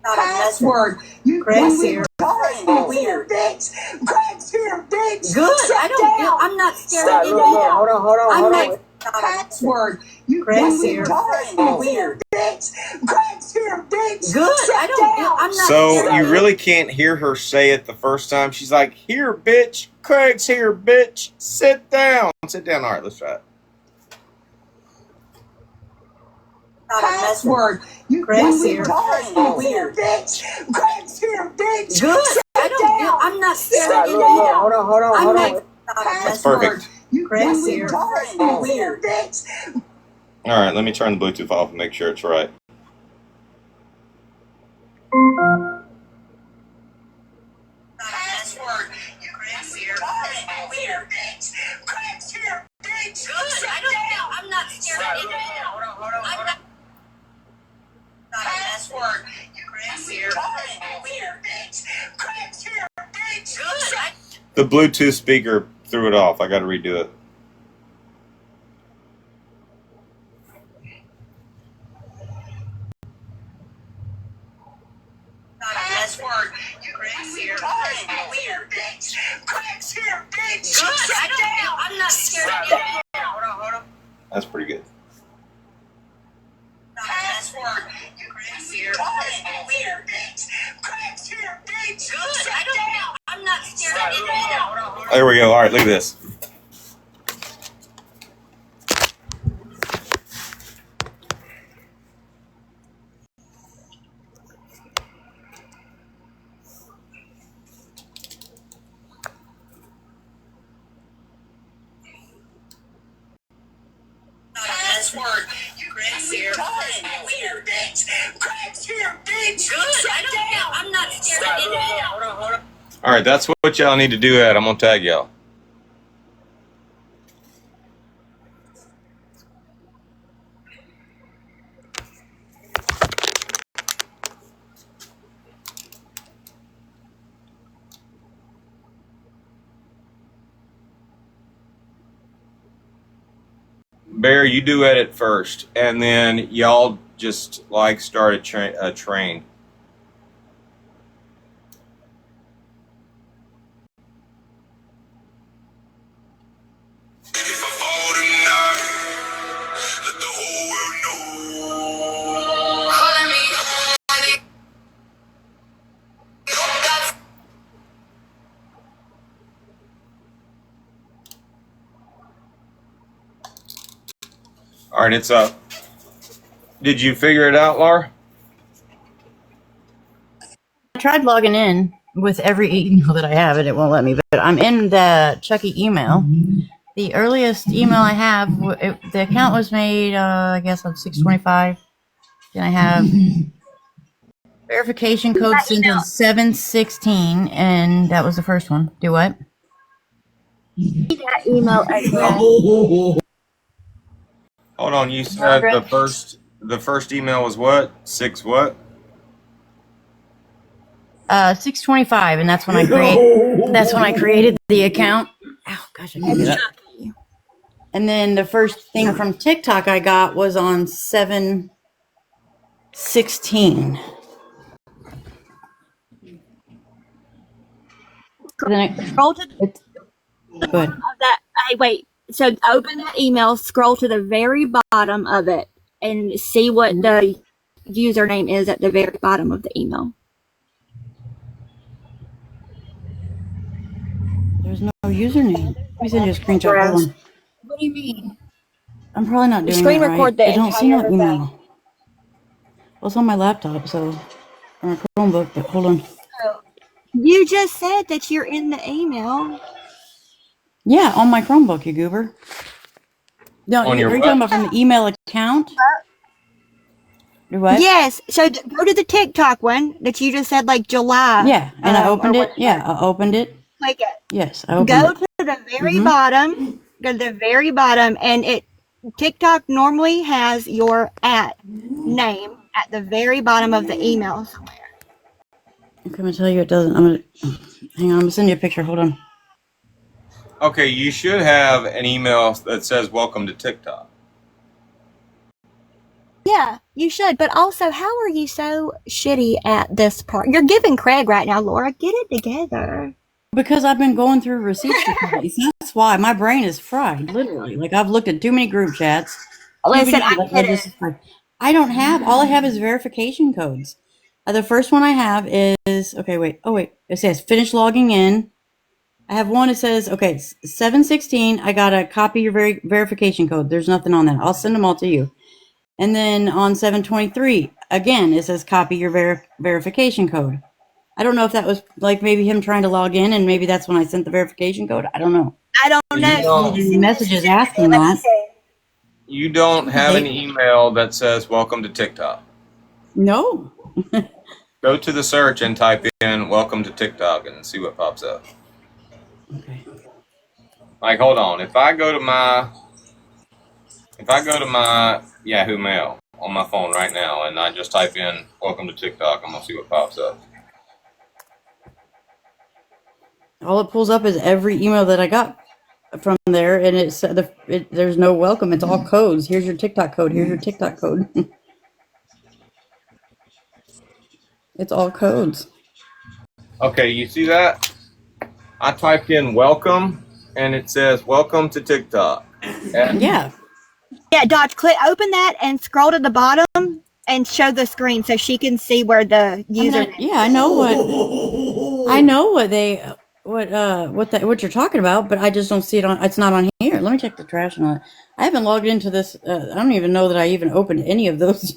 Password. You Craig's here. Here, bitch. Craig's here, bitch. Good. Sit I don't. down. I'm not scared of any. Hold on. I'm not. Password. You Craig's here. Here, bitch. Craig's here, bitch. Good. Sit I don't. down. I'm not. So you really can't hear her say it the first time. She's like, "Here, bitch. Craig's here, bitch. Sit down. Sit down." All right, let's try it. Password. You Craig's here. Here, bitch. Craig's here, bitch. Good. Sit I don't. down. I'm not scared of any. Hold on. I'm not. That's perfect. You Craig's here. Here, bitch. All right, let me turn the Bluetooth off and make sure it's right. Password. You Craig's here. Here, bitch. Craig's here, bitch. Good. I don't. I'm not scared of any. I'm not. Password. You Craig's here. Here, bitch. Craig's here, bitch. Good. The Bluetooth speaker threw it off. I got to redo it. Password. You Craig's here. Here, bitch. Craig's here, bitch. Good. Sit down. I'm not scared of any. That's pretty good. Password. You Craig's here. Here, bitch. Craig's here, bitch. Good. Sit I don't. down. I'm not scared of any. There we go. All right, look at this. Password. You Craig's here. Here, bitch. Craig's here, bitch. Good. Sit I don't. down. I'm not scared of any. All right, that's what y'all need to do. I'm gonna tag y'all. Bear, you do edit first, and then y'all just like start a train. right, it's up. Did you figure it out, Laura? I tried logging in with every email that I have, and it won't let me. But I'm in the Chucky email. The earliest email I have, the account was made, I guess, on 6/25. Then I have verification code sent on 7/16, and that was the first one. Do what? That email address. Hold on, you said the first email was what? 6 what? 6/25, and that's when I created the account. Ow, gosh, I can't do that. And then the first thing from TikTok I got was on 7/16. Scroll to the Good. of that. Hey, wait. So open that email, scroll to the very bottom of it, and see what the username is at the very bottom of the email. There's no username. Let me send you a screenshot. Hold on. What do you mean? I'm probably not doing Screen that record right. the I don't see no entire email. thing. Well, it's on my laptop, so on a Chromebook. But hold on. You just said that you're in the email. Yeah, on my Chromebook, you goober. No, On your are you what? talking about from the email account? Do what? Yes. So go to the TikTok one that you just said, like July. Yeah, and I opened it. Yeah, I opened it. Click it. Yes, I opened Go it. to the very bottom. Go to the very bottom, and TikTok normally has your name at the very bottom of the email somewhere. I'm gonna tell you it doesn't. Hang on. I'm gonna send you a picture. Hold on. Okay, you should have an email that says welcome to TikTok. Yeah, you should. But also, how are you so shitty at this part? You're giving Craig right now, Laura. Get it together. Because I've been going through receipts. That's why my brain is fried. Literally, like I've looked at too many group chats. Listen, I get it. I don't have. All I have is verification codes. The first one I have is okay. Wait. Oh wait. It says finish logging in. I have one that says, okay, 7/16, I got to copy your verification code. There's nothing on that. I'll send them all to you. And then on 7/23, again, it says copy your verification code. I don't know if that was like maybe him trying to log in, and maybe that's when I sent the verification code. I don't know. I don't know. Messages asking that. You don't have an email that says welcome to TikTok. No. Go to the search and type in welcome to TikTok and see what pops up. Okay. Like, hold on. If I go to my Yahoo Mail on my phone right now and I just type in welcome to TikTok, I'm gonna see what pops up. All it pulls up is every email that I got from there, and there's no welcome. It's all codes. Here's your TikTok code. Here's your TikTok code. It's all codes. Okay, you see that? I typed in welcome, and it says welcome to TikTok. Yeah. Yeah, Dodge, open that and scroll to the bottom and show the screen so she can see where the user. I know what you're talking about, but I just don't see it on. It's not on here. Let me check the trash on it. I haven't logged into this. I don't even know that I even opened any of those.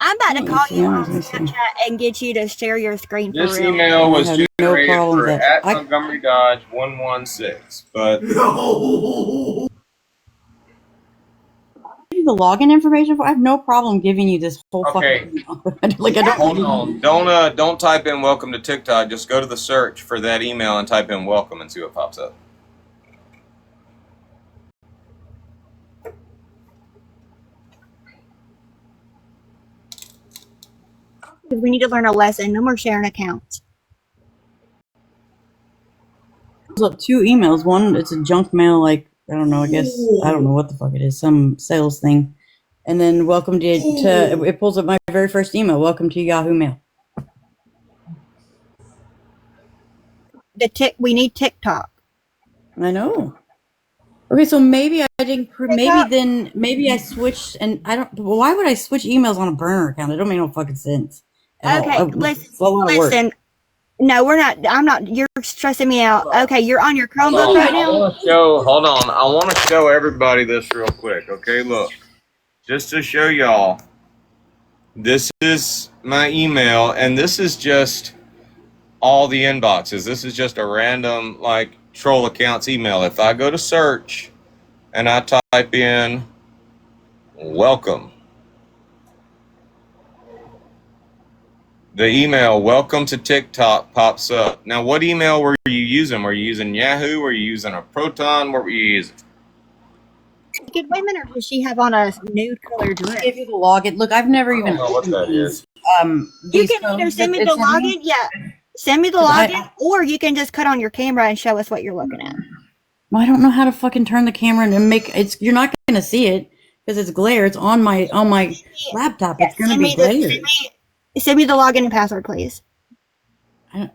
I'm about to call you on Snapchat and get you to share your screen for This real. email was generated problem for with that. Montgomery Dodge 116, but The login information for. I have no problem giving you this whole fucking. Like I don't. Hold on. Don't type in welcome to TikTok. Just go to the search for that email and type in welcome and see what pops up. We need to learn a lesson. No more sharing accounts. There's 2 emails. One, it's a junk mail. Like I don't know. I guess I don't know what the fuck it is. Some sales thing. And then welcome to it pulls up my very first email. Welcome to Yahoo Mail. We need TikTok. I know. Okay, so maybe I didn't. Maybe I switched, and I don't. Well, why would I switch emails on a burner account? It don't make no fucking sense. Okay, listen. No, we're not. I'm not. You're stressing me out. Okay, you're on your Chromebook right now. Hold on. I want to show everybody this real quick. Okay, look. just to show y'all, this is my email, and this is just all the inboxes. This is just a random, like, troll accounts email. If I go to search and I type in welcome, the email welcome to TikTok pops up. Now, what email were you using? Were you using Yahoo? Were you using a Proton? What were you using? Good women, or does she have on a nude color dress? Give you the login. Look, I've never I even don't know what that is. You these can either codes send that me they the send login, yeah. Send me the 'Cause login, or you can just cut on your camera and show us what you're looking at. Well, I don't know how to fucking turn the camera and make it's. You're not gonna see it because it's glare. It's on my laptop. It's gonna be glare. Send me the login and password, please. Okay,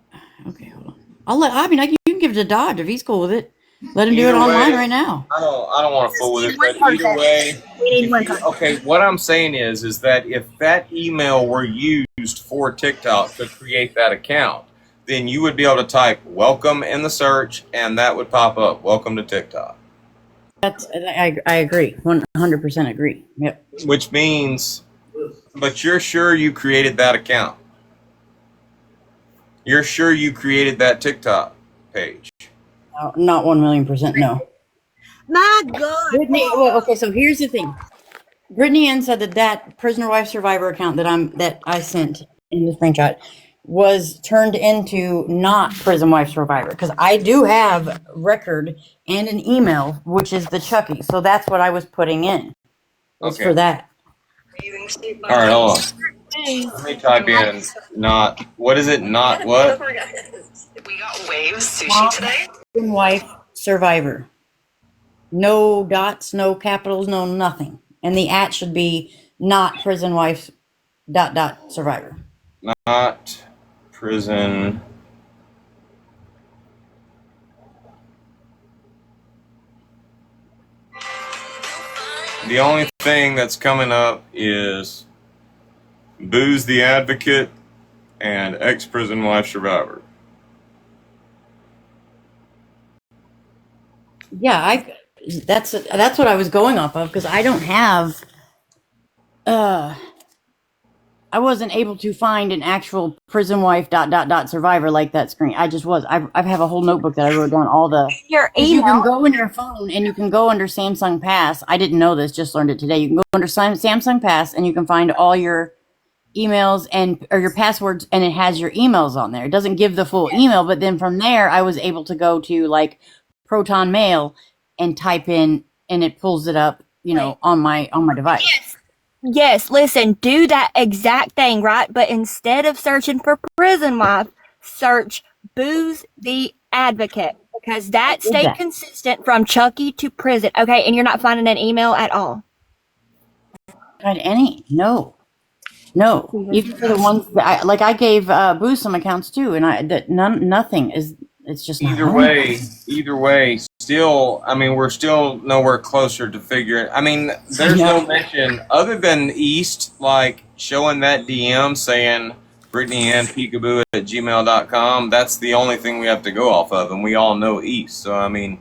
hold on. You can give it to Dodge if he's cool with it. Let him do it Either online way, right now. I don't want to fool with it, but One either way, We need one person. okay, what I'm saying is that if that email were used for TikTok to create that account, then you would be able to type welcome in the search and that would pop up, welcome to TikTok. I agree. 100% agree. Yep. Which means, but you're sure you created that account? You're sure you created that TikTok page? Not 1,000,000%, no. My God. Brittany, well, okay, so here's the thing. Brittany Ann said that prisoner wife survivor account that I sent in the screenshot was turned into not prison wife survivor because I do have record and an email, which is the Chucky. So that's what I was putting in. Was for that. All right, hold on. Let me type in not. What is it? Not what? We got waves sushi today. Prison wife survivor. No dots, no capitals, no nothing. And the @ should be not prison wife ... survivor. Not prison. The only thing that's coming up is Booze the Advocate and ex-prison wife survivor. Yeah, that's what I was going off of because I don't have I wasn't able to find an actual prison wife ... survivor like that screen. I just was. I have a whole notebook that I wrote down all the. Your You can email. go in your phone and you can go under Samsung Pass. I didn't know this, just learned it today. You can go under Samsung Pass and you can find all your emails or your passwords, and it has your emails on there. It doesn't give the full email, but then from there, I was able to go to like Proton Mail and type in, and it pulls it up, on my device. Yes, listen, do that exact thing, right? But instead of searching for prison wife, search Booze the Advocate because that stayed consistent from Chucky to prison. Okay, and you're not finding an email at all. Find any? No. Even for the ones that I gave Booze some accounts too, and nothing is. It's just not Either way, still, I mean, we're still nowhere closer to figuring. I mean, there's no mention other than East, like showing that DM saying Brittany Ann Peekaboo at gmail.com. That's the only thing we have to go off of, and we all know East. So, I mean,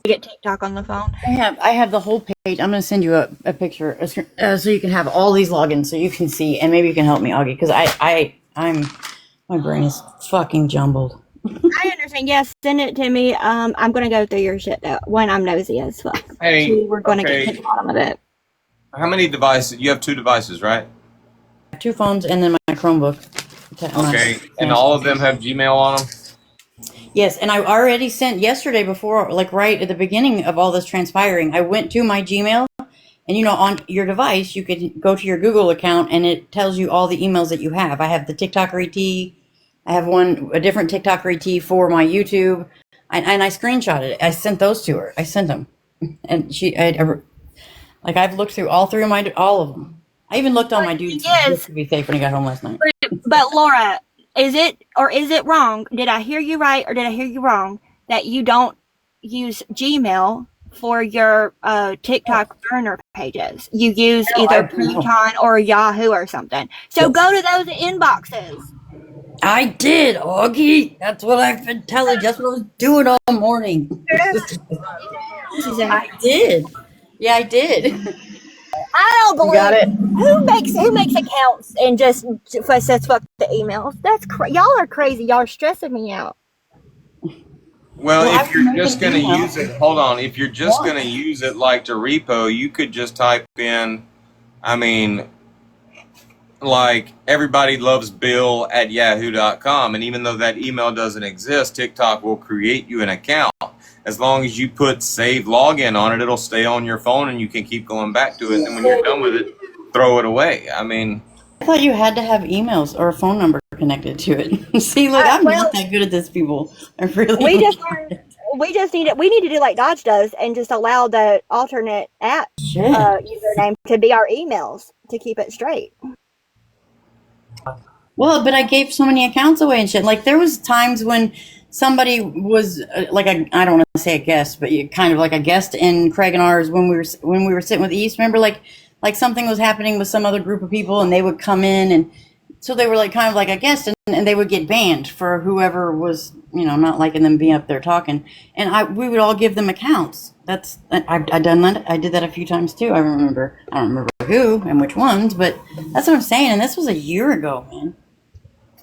Get TikTok on the phone. I have the whole page. I'm going to send you a picture so you can have all these logins so you can see, and maybe you can help me, Augie, because I'm. My brain is fucking jumbled. I understand. Yes, send it to me. I'm gonna go through your shit though. One, I'm nosy as fuck. Hey, Two, we're gonna get to the bottom of it. How many devices? You have 2 devices, right? 2 phones and then my Chromebook. Okay, and all of them have Gmail on them? Yes, and I already sent yesterday before, like right at the beginning of all this transpiring, I went to my Gmail, and on your device, you can go to your Google account and it tells you all the emails that you have. I have the TikToker ET. I have a different TikToker ET for my YouTube. And I screenshotted it. I sent those to her. I sent them. And I've looked through all of them. I even looked on my dude's just to be safe when he got home last night. But Laura, is it wrong? Did I hear you right or did I hear you wrong that you don't use Gmail for your TikTok burner pages? You use either Proton or Yahoo or something. So go to those inboxes. I did, Augie. That's what I've been telling you. That's what I was doing all morning. I did. Yeah, I did. I don't You got believe it. who makes accounts and just says fuck the emails. Y'all are crazy. Y'all are stressing me out. Well, Well, I if can you're make just an going to email use it, hold on. If you're just going to once. use it like to repo, you could just type in, I mean, like everybody loves Bill at yahoo.com. And even though that email doesn't exist, TikTok will create you an account. As long as you put save login on it, it'll stay on your phone and you can keep going back to it. And then when you're done with it, throw it away. I mean, I thought you had to have emails or a phone number connected to it. See, look, I'm Well, not that good at this, people. I really we am just not. we need to do like Dodge does and just allow the alternate app Shit. username to be our emails to keep it straight. Well, but I gave so many accounts away and shit. Like there was times when somebody was like I don't want to say a guest, but kind of like a guest in Craig and ours when we were sitting with East. Remember, like something was happening with some other group of people, and they would come in, and so they were like kind of like a guest, and they would get banned for whoever was not liking them being up there talking, and we would all give them accounts. I've done that. I did that a few times too. I don't remember who and which ones, but that's what I'm saying. And this was a year ago, man.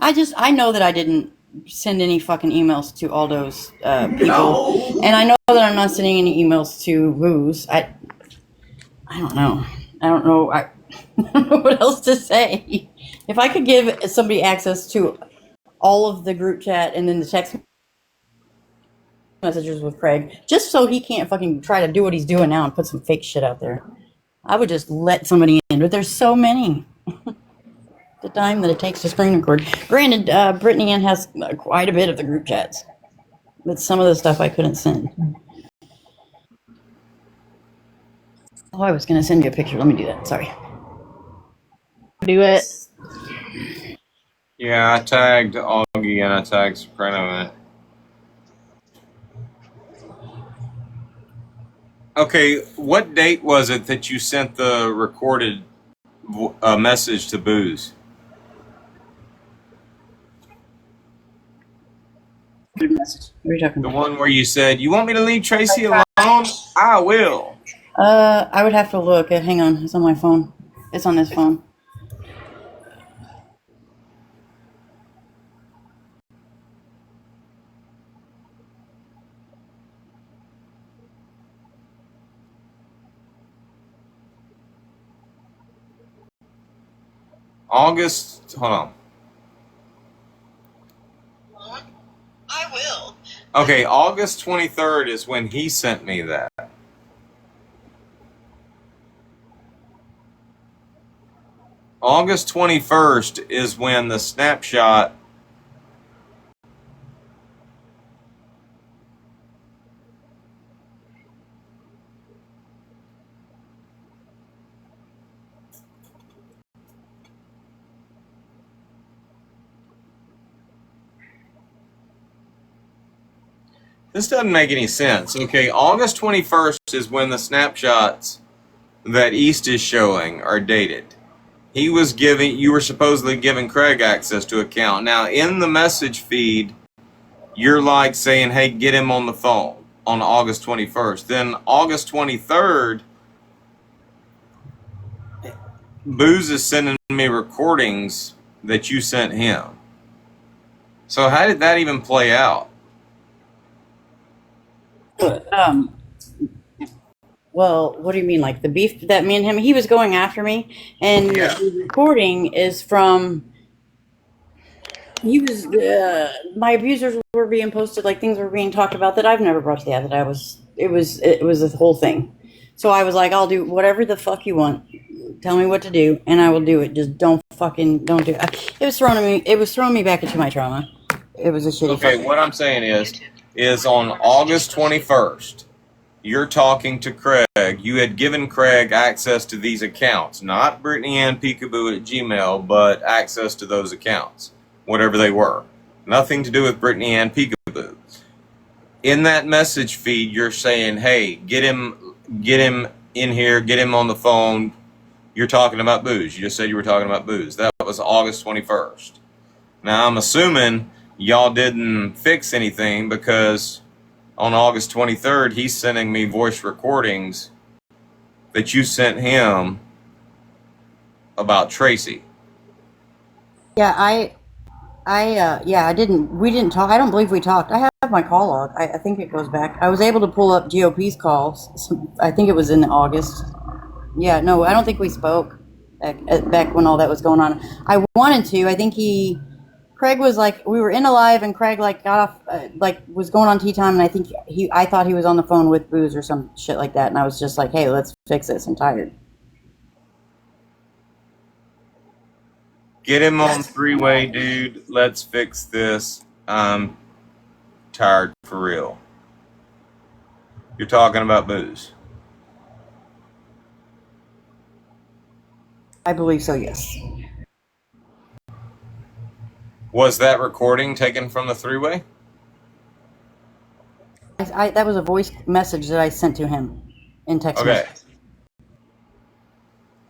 I know that I didn't send any fucking emails to all those people, no. And I know that I'm not sending any emails to Who's. I don't know. I don't know. I don't know what else to say. If I could give somebody access to all of the group chat and then the text messages with Craig, just so he can't fucking try to do what he's doing now and put some fake shit out there, I would just let somebody in. But there's so many. The time that it takes to screen record. Granted, Brittany Ann has quite a bit of the group chats, but some of the stuff I couldn't send. Oh, I was going to send you a picture. Let me do that. Sorry. Do it. yeah, I tagged Augie and I tagged Soprano in it. Okay, what date was it that you sent the recorded message to Booze? Good message. What are you talking The about? one where you said, "You want me to leave Tracy alone? I will." I would have to look. Hang on. It's on my phone. It's on this phone. August, hold on. I will. Okay, August 23rd is when he sent me that. August 21st is when the snapshot This doesn't make any sense. Okay, August 21st is when the snapshots that East is showing are dated. You were supposedly giving Craig access to account. Now, in the message feed, you're like saying, hey, get him on the phone on August 21st. Then August 23rd, Booze is sending me recordings that you sent him. So how did that even play out? Well, what do you mean? Like the beef that me and him, he was going after me, and Yeah. the recording is from. He was. My abusers were being posted, like things were being talked about that I've never brought to the app. It was a whole thing. So I was like, I'll do whatever the fuck you want. Tell me what to do, and I will do it. Just don't do it. It was throwing me back into my trauma. It was a shitty. Okay, what I'm saying is on August 21st, you're talking to Craig. You had given Craig access to these accounts, not Brittany Ann Peekaboo at Gmail, but access to those accounts, whatever they were. Nothing to do with Brittany Ann Peekaboo. In that message feed, you're saying, hey, get him in here, get him on the phone. You're talking about Booze. You just said you were talking about Booze. That was August 21st. Now, I'm assuming y'all didn't fix anything because on August 23rd, he's sending me voice recordings that you sent him about Tracy. Yeah, we didn't talk. I don't believe we talked. I have my call log. I think it goes back. I was able to pull up GOP's calls. I think it was in August. Yeah, no, I don't think we spoke back when all that was going on. I wanted to. I think Craig was like, we were in a live and Craig like got off, was going on tea time. And I think I thought he was on the phone with Booze or some shit like that. And I was just like, hey, let's fix this. I'm tired. Get him on three-way, dude. Let's fix this. I'm tired for real. You're talking about Booze. I believe so, yes. Was that recording taken from the three-way? That was a voice message that I sent to him in text message.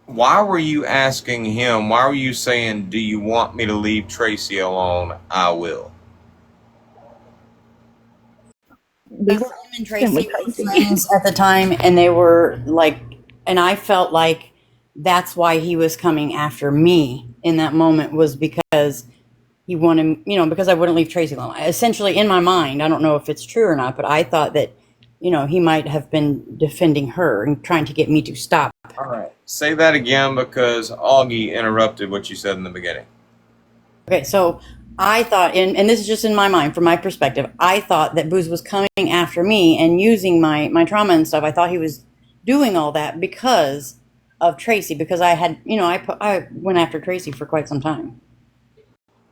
Why were you asking him? Why were you saying, do you want me to leave Tracy alone? I will. Him and Tracy were friends at the time, and they were like, and I felt like that's why he was coming after me in that moment, was because he wanted, because I wouldn't leave Tracy alone. Essentially, in my mind, I don't know if it's true or not, but I thought that, he might have been defending her and trying to get me to stop. All right. Say that again, because Augie interrupted what you said in the beginning. Okay, so I thought, and this is just in my mind, from my perspective, I thought that Booze was coming after me and using my trauma and stuff. I thought he was doing all that because of Tracy, because I had, I went after Tracy for quite some time.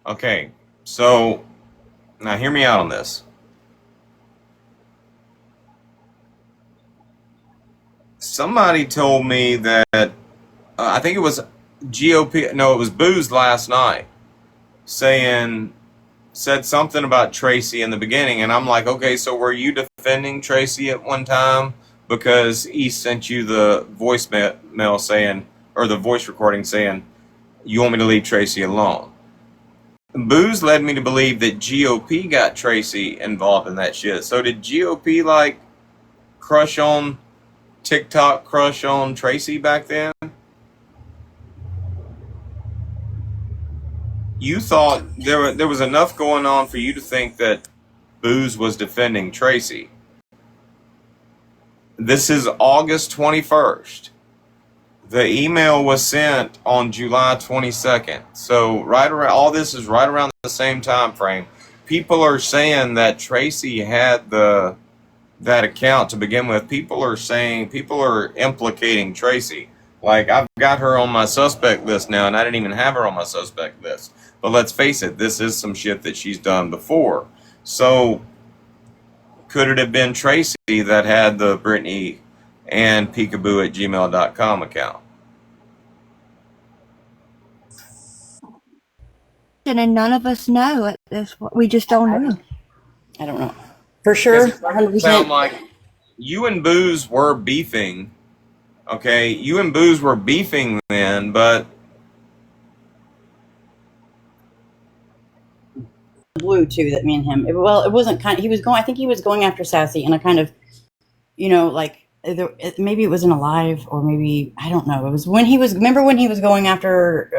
Okay, so now hear me out on this. Somebody told me that, I think it was GOP, no, it was Booze last night, said something about Tracy in the beginning, and I'm like, okay, so were you defending Tracy at one time? Because he sent you the voicemail saying, or the voice recording saying, you want me to leave Tracy alone. Booze led me to believe that GOP got Tracy involved in that shit. So did GOP TikTok crush on Tracy back then? You thought there was enough going on for you to think that Booze was defending Tracy. This is August 21st. The email was sent on July 22nd. So all this is right around the same time frame. People are saying that Tracy had that account to begin with. People are implicating Tracy. Like, I've got her on my suspect list now, and I didn't even have her on my suspect list. But let's face it, this is some shit that she's done before. So, could it have been Tracy that had the Brittany and peekaboo@gmail.com account? And none of us know at this point. We just don't know. I don't know. For sure. It sound like you and Booze were beefing. Okay, you and Booze were beefing then, but blue too, that me and him. It wasn't I think he was going after Sassy, and I kind of, maybe it was in a live, or maybe, I don't know. It was remember when he was going after,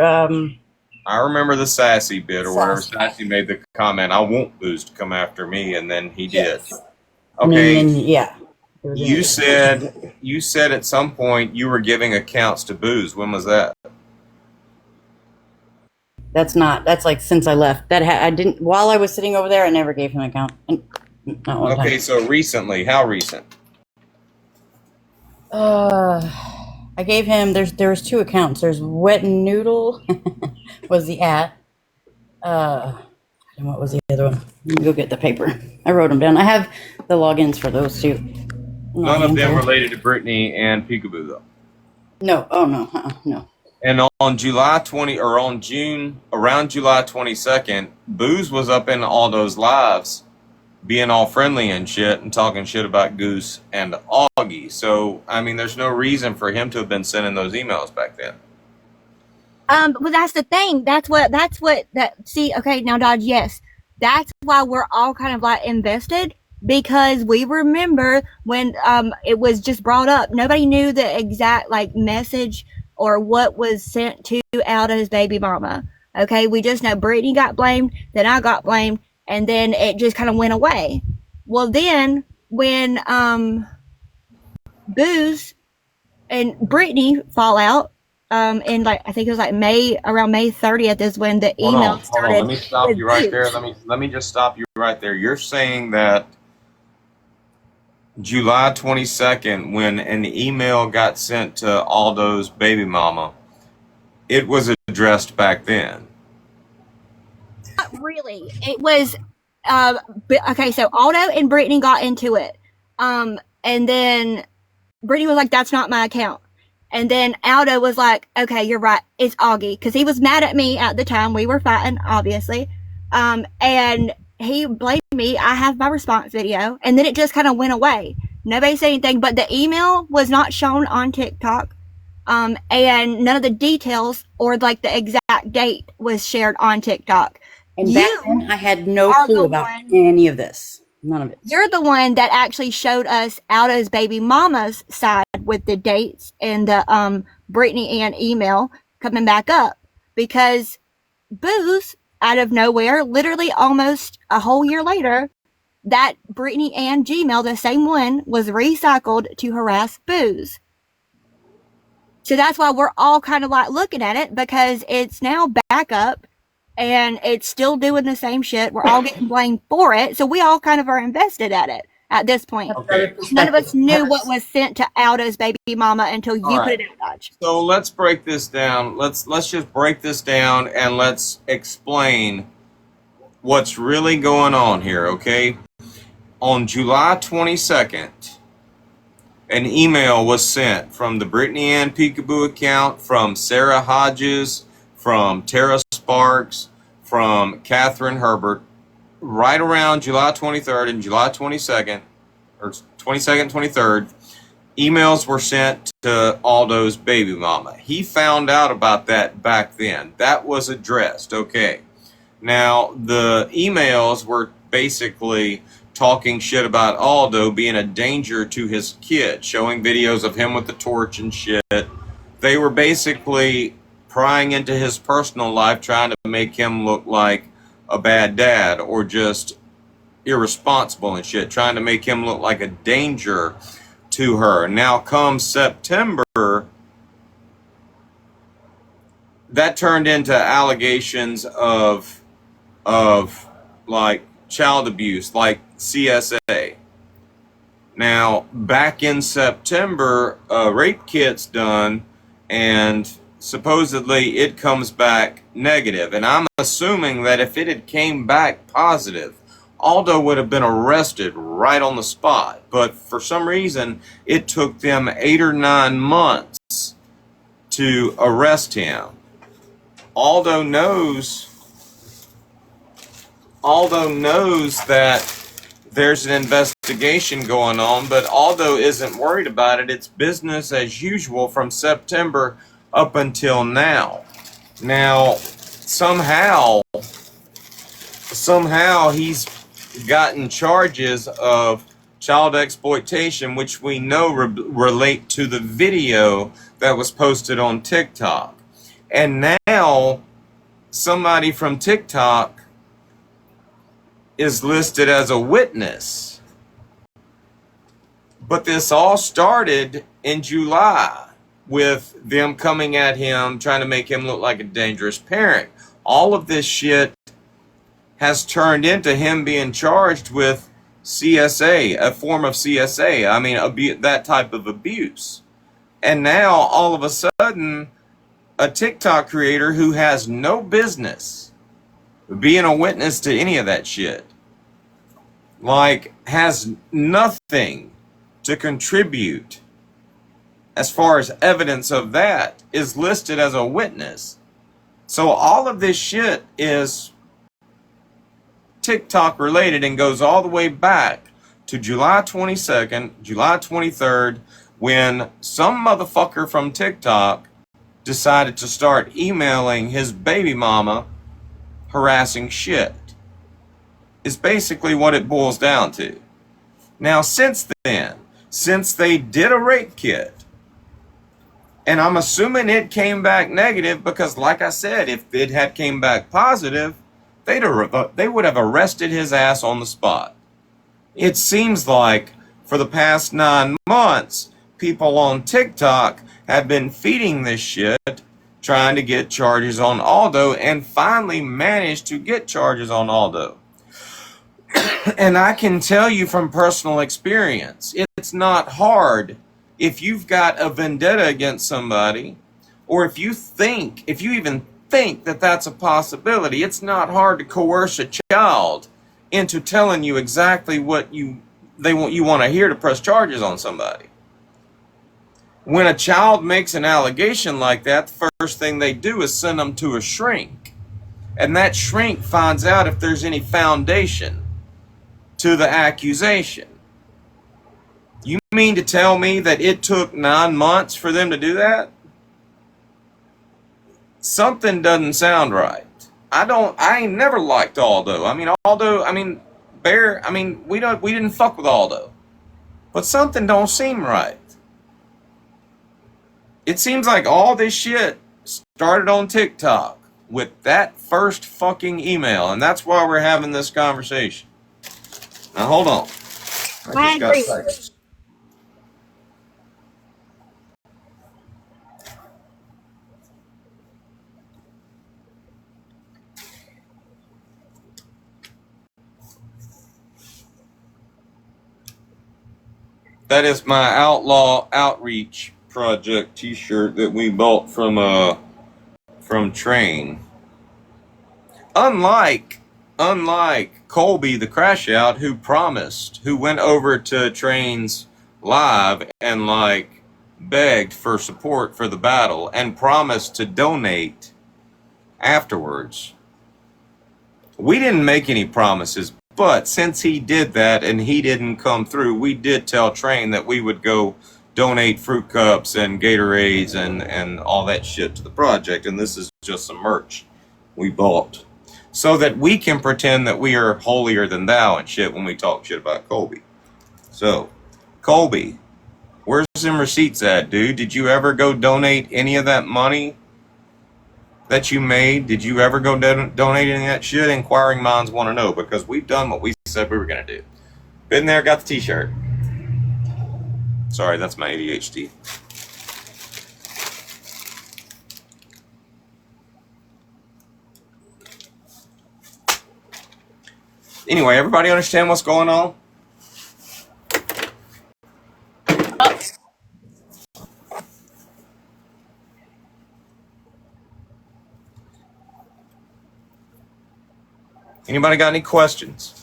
I remember the Sassy bit, or whatever. Sassy made the comment, I want Booze to come after me, and then he did. Okay. Yeah. You said at some point you were giving accounts to Booze. When was that? That's like since I left. While I was sitting over there, I never gave him an account. Not one time. So recently, how recent? I gave him, there was 2 accounts. There's Wet Noodle was the @ and what was the other one? Let me go get the paper. I wrote them down. I have the logins for those 2. None of them related to Brittany and Peekaboo, though. No. Oh no. No. And on July 20, or on June, around July 22nd, Booze was up in all those lives, being all friendly and shit, and talking shit about Goose and Augie. So, I mean, there's no reason for him to have been sending those emails back then. But that's the thing. See, okay, now Dodge, yes. That's why we're all kind of like invested, because we remember when it was just brought up. Nobody knew the exact like message or what was sent to Aldo's baby mama. Okay, we just know Brittany got blamed, then I got blamed, and then it just kind of went away. Well, then when Booze and Brittany fall out, in like I think it was like around May 30th is when the email started. Hold on. Let me stop with you right Booze. there. Let me just stop you right there. You're saying that July 22nd, when an email got sent to Aldo's baby mama, it was addressed back then. Not really. It was okay. So Aldo and Brittany got into it, and then Brittany was like, "That's not my account." And then Aldo was like, "Okay, you're right. It's Augie," because he was mad at me at the time. We were fighting, obviously, and he blamed me. I have my response video, and then it just kind of went away. Nobody said anything, but the email was not shown on TikTok, and none of the details or like the exact date was shared on TikTok. And back then, I had no clue about any of this. None of it. You're the one that actually showed us Aldo's baby mama's side with the dates and the Brittany Ann email coming back up, because Booze out of nowhere, literally almost a whole year later, that Brittany Ann Gmail, the same one, was recycled to harass Booze. So that's why we're all kind of like looking at it, because it's now back up and it's still doing the same shit. We're all getting blamed for it. So we all kind of are invested at it at this point. Okay. None of us knew what was sent to Aldo's baby mama until you put it in Dodge. So let's break this down. Let's just break this down and let's explain what's really going on here, okay? On July 22nd, an email was sent from the Brittany Ann Peekaboo account, from Sarah Hodges, from Tara Sparks, from Catherine Herbert, right around July 23rd and July 22nd, or 22nd, 23rd, emails were sent to Aldo's baby mama. He found out about that back then. That was addressed, okay. Now, the emails were basically talking shit about Aldo being a danger to his kid, showing videos of him with the torch and shit. They were basically prying into his personal life, trying to make him look like a bad dad or just irresponsible and shit, trying to make him look like a danger to her. Now, come September, that turned into allegations of like child abuse, like CSA. Now, back in September, a rape kit's done, and supposedly it comes back negative. And I'm assuming that if it had came back positive, Aldo would have been arrested right on the spot. But for some reason, it took them 8 or 9 months to arrest him. Aldo knows that there's an investigation going on, but Aldo isn't worried about it. It's business as usual from September up until now. Now, somehow he's gotten charges of child exploitation, which we know relate to the video that was posted on TikTok. And now somebody from TikTok is listed as a witness. But this all started in July with them coming at him, trying to make him look like a dangerous parent. All of this shit has turned into him being charged with CSA, a form of CSA. I mean, that type of abuse. And now, all of a sudden, a TikTok creator who has no business being a witness to any of that shit, like, has nothing to contribute as far as evidence of that, is listed as a witness. So all of this shit is TikTok related and goes all the way back to July 22nd, July 23rd, when some motherfucker from TikTok decided to start emailing his baby mama harassing shit. Is basically what it boils down to. Now, since then, since they did a rape kit, and I'm assuming it came back negative because, like I said, if it had came back positive, they would have arrested his ass on the spot. It seems like for the past 9 months, people on TikTok have been feeding this shit, trying to get charges on Aldo, and finally managed to get charges on Aldo. And I can tell you from personal experience, it's not hard if you've got a vendetta against somebody, or if you even think that that's a possibility, it's not hard to coerce a child into telling you exactly what you want to hear to press charges on somebody. When a child makes an allegation like that, the first thing they do is send them to a shrink. And that shrink finds out if there's any foundation to the accusation. You mean to tell me that it took 9 months for them to do that? Something doesn't sound right. I ain't never liked Aldo. Bear, we didn't fuck with Aldo. But something don't seem right. It seems like all this shit started on TikTok with that first fucking email, and that's why we're having this conversation. Now hold on. I agree with you. That is my Outlaw Outreach Project t-shirt that we bought from Train. Unlike Colby the Crash Out, who went over to Train's live and begged for support for the battle and promised to donate afterwards. We didn't make any promises, but since he did that and he didn't come through, we did tell Train that we would go donate fruit cups and Gatorades and all that shit to the project, and this is just some merch we bought so that we can pretend that we are holier than thou and shit when we talk shit about Colby. So, Colby, where's them receipts at, dude? Did you ever go donate any of that money that you made? Did you ever go donate any of that shit? Inquiring minds want to know, because we've done what we said we were going to do. Been there, got the t-shirt. Sorry, that's my ADHD. Anyway, everybody understand what's going on? Anybody got any questions?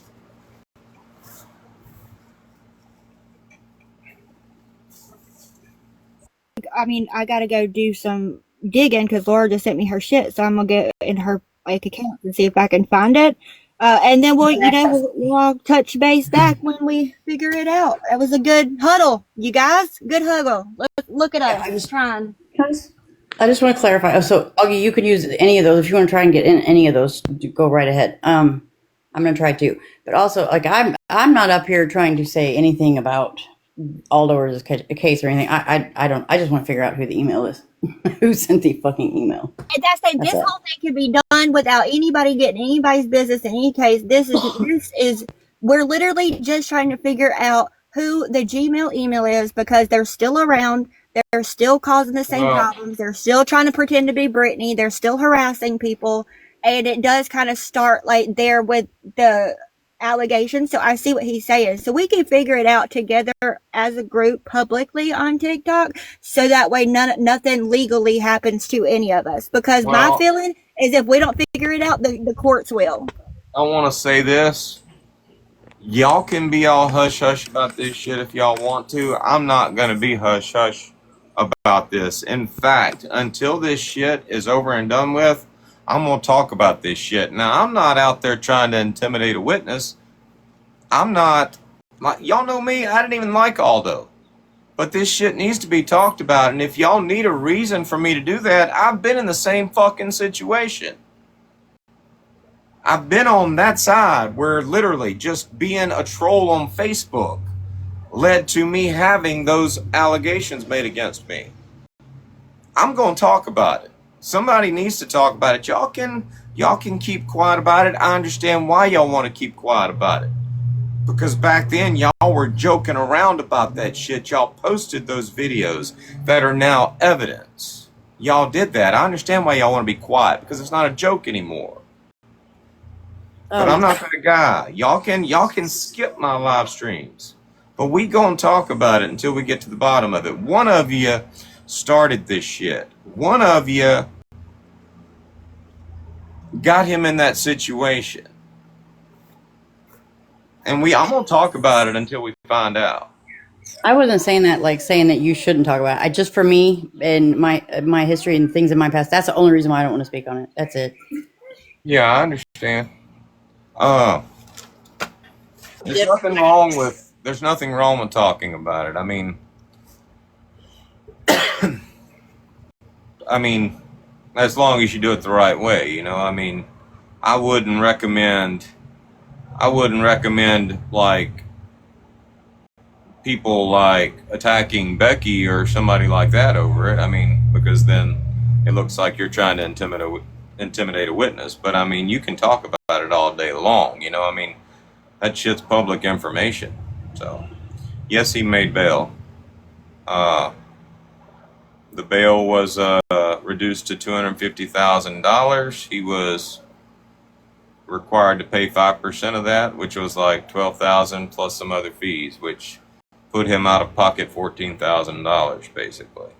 I gotta go do some digging because Laura just sent me her shit, so I'm gonna go in her account and see if I can find it. And then we'll touch base back when we figure it out. It was a good huddle, you guys. Good huddle. Look at us. I was trying. I just want to clarify. So, Augie, you could use any of those if you want to try and get in any of those. Go right ahead. I'm going to try too. But also, I'm not up here trying to say anything about Aldo or his case or anything. I don't. I just want to figure out who the email is. Who sent the fucking email? And this whole thing can be done without anybody getting anybody's business in any case. This is we're literally just trying to figure out who the Gmail email is because they're still around. They're still causing the same problems. They're still trying to pretend to be Brittany. They're still harassing people. And it does kind of start there with the allegations. So I see what he's saying. So we can figure it out together as a group publicly on TikTok. So that way nothing legally happens to any of us. Because my feeling is if we don't figure it out, the courts will. I want to say this. Y'all can be all hush-hush about this shit if y'all want to. I'm not going to be hush-hush about this. In fact, until this shit is over and done with, I'm going to talk about this shit. Now, I'm not out there trying to intimidate a witness. I'm not. Y'all know me. I didn't even like Aldo. But this shit needs to be talked about. And if y'all need a reason for me to do that, I've been in the same fucking situation. I've been on that side where literally just being a troll on Facebook led to me having those allegations made against me. I'm going to talk about it. Somebody needs to talk about it. Y'all can keep quiet about it. I understand why y'all want to keep quiet about it. Because back then y'all were joking around about that shit. Y'all posted those videos that are now evidence. Y'all did that. I understand why y'all want to be quiet, because it's not a joke anymore. But I'm not that guy. Y'all can skip my live streams. But we gonna talk about it until we get to the bottom of it. One of you started this shit. One of you got him in that situation. And I'm gonna talk about it until we find out. I wasn't saying that like saying that you shouldn't talk about it. I just, for me and my history and things in my past, that's the only reason why I don't want to speak on it. That's it. Yeah, I understand. There's nothing wrong with talking about it. I mean, as long as you do it the right way, you know. I wouldn't recommend like people like attacking Becky or somebody like that over it. Because then it looks like you're trying to intimidate a witness. But you can talk about it all day long, you know. That shit's public information. So, yes, he made bail. The bail was reduced to $250,000. He was required to pay 5% of that, which was like $12,000 plus some other fees, which put him out of pocket $14,000 basically.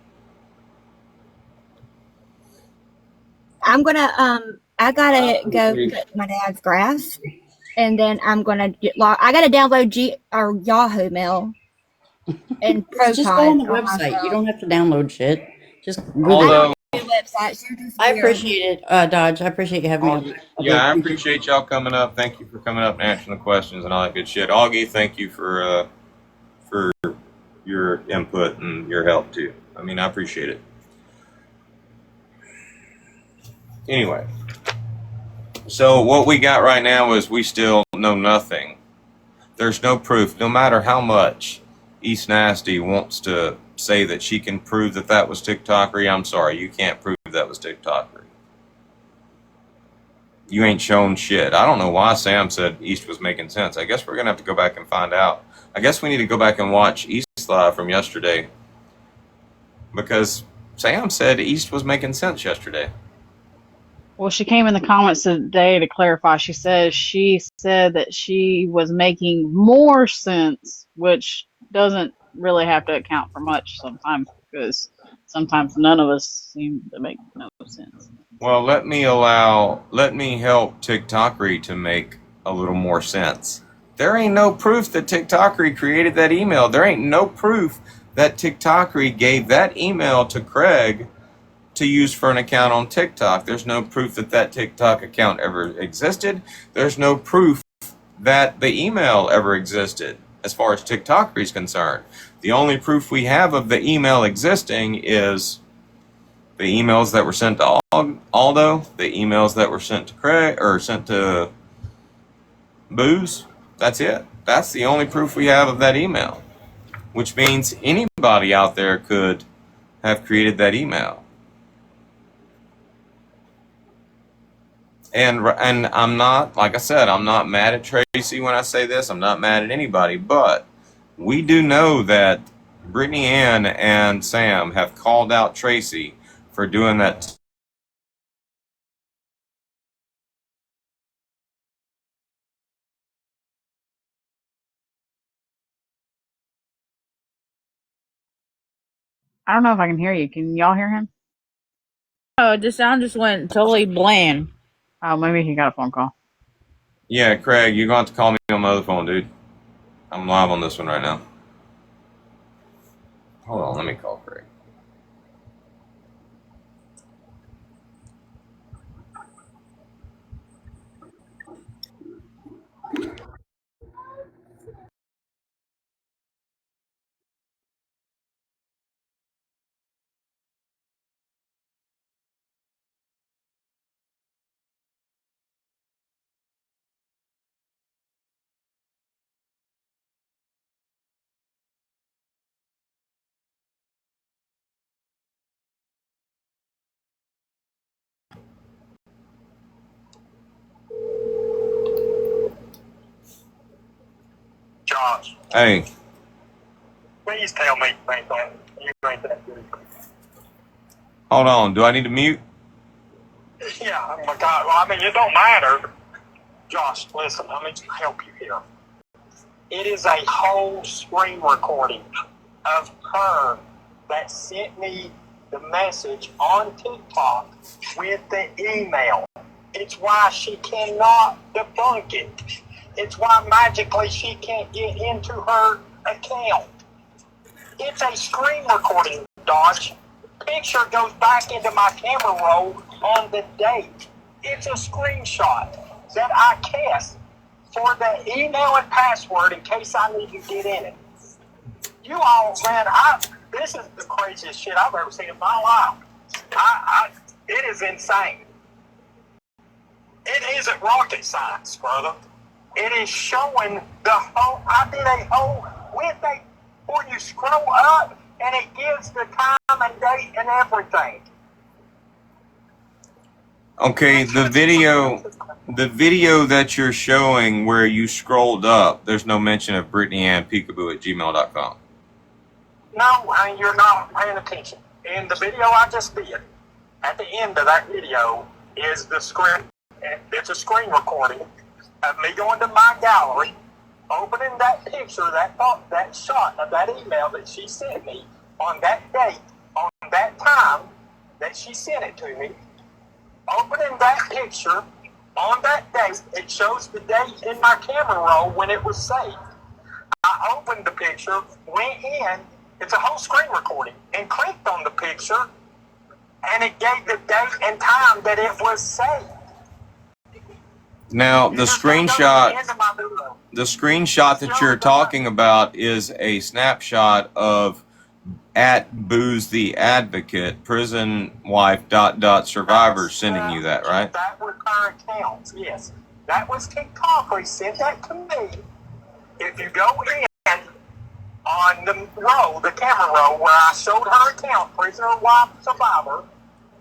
I'm gonna I gotta go cut my dad's grass, and then I'm gonna I gotta download or Yahoo Mail and Proton. Just go on the website. You don't have to download shit. Just Google Although, websites. I appreciate it, Dodge. I appreciate you having me. Yeah, I appreciate y'all coming up. Thank you for coming up and answering the questions and all that good shit. Augie, thank you for your input and your help too. I appreciate it. Anyway, so what we got right now is we still know nothing. There's no proof, no matter how much East Nasty wants to say that she can prove that was TikTokery. I'm sorry, you can't prove that was TikTokery. You ain't shown shit. I don't know why Sam said East was making sense. I guess we're going to have to go back and find out. I guess we need to go back and watch East Live from yesterday, because Sam said East was making sense yesterday. Well, she came in the comments today to clarify. She said that she was making more sense, which doesn't really have to account for much sometimes, because sometimes none of us seem to make no sense. Well, let me help TikTokery to make a little more sense. There ain't no proof that TikTokery created that email. There ain't no proof that TikTokery gave that email to Craig to use for an account on TikTok. There's no proof that TikTok account ever existed. There's no proof that the email ever existed as far as TikTokery is concerned. The only proof we have of the email existing is the emails that were sent to Aldo, the emails that were sent to Craig, or sent to Booze. That's it. That's the only proof we have of that email, which means anybody out there could have created that email. And I'm not, like I said, I'm not mad at Tracy when I say this. I'm not mad at anybody, but we do know that Brittany Ann and Sam have called out Tracy for doing that. I don't know if I can hear you. Can y'all hear him? Oh, the sound just went totally bland. Oh, maybe he got a phone call. Yeah, Craig, you're going to have to call me on my other phone, dude. I'm live on this one right now. Hold on, let me call Craig. Josh, Hey, please tell me you ain't that good. hold on. Do I need to mute? Yeah, oh my God. Well, I mean, it don't matter. Josh, listen, let me help you here. It is a whole screen recording of her that sent me the message on TikTok with the email. It's why she cannot debunk it. It's why magically she can't get into her account. It's a screen recording, Dodge. Picture goes back into my camera roll on the date. It's a screenshot that I cast for the email and password in case I need to get in it. You all, man, this is the craziest shit I've ever seen in my life. It is insane. It isn't rocket science, brother. It is showing the whole, I did a whole, where you scroll up and it gives the time and date and everything. Okay, the video that you're showing where you scrolled up, there's no mention of BrittanyAnnPeekaboo@gmail.com. No, and you're not paying attention. In the video I just did, at the end of that video is the screen. It's a screen recording of me going to my gallery, opening that picture, that shot of that email that she sent me on that date, on that time that she sent it to me, opening that picture on that date. It shows the date in my camera roll when it was saved. I opened the picture, went in, it's a whole screen recording, and clicked on the picture, and it gave the date and time that it was saved. Now, the screenshot that you're talking about is a snapshot of @Booze the Advocate, prison wife ... survivor sending you that, right? That was her account, yes. That was TikTok. He sent that to me. If you go in on the row, the camera row, where I showed her account, prisoner wife survivor,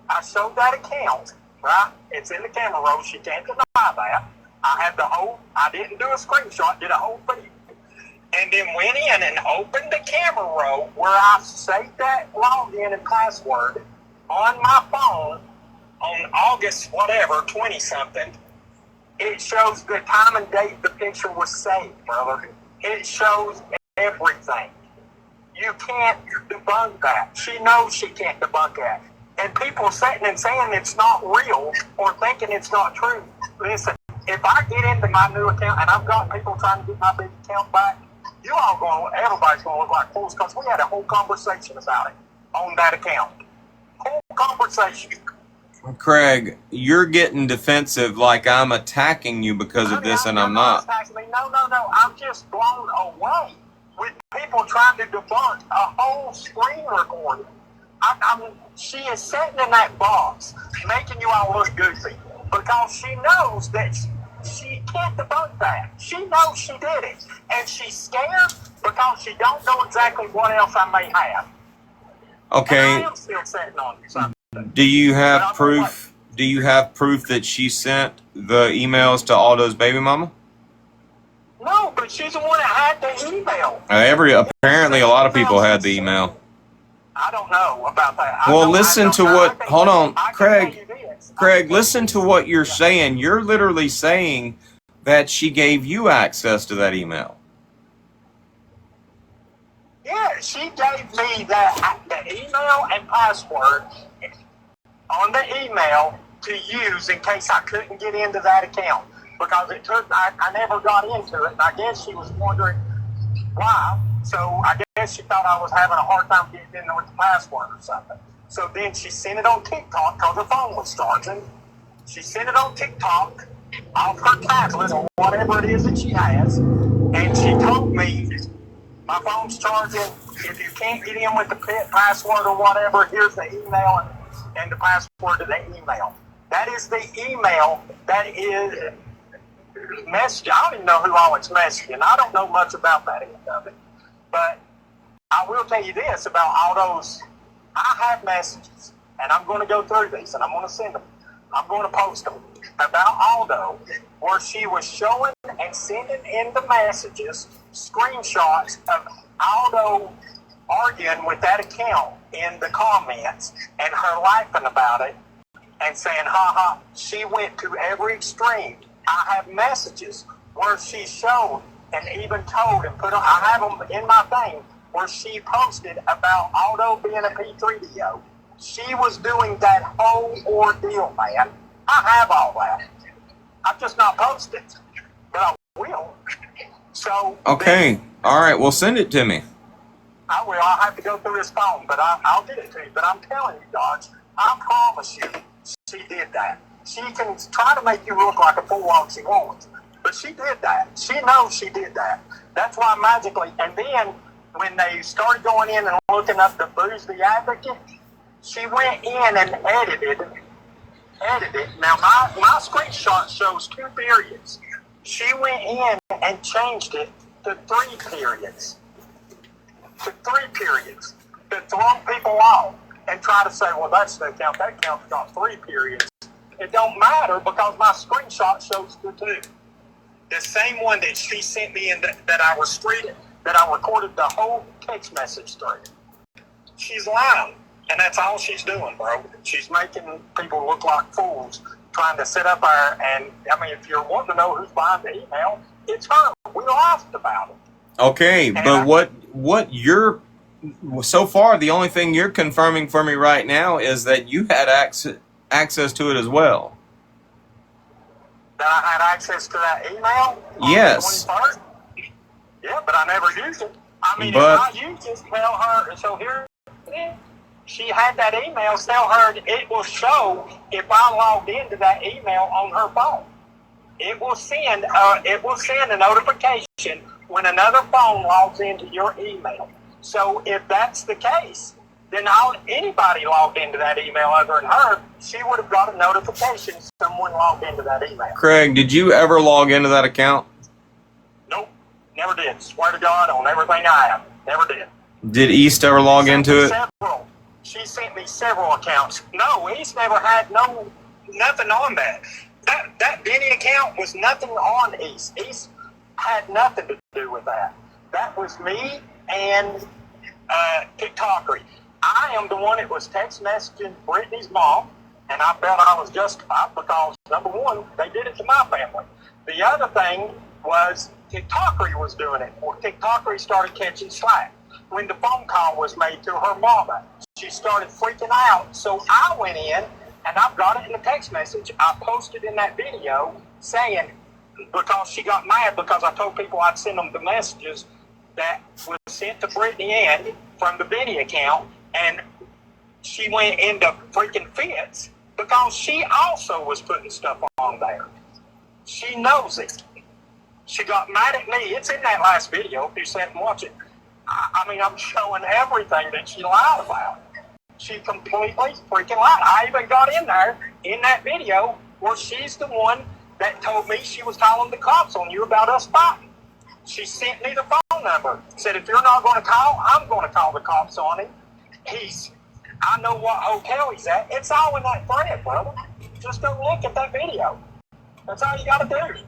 I showed that account, right? It's in the camera roll. She can't deny that. I didn't do a screenshot, did a whole video. And then went in and opened the camera roll where I saved that login and password on my phone on August, 20-something. It shows the time and date the picture was saved, brother. It shows everything. You can't debunk that. She knows she can't debunk that. And people sitting and saying it's not real or thinking it's not true. Listen, if I get into my new account and I've got people trying to get my big account back, everybody's going to look like fools because we had a whole conversation about it on that account. Whole conversation. Craig, you're getting defensive like I'm attacking you because of this, and I'm not. No. I'm just blown away with people trying to debunk a whole screen recording. She is sitting in that box making you all look goofy because she knows that she can't debunk that. She knows she did it. And she's scared because she don't know exactly what else I may have. Okay. And I am still sitting on something. Do you have proof? Do you have proof that she sent the emails to Aldo's baby mama? No, but she's the one that had the email. Apparently a lot of people had the email. I don't know about that. Hold on, Craig, listen to what you're saying. You're literally saying that she gave you access to that email. Yeah, she gave me the email and password on the email to use in case I couldn't get into that account. Because I never got into it, and I guess she was wondering why. So I guess she thought I was having a hard time getting in there with the password or something. So then she sent it on TikTok because her phone was charging. She sent it on TikTok off her tablet or whatever it is that she has. And she told me, my phone's charging. If you can't get in with the password or whatever, here's the email and the password to the email. That is the email that is messaging. I don't even know who all it's messaging. I don't know much about that end of it. But I will tell you this about all those. I have messages, and I'm going to go through these, and I'm going to send them. I'm going to post them, about Aldo, where she was showing and sending in the messages screenshots of Aldo arguing with that account in the comments and her laughing about it and saying, ha ha, she went to every extreme. I have messages where she showed and even told and put on, I have them in my thing, where she posted about Aldo being a P3DO. She was doing that whole ordeal, man. I have all that. I've just not posted, but I will. So Okay. All right. Well, send it to me. I will. I'll have to go through his phone, but I'll get it to you. But I'm telling you, Dodge, I promise you, she did that. She can try to make you look like a fool all she wants, but she did that. She knows she did that. That's why magically, and then when they started going in and looking up the Booze the Advocate, she went in and edited. Now, my screenshot shows 2 periods. She went in and changed it to 3 periods. To 3 periods. To throw people off and try to say, well, that's the account. That account's got 3 periods. It don't matter because my screenshot shows the 2. The same one that she sent me in that I recorded the whole text message through. She's lying. And that's all she's doing, bro. She's making people look like fools, trying to sit up there. And, I mean, if you're wanting to know who's behind the email, it's her. We laughed about it. Okay, but what you're so far, the only thing you're confirming for me right now is that you had access to it as well. That I had access to that email? Yes. Yeah, but I never used it. I mean, but, if I used it, tell her. So here it is. She had that email, tell her it will show if I logged into that email on her phone. It will send a notification when another phone logs into your email. So if that's the case, then anybody logged into that email other than her, she would have got a notification someone logged into that email. Craig, did you ever log into that account? Nope, never did. Swear to God on everything I have, never did. Did East ever log into it? She sent me several accounts. No, East never had nothing on that. That Benny account was nothing on East. East had nothing to do with that. That was me and TikTokery. I am the one that was text messaging Brittany's mom, and I felt I was justified because, number one, they did it to my family. The other thing was TikTokery was doing it, or TikTokery started catching slack. When the phone call was made to her mama, she started freaking out. So I went in, and I've got it in the text message. I posted in that video saying, because she got mad because I told people I'd send them the messages that was sent to Brittany Ann from the Benny account, and she went into freaking fits because she also was putting stuff on there. She knows it. She got mad at me. It's in that last video. If you sit and watch it, I mean, I'm showing everything that she lied about. She completely freaking lied. I even got in there in that video where she's the one that told me she was calling the cops on you about us fighting. She sent me the phone number. Said, if you're not going to call, I'm going to call the cops on him. I know what hotel he's at. It's all in that thread, brother. Just go look at that video. That's all you got to do.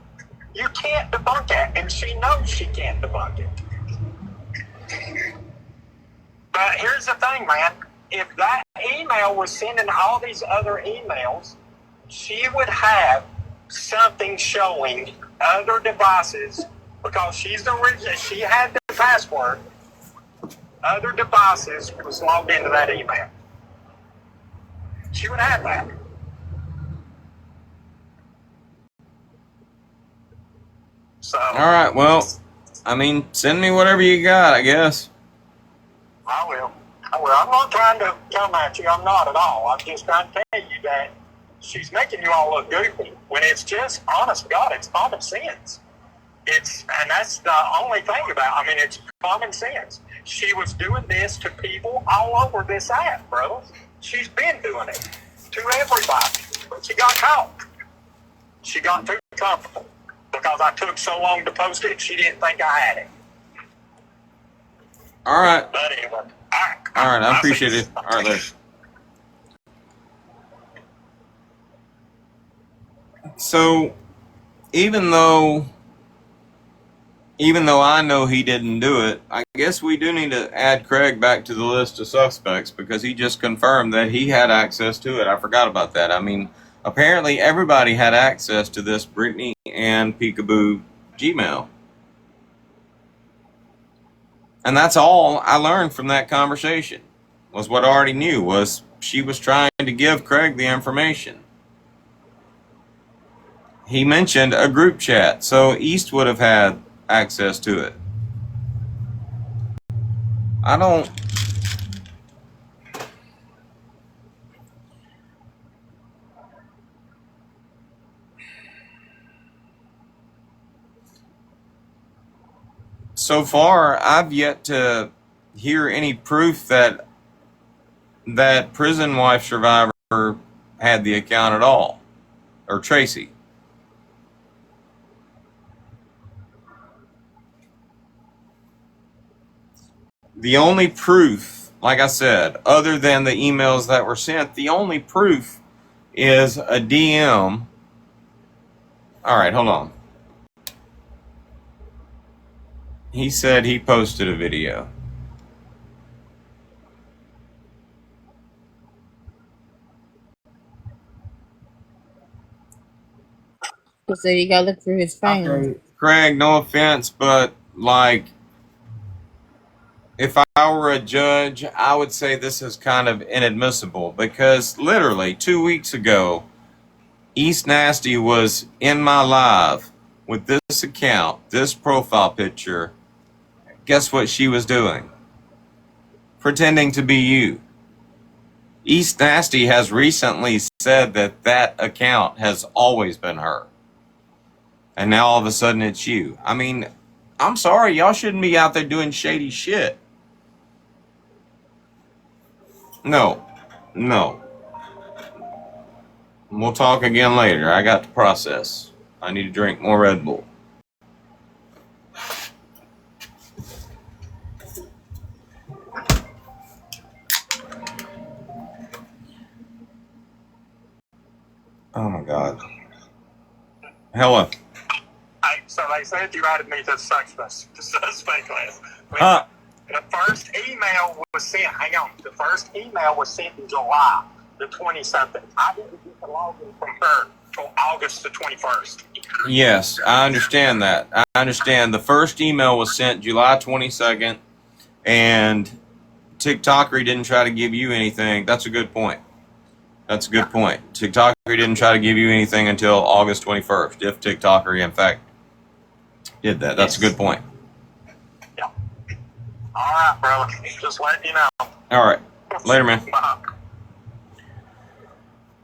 You can't debunk it, and she knows she can't debunk it. But here's the thing, man. If that email was sending all these other emails, she would have something showing other devices because she's the original. She had the password. Other devices was logged into that email. She would have that. So. All right. Well, I mean, send me whatever you got, I guess. I will. I'm not trying to come at you. I'm not at all. I'm just trying to tell you that she's making you all look goofy when it's just, honest God, it's common sense. And that's the only thing about it. I mean, it's common sense. She was doing this to people all over this app, bro. She's been doing it to everybody. But she got caught. She got too comfortable because I took so long to post it, she didn't think I had it. All right. But anyway. All right, I appreciate it. All right, later. So even though I know he didn't do it, I guess we do need to add Craig back to the list of suspects because he just confirmed that he had access to it. I forgot about that. I mean, apparently everybody had access to this Brittany and Peekaboo Gmail. And that's all I learned from that conversation, was what I already knew, was she was trying to give Craig the information. He mentioned a group chat, so East would have had access to it. I don't... So far, I've yet to hear any proof that prison wife survivor had the account at all, or Tracy. The only proof, like I said, other than the emails that were sent, the only proof is a DM. All right, hold on. He said he posted a video. So you gotta look through his phone. Okay, Craig, no offense, but like, if I were a judge, I would say this is kind of inadmissible because literally 2 weeks ago, East Nasty was in my live with this account, this profile picture. Guess what she was doing? Pretending to be you. East Nasty has recently said that that account has always been her. And now all of a sudden it's you. I mean, I'm sorry, y'all shouldn't be out there doing shady shit. No. We'll talk again later. I got to process. I need to drink more Red Bull. Oh my God. Hello. Hey, so they said you added me to the suspect list. The first email was sent, hang on, the first email was sent in July the 20-something. I didn't get the login from her until August the 21st. Yes, I understand that. I understand the first email was sent July 22nd, and TikToker didn't try to give you anything. That's a good point. That's a good point. TikToker didn't try to give you anything until August 21st, if TikToker, in fact, did that. That's a good point. Yeah. All right, brother. Just letting you know. All right. Later, man. Bye.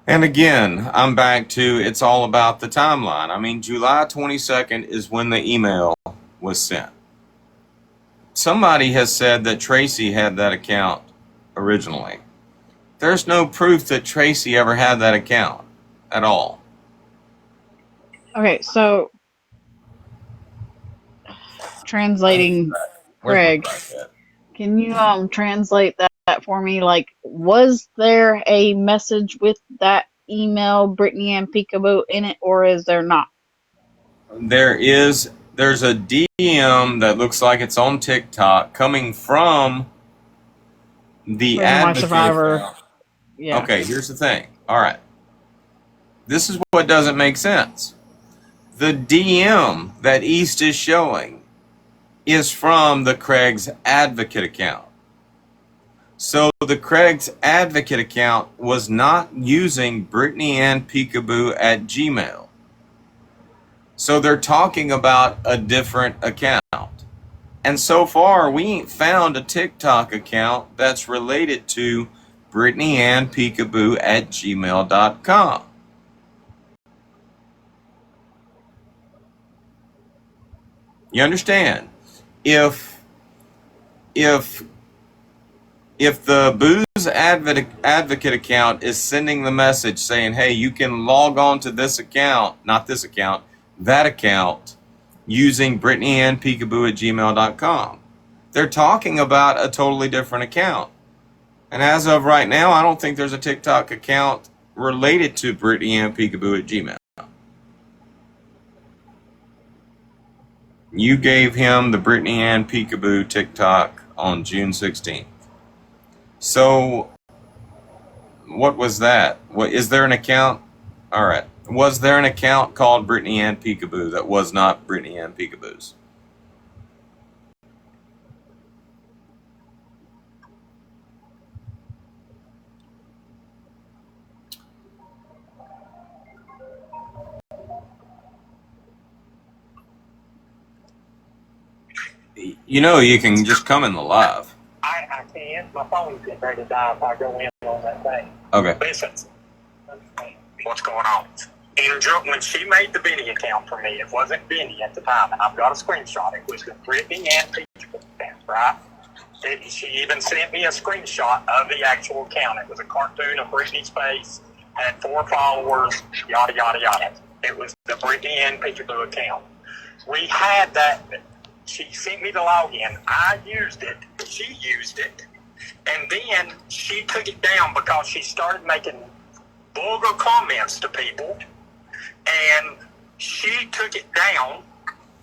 And again, I'm back to it's all about the timeline. I mean, July 22nd is when the email was sent. Somebody has said that Tracy had that account originally. There's no proof that Tracy ever had that account at all. Okay, so translating Greg, can you translate that for me? Like, was there a message with that email Brittany and Peekaboo in it, or is there not? There's a DM that looks like it's on TikTok coming from the advocate Survivor. account. Yeah. Okay, here's the thing. All right. This is what doesn't make sense. The DM that East is showing is from the Craig's Advocate account. So the Craig's Advocate account was not using Brittany and Peekaboo at Gmail. So they're talking about a different account. And so far, we ain't found a TikTok account that's related to Brittany and Peekaboo at gmail.com. You understand? If the Booze Advocate account is sending the message saying, hey, you can log on to this account, not this account, that account, using Brittany and Peekaboo at gmail.com. They're talking about a totally different account. And as of right now, I don't think there's a TikTok account related to Brittany and Peekaboo at Gmail. You gave him the Brittany Ann Peekaboo TikTok on June 16th. So, what was that? What is there an account? All right. Was there an account called Brittany Ann Peekaboo that was not Brittany Ann Peekaboo's? You know, you can just come in the live. I can. My phone's getting ready to die if I go in on that thing. Okay. Listen, what's going on? When she made the Benny account for me, it wasn't Benny at the time, and I've got a screenshot. It was the Brittany Ann Peekaboo account, right? She even sent me a screenshot of the actual account. It was a cartoon of Brittany's face, had 4 followers, yada, yada, yada. It was the Brittany Ann Peekaboo account. We had that. She sent me the login. I used it. She used it. And then she took it down because she started making vulgar comments to people. And she took it down,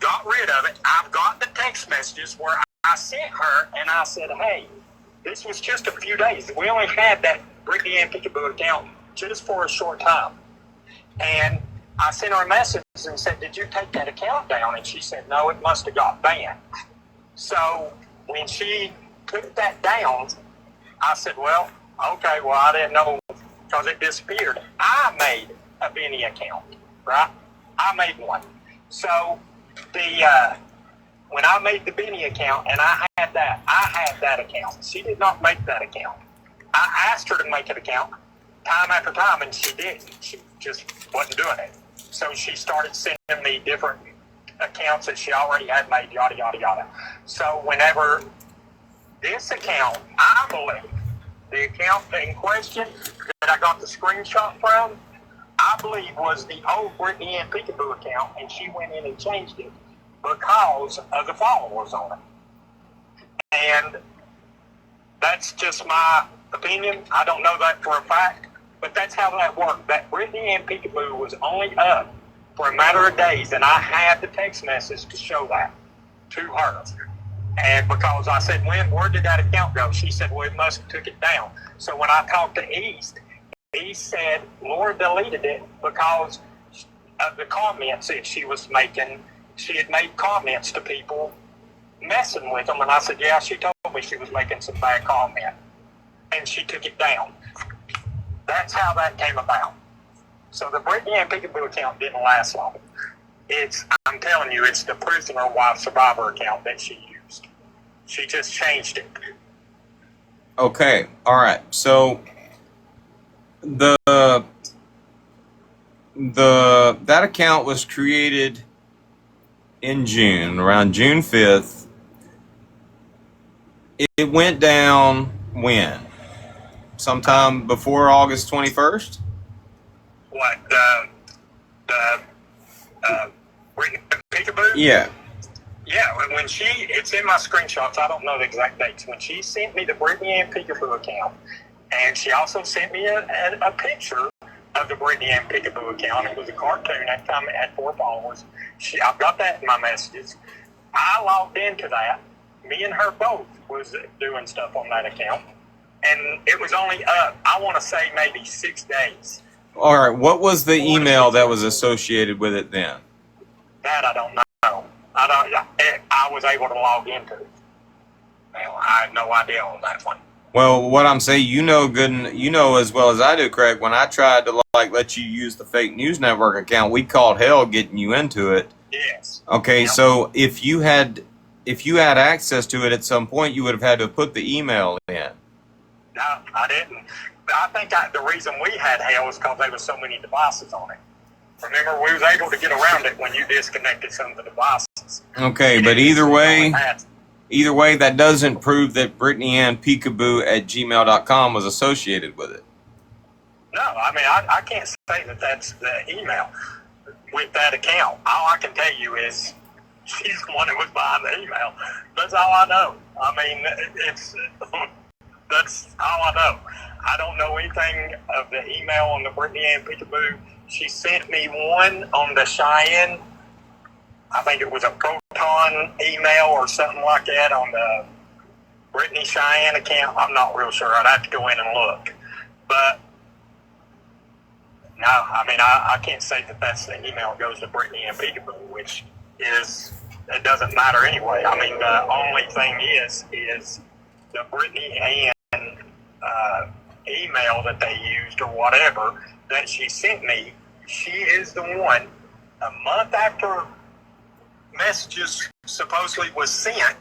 got rid of it. I've got the text messages where I sent her and I said, hey, this was just a few days. We only had that Brittany Ann Peekaboo account just for a short time. And I sent her a message and said, did you take that account down? And she said, no, it must have got banned. So when she put that down, I said, well, okay, well, I didn't know because it disappeared. I made a Benny account, right? I made one. So when I made the Benny account and I had that account. She did not make that account. I asked her to make an account time after time, and she didn't. She just wasn't doing it. So she started sending me different accounts that she already had made, yada, yada, yada. So whenever this account, I believe, the account in question that I got the screenshot from, I believe was the old Brittany Ann Peekaboo account, and she went in and changed it because of the followers on it. And that's just my opinion. I don't know that for a fact, but that's how that worked. That Brittany Ann Peekaboo was only up for a matter of days, and I had the text message to show that to her. And because I said, where did that account go? She said, well, it must have took it down. So when I talked to East said Laura deleted it because of the comments that she was making. She had made comments to people messing with them, and I said, yeah, she told me she was making some bad comment, and she took it down. That's how that came about. So the Brittany Ann Peekaboo account didn't last long. I'm telling you, it's the prisoner wife survivor account that she used. She just changed it. Okay, all right. So that account was created in June, around June 5th. It went down when? Sometime before August 21st? What, Brittany Peekaboo? Yeah. Yeah, when it's in my screenshots, I don't know the exact dates. When she sent me the Brittany Ann Peekaboo account, and she also sent me a picture of the Brittany Ann Peekaboo account. It was a cartoon. That time it had 4 followers. I've got that in my messages. I logged into that. Me and her both was doing stuff on that account. And it was only up, I want to say, maybe 6 days. All right. What was the email that was associated with it then? That I don't know. I was able to log into it. Well, I had no idea on that one. Well, what I'm saying, you know as well as I do, Craig, when I tried to let you use the fake news network account, we called hell getting you into it. Yes. Okay, Yep. So if you had access to it at some point, you would have had to put the email in. No, I didn't. I think the reason we had hell is because there was so many devices on it. Remember, we was able to get around it when you disconnected some of the devices. Okay, but either way, that doesn't prove that Brittany Ann Peekaboo at gmail.com was associated with it. No, I mean, I can't say that that's the email with that account. All I can tell you is she's the one that was behind the email. That's all I know. I mean, that's all I know. I don't know anything of the email on the Brittany Ann Peekaboo. She sent me one on the Cheyenne. I think it was a proton Con email or something like that on the Brittany Cheyenne account? I'm not real sure. I'd have to go in and look. But no, I mean, I can't say that that's the email that goes to Brittany and Peekaboo, which is, it doesn't matter anyway. I mean, the only thing is the Brittany and email that they used or whatever that she sent me. She is the one, a month after messages supposedly was sent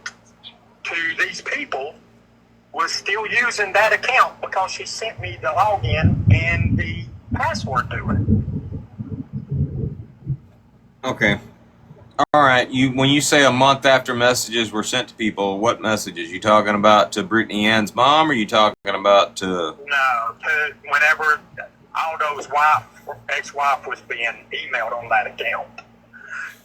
to these people, was still using that account because she sent me the login and the password to it. Okay. All right. When you say a month after messages were sent to people, what messages? You talking about to Brittany Ann's mom, or you talking about to? No, to whenever Aldo's ex-wife was being emailed on that account,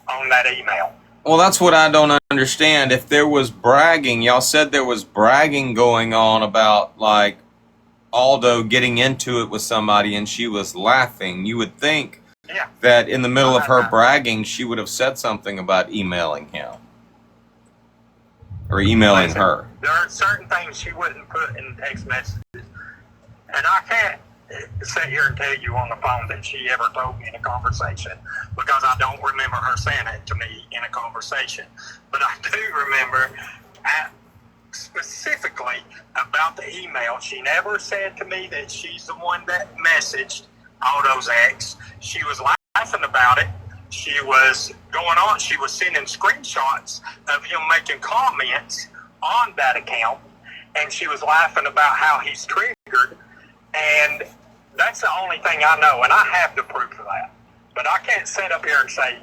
on that email. Well, that's what I don't understand. If there was bragging, y'all said there was bragging going on about, like, Aldo getting into it with somebody and she was laughing. You would think that in the middle of her bragging, she would have said something about emailing him. Or emailing her. There are certain things she wouldn't put in text messages. And I can't sit here and tell you on the phone that she ever told me in a conversation, because I don't remember her saying it to me in a conversation. But I do remember specifically about the email. She never said to me that she's the one that messaged Aldo's ex. She was laughing about it. She was going on. She was sending screenshots of him making comments on that account, and she was laughing about how he's triggered. And that's the only thing I know, and I have the proof of that. But I can't sit up here and say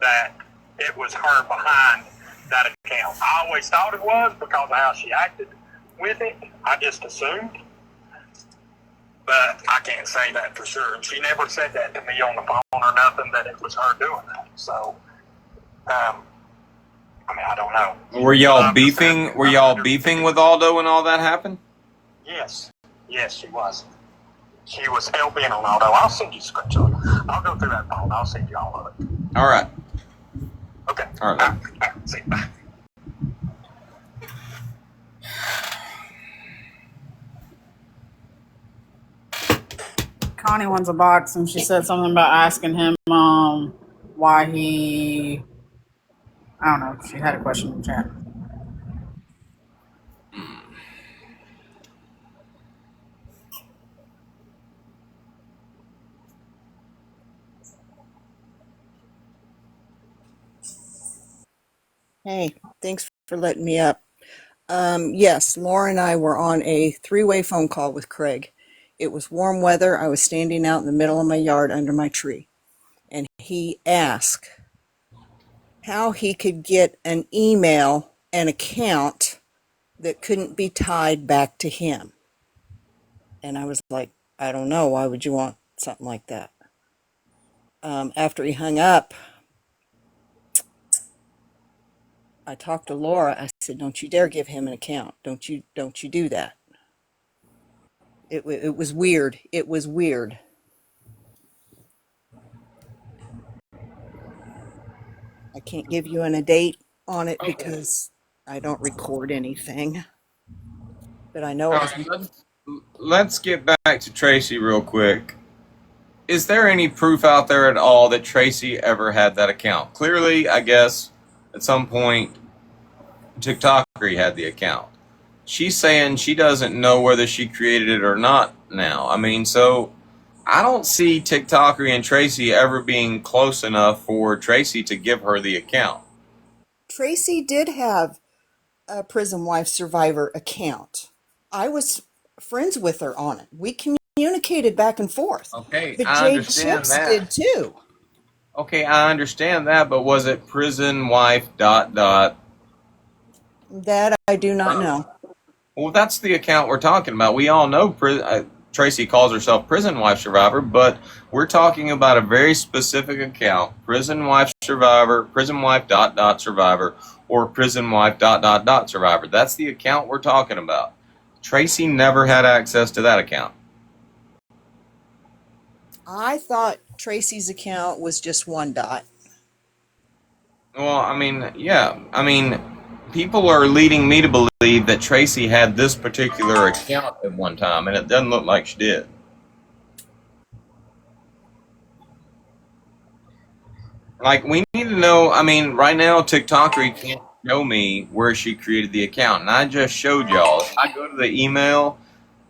that it was her behind that account. I always thought it was because of how she acted with it. I just assumed. But I can't say that for sure. And she never said that to me on the phone or nothing, that it was her doing that. So, I mean, I don't know. Were y'all beefing? Were y'all beefing with Aldo when all that happened? Yes. Yes, she was. She was hell-bent on Aldo. I'll send you a screenshot. I'll go through that phone. I'll send you all of it. All right. Okay. All right. See you. Bye. Connie wants a box, and she said something about asking him why he. I don't know. She had a question in the chat. Hey, thanks for letting me up. Yes, Laura and I were on a three-way phone call with Craig. It was warm weather. I was standing out in the middle of my yard under my tree. And he asked how he could get an email, an account that couldn't be tied back to him. And I was like, I don't know. Why would you want something like that? After he hung up, I talked to Laura. I said, don't you dare give him an account. Don't you do that. It was weird. It was weird. I can't give you a date on it because I don't record anything. But I know All it was. right, let's get back to Tracy real quick. Is there any proof out there at all that Tracy ever had that account? Clearly, I guess, at some point, TikToker had the account. She's saying she doesn't know whether she created it or not now. I mean, so I don't see TikToker and Tracy ever being close enough for Tracy to give her the account. Tracy did have a Prison Wife Survivor account. I was friends with her on it. We communicated back and forth. Okay, But I Jade understand Chips that. did too. Okay, I understand that, but was it prison wife ... That I do not know. Well, that's the account we're talking about. We all know Tracy calls herself Prison Wife Survivor, but we're talking about a very specific account: Prison Wife Survivor, Prison Wife ... Survivor, or Prison Wife ... Survivor. That's the account we're talking about. Tracy never had access to that account. I thought Tracy's account was just one dot. Well, I mean, yeah. I mean, people are leading me to believe that Tracy had this particular account at one time, and it doesn't look like she did. Like, we need to know. I mean, right now, TikToker can't show me where she created the account, and I just showed y'all. If I go to the email,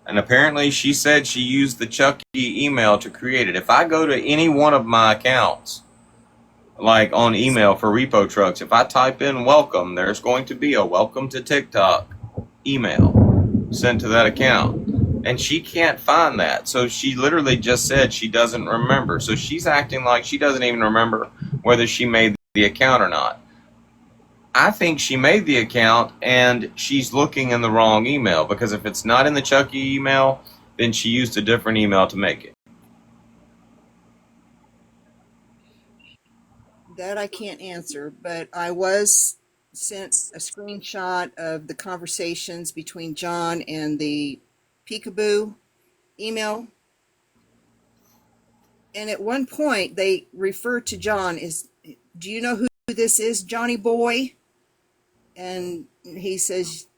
and apparently she said she used the Chucky email to create it. If I go to any one of my accounts, like on email for repo trucks, if I type in welcome, there's going to be a welcome to TikTok email sent to that account. And she can't find that. So she literally just said she doesn't remember. So she's acting like she doesn't even remember whether she made the account or not. I think she made the account and she's looking in the wrong email, because if it's not in the Chucky email, then she used a different email to make it. That I can't answer, but I was sent a screenshot of the conversations between John and the Peekaboo email. And at one point, they refer to John as, do you know who this is, Johnny Boy? And he says,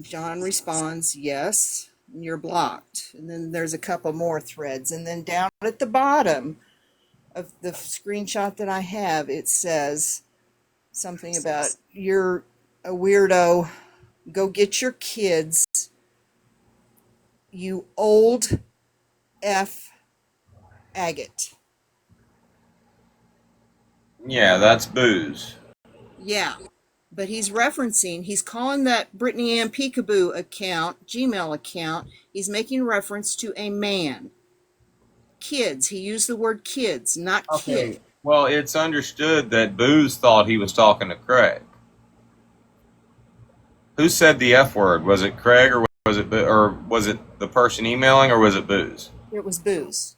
John responds, yes, and you're blocked. And then there's a couple more threads. And then down at the bottom of the screenshot that I have, it says something about, you're a weirdo, go get your kids, you old F agate. Yeah, that's booze. Yeah, but he's calling that Brittany Ann Peekaboo account, Gmail account, he's making reference to a man. Kids, he used the word kids, not kid. Well, it's understood that Booze thought he was talking to Craig. Who said the F word? Was it Craig, or was it the person emailing, or was it Booze? It was Booze.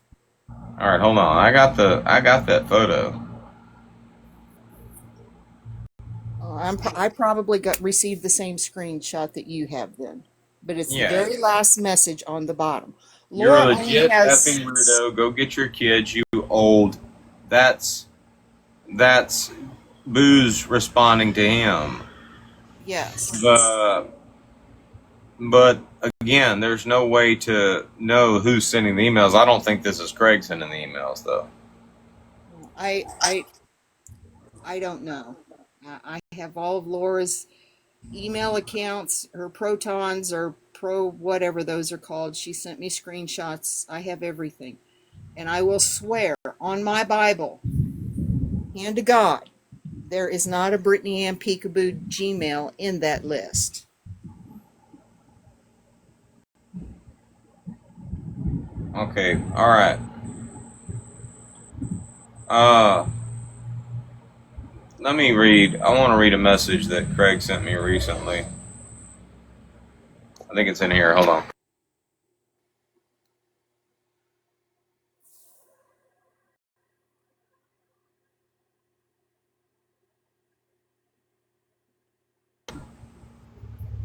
All right, hold on. I got that photo. I probably received the same screenshot that you have then, but it's Yeah. the very last message on the bottom. You're Laura a only legit has- effing weirdo. Go get your kids, you old. That's Booze responding to him. Yes. But again, there's no way to know who's sending the emails. I don't think this is Craig sending the emails, though. I don't know. I have all of Laura's email accounts, her protons or pro whatever those are called. She sent me screenshots. I have everything. And I will swear on my Bible, hand to God, there is not a Brittany Ann Peekaboo Gmail in that list. Okay, all right. Let me read. I want to read a message that Craig sent me recently. I think it's in here. Hold on.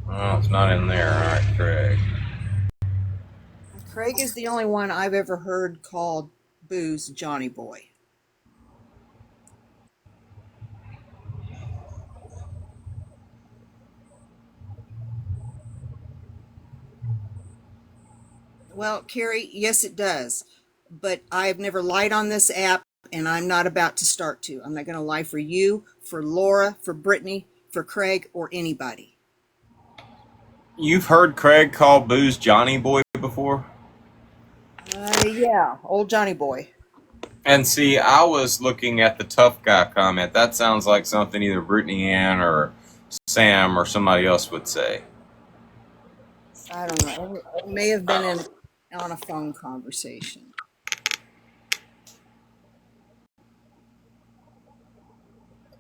Oh, it's not in there. All right, Craig. Craig is the only one I've ever heard called Booze Johnny Boy. Well, Carrie, yes, it does. But I've never lied on this app, and I'm not about to start to. I'm not going to lie for you, for Laura, for Brittany, for Craig, or anybody. You've heard Craig call Booze Johnny Boy before? Yeah, old Johnny Boy. And see, I was looking at the tough guy comment. That sounds like something either Brittany Ann or Sam or somebody else would say. I don't know. It may have been on a phone conversation.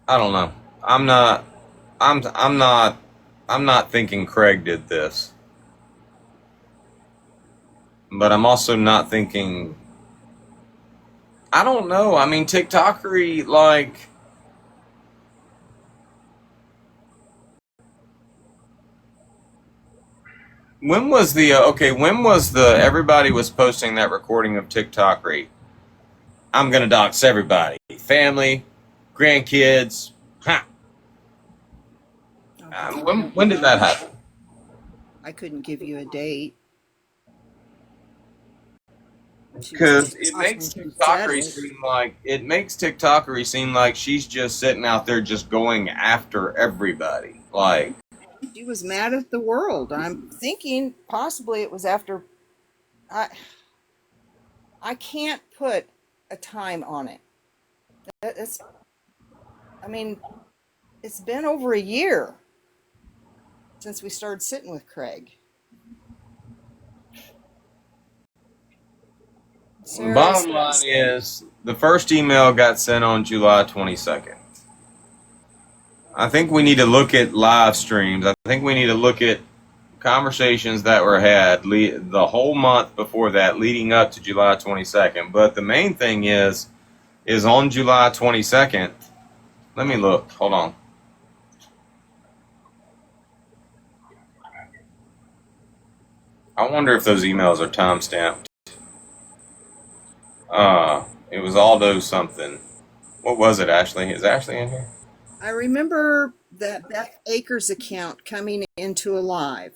I don't know. I'm not thinking Craig did this. But I'm also not thinking, I don't know. I mean, TikTokery, like, when was the everybody was posting that recording of TikTokery? I'm gonna dox everybody. Family, grandkids, When did that happen? I couldn't give you a date. Because it makes TikTokery seem like she's just sitting out there just going after everybody. Like, she was mad at the world. I'm thinking possibly it was after. I can't put a time on it. It's been over a year since we started sitting with Craig. Bottom line is, the first email got sent on July 22nd. I think we need to look at live streams. I think we need to look at conversations that were had the whole month before that, leading up to July 22nd. But the main thing is on July 22nd. Let me look. Hold on. I wonder if those emails are timestamped. It was Aldo something. What was it, Ashley? Is Ashley in here? I remember that Beth Akers account coming into a live.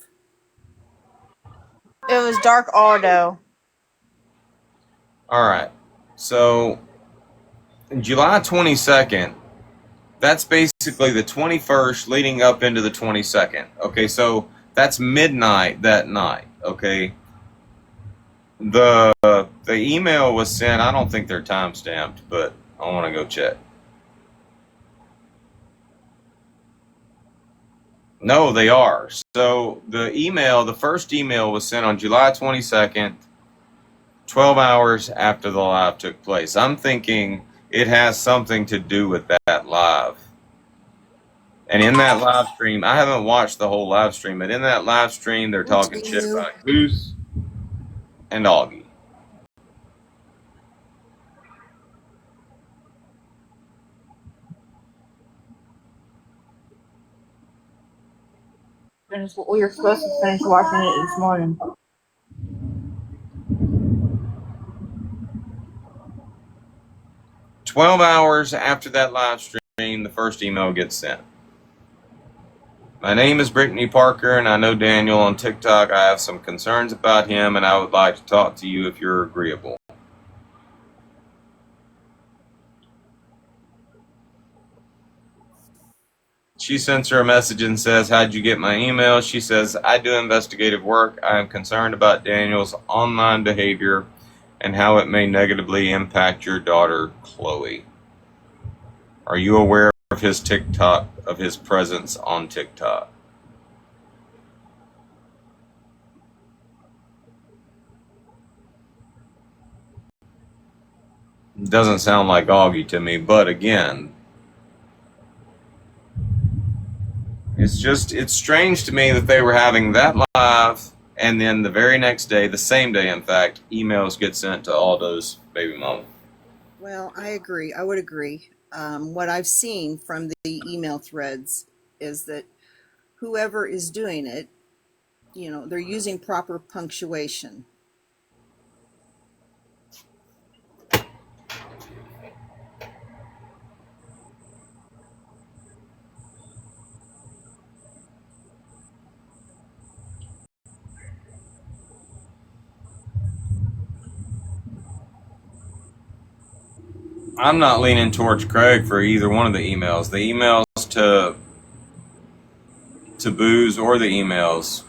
It was Dark Aldo. All right. So, July 22nd, that's basically the 21st leading up into the 22nd. Okay, so that's midnight that night. Okay. The email was sent. I don't think they're time stamped, but I want to go check. No, they are. So the first email was sent on July 22nd, 12 hours after the live took place. I'm thinking it has something to do with that live. And in that live stream, I haven't watched the whole live stream, but in that live stream, they're talking shit about Goose and Augie. We were supposed to finish watching it this morning. "12 hours after that live stream, the first email gets sent. My name is Brittany Parker, and I know Daniel on TikTok. I have some concerns about him, and I would like to talk to you if you're agreeable. She sends her a message and says, how'd you get my email? She says, I do investigative work. I am concerned about Daniel's online behavior and how it may negatively impact your daughter, Chloe. Are you aware of his presence on TikTok? Doesn't sound like Augie to me, but again, it's strange to me that they were having that live, and then the very next day, the same day in fact, emails get sent to Aldo's baby mama. Well, I agree. I would agree. What I've seen from the email threads is that whoever is doing it, they're using proper punctuation. I'm not leaning towards Craig for either one of the emails. The emails to Booze or the emails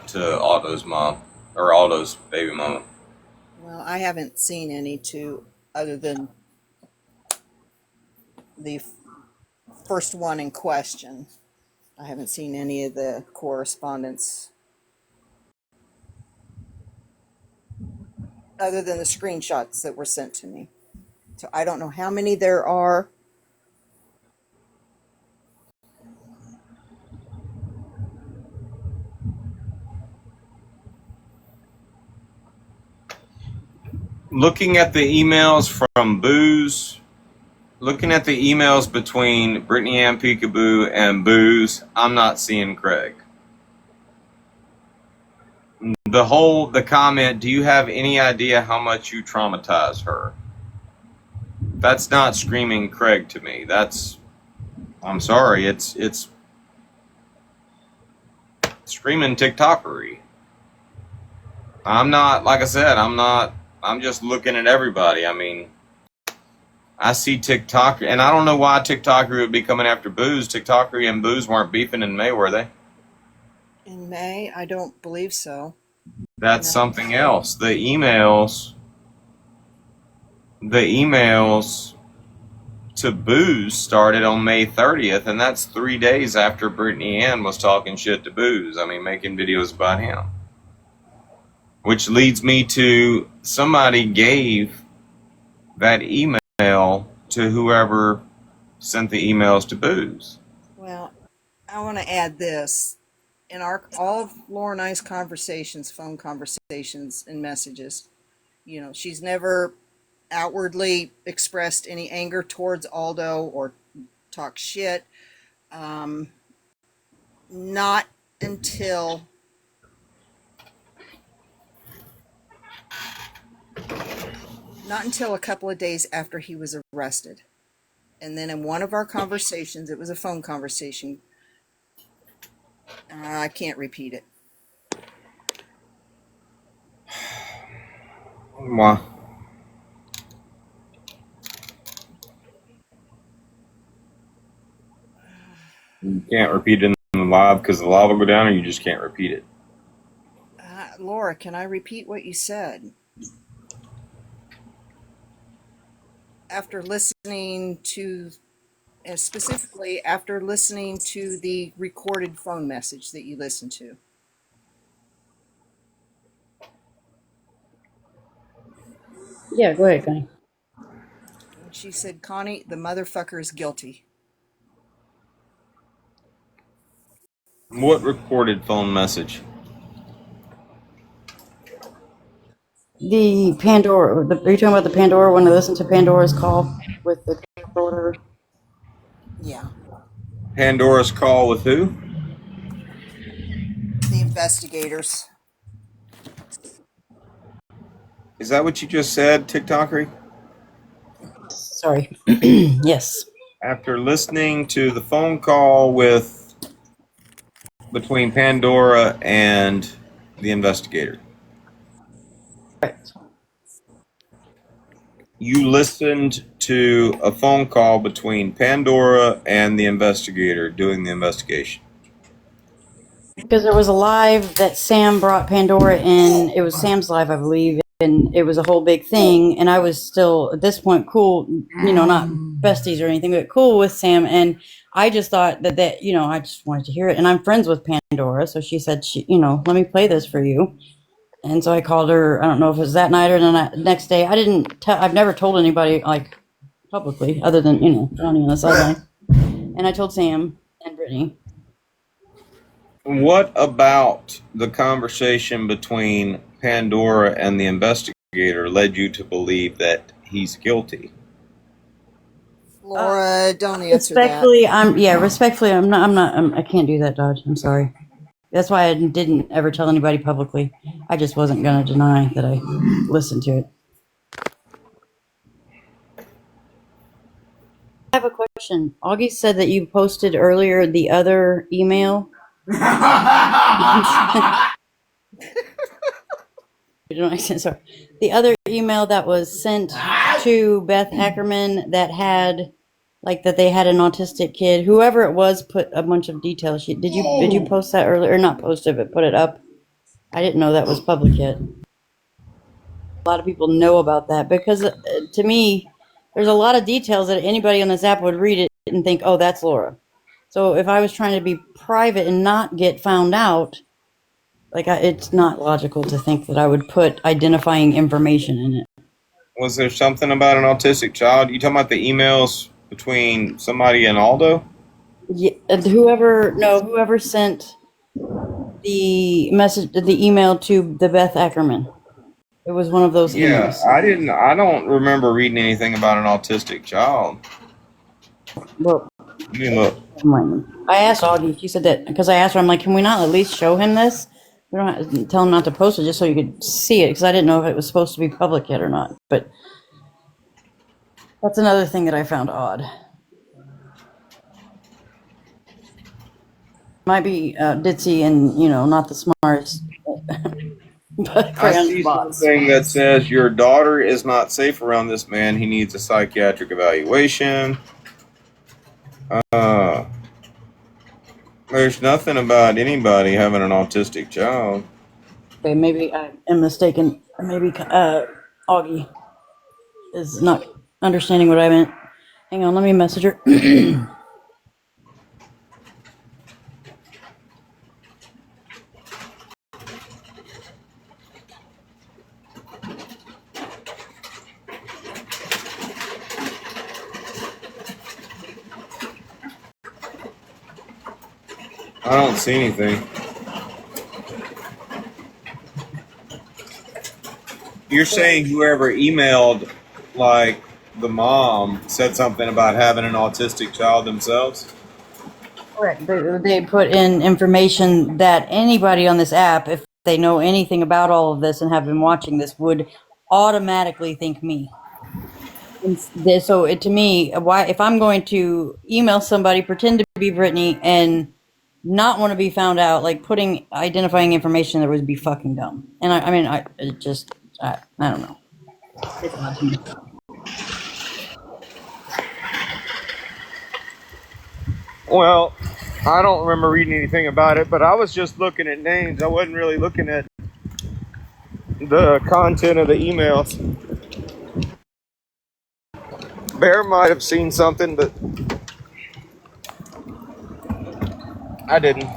to Aldo's mom or Aldo's baby mama. Well, I haven't seen any other than the first one in question. I haven't seen any of the correspondence other than the screenshots that were sent to me. So I don't know how many there are. Looking at the emails from Booze, looking at the emails between Brittany Ann Peekaboo and Booze, I'm not seeing Craig. The comment, do you have any idea how much you traumatize her? That's not screaming Craig to me. I'm sorry, it's screaming TikTokery. I'm not, like I said, I'm just looking at everybody. I mean, I see TikTok, and I don't know why TikTokery would be coming after Booze. TikTokery and Booze weren't beefing in May, were they? In May, I don't believe so. That's No. something else. The emails to Booze started on May 30th, and that's 3 days after Brittany Ann was talking shit to Booze. I mean, making videos about him. Which leads me to somebody gave that email to whoever sent the emails to Booze. Well, I want to add this. In all of Laura and I's conversations, phone conversations and messages, she's never outwardly expressed any anger towards Aldo or talk shit. Not until a couple of days after he was arrested. And then in one of our conversations, it was a phone conversation. I can't repeat it. Why? You can't repeat it in the live because the live will go down, or you just can't repeat it? Laura, can I repeat what you said? After listening to, specifically after listening to the recorded phone message that you listened to. Yeah, go ahead, Connie. She said, Connie, the motherfucker is guilty. What recorded phone message? The Pandora. Are you talking about the Pandora when I listened to Pandora's call with the recorder? Yeah. Pandora's call with who? The investigators. Is that what you just said, TikTokery? Sorry. Yes. After listening to the phone call between Pandora and the investigator. Right. You listened to a phone call between Pandora and the investigator doing the investigation. Because there was a live that Sam brought Pandora in. It was Sam's live, I believe, and it was a whole big thing. And I was still, at this point, cool, not besties or anything, but cool with Sam. And I just thought that, I just wanted to hear it. And I'm friends with Pandora, so she said, let me play this for you. And so I called her, I don't know if it was that night or the next day. I've never told anybody, like, publicly, other than, Johnny on the sideline. And I told Sam and Brittany. What about the conversation between Pandora and the investigator led you to believe that he's guilty? Laura, don't answer Respectfully, that. Respectfully, I can't do that, Dodge. I'm sorry. That's why I didn't ever tell anybody publicly. I just wasn't going to deny that I listened to it. I have a question. Augie said that you posted earlier the other email. Sorry. The other email that was sent to Beth Ackerman that had, that they had an autistic kid. Whoever it was put a bunch of details. Did you post that earlier? Or not post it, but put it up? I didn't know that was public yet. A lot of people know about that because, to me, there's a lot of details that anybody on this app would read it and think, oh, that's Laura. So if I was trying to be private and not get found out, it's not logical to think that I would put identifying information in it. Was there something about an autistic child? You talking about the emails between somebody and Aldo? Yeah, whoever sent the email to the Beth Ackerman. It was one of those emails. Yeah, I don't remember reading anything about an autistic child. Well, Let me look. I asked Augie. She said that because I asked her, I'm like, can we not at least show him this? We don't have to tell him not to post it just so you could see it because I didn't know if it was supposed to be public yet or not. But that's another thing that I found odd. might be ditzy and not the smartest, but I crayon see spots. something that says your daughter is not safe around this man. He needs a psychiatric evaluation. There's nothing about anybody having an autistic child. Okay, maybe I am mistaken. Maybe Augie is not understanding what I meant. Hang on, let me message her. I don't see anything. You're saying whoever emailed, like, the mom said something about having an autistic child themselves? Correct. They put in information that anybody on this app, if they know anything about all of this and have been watching this, would automatically think me. So to me, why if I'm going to email somebody, pretend to be Brittany, and not want to be found out, like putting identifying information that would be fucking dumb. And I don't know. It's odd to me. Well, I don't remember reading anything about it, but I was just looking at names. I wasn't really looking at the content of the emails. Bear might have seen something, but I didn't.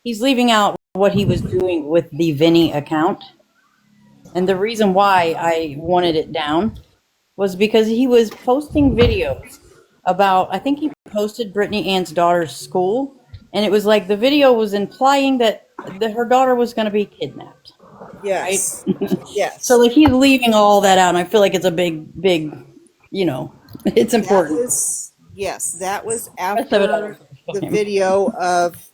He's leaving out what he was doing with the Vinny account. And the reason why I wanted it down was because he was posting videos about, I think he posted Brittany Ann's daughter's school, and it was like the video was implying that her daughter was going to be kidnapped. Yes. Right? Yes. So like he's leaving all that out, and I feel like it's a big, it's important. That was after the video of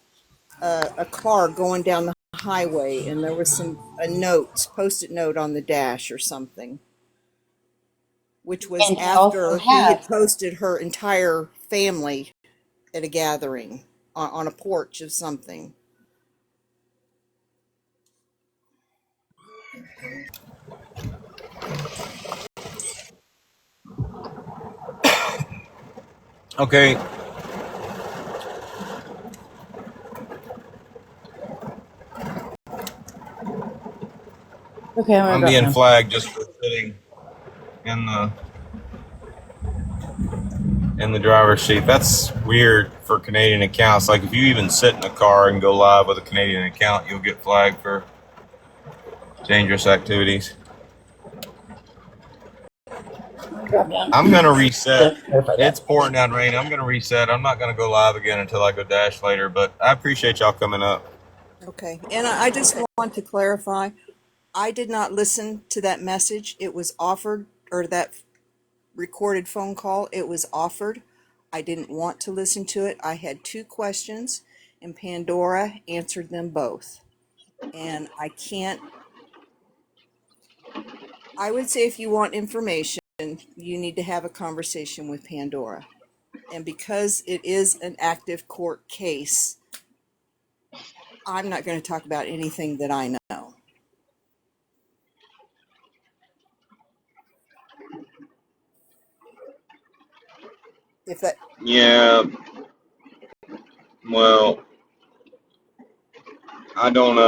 a car going down the highway, and there was post-it note on the dash or something, which was And after he had posted her entire family at a gathering on a porch of something. Okay. Okay, I'm being flagged just for sitting in the driver's seat. That's weird for Canadian accounts. Like if you even sit in a car and go live with a Canadian account, you'll get flagged for dangerous activities. I'm gonna reset. It's pouring down rain. I'm gonna reset. I'm not gonna go live again until I go dash later, but I appreciate y'all coming up. Okay, and I just want to clarify, I did not listen to that message. It was offered, or that recorded phone call, it was offered. I didn't want to listen to it. I had 2 questions, and Pandora answered them both. And I would say if you want information, you need to have a conversation with Pandora. And because it is an active court case, I'm not going to talk about anything that I know. Yeah. Well, I don't.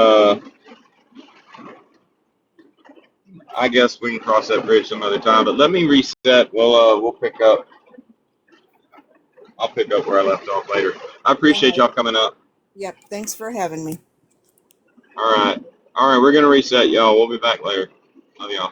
I guess we can cross that bridge some other time. But let me reset. We'll pick up. I'll pick up where I left off later. I appreciate y'all coming up. Yep. Thanks for having me. All right. We're gonna reset, y'all. We'll be back later. Love y'all.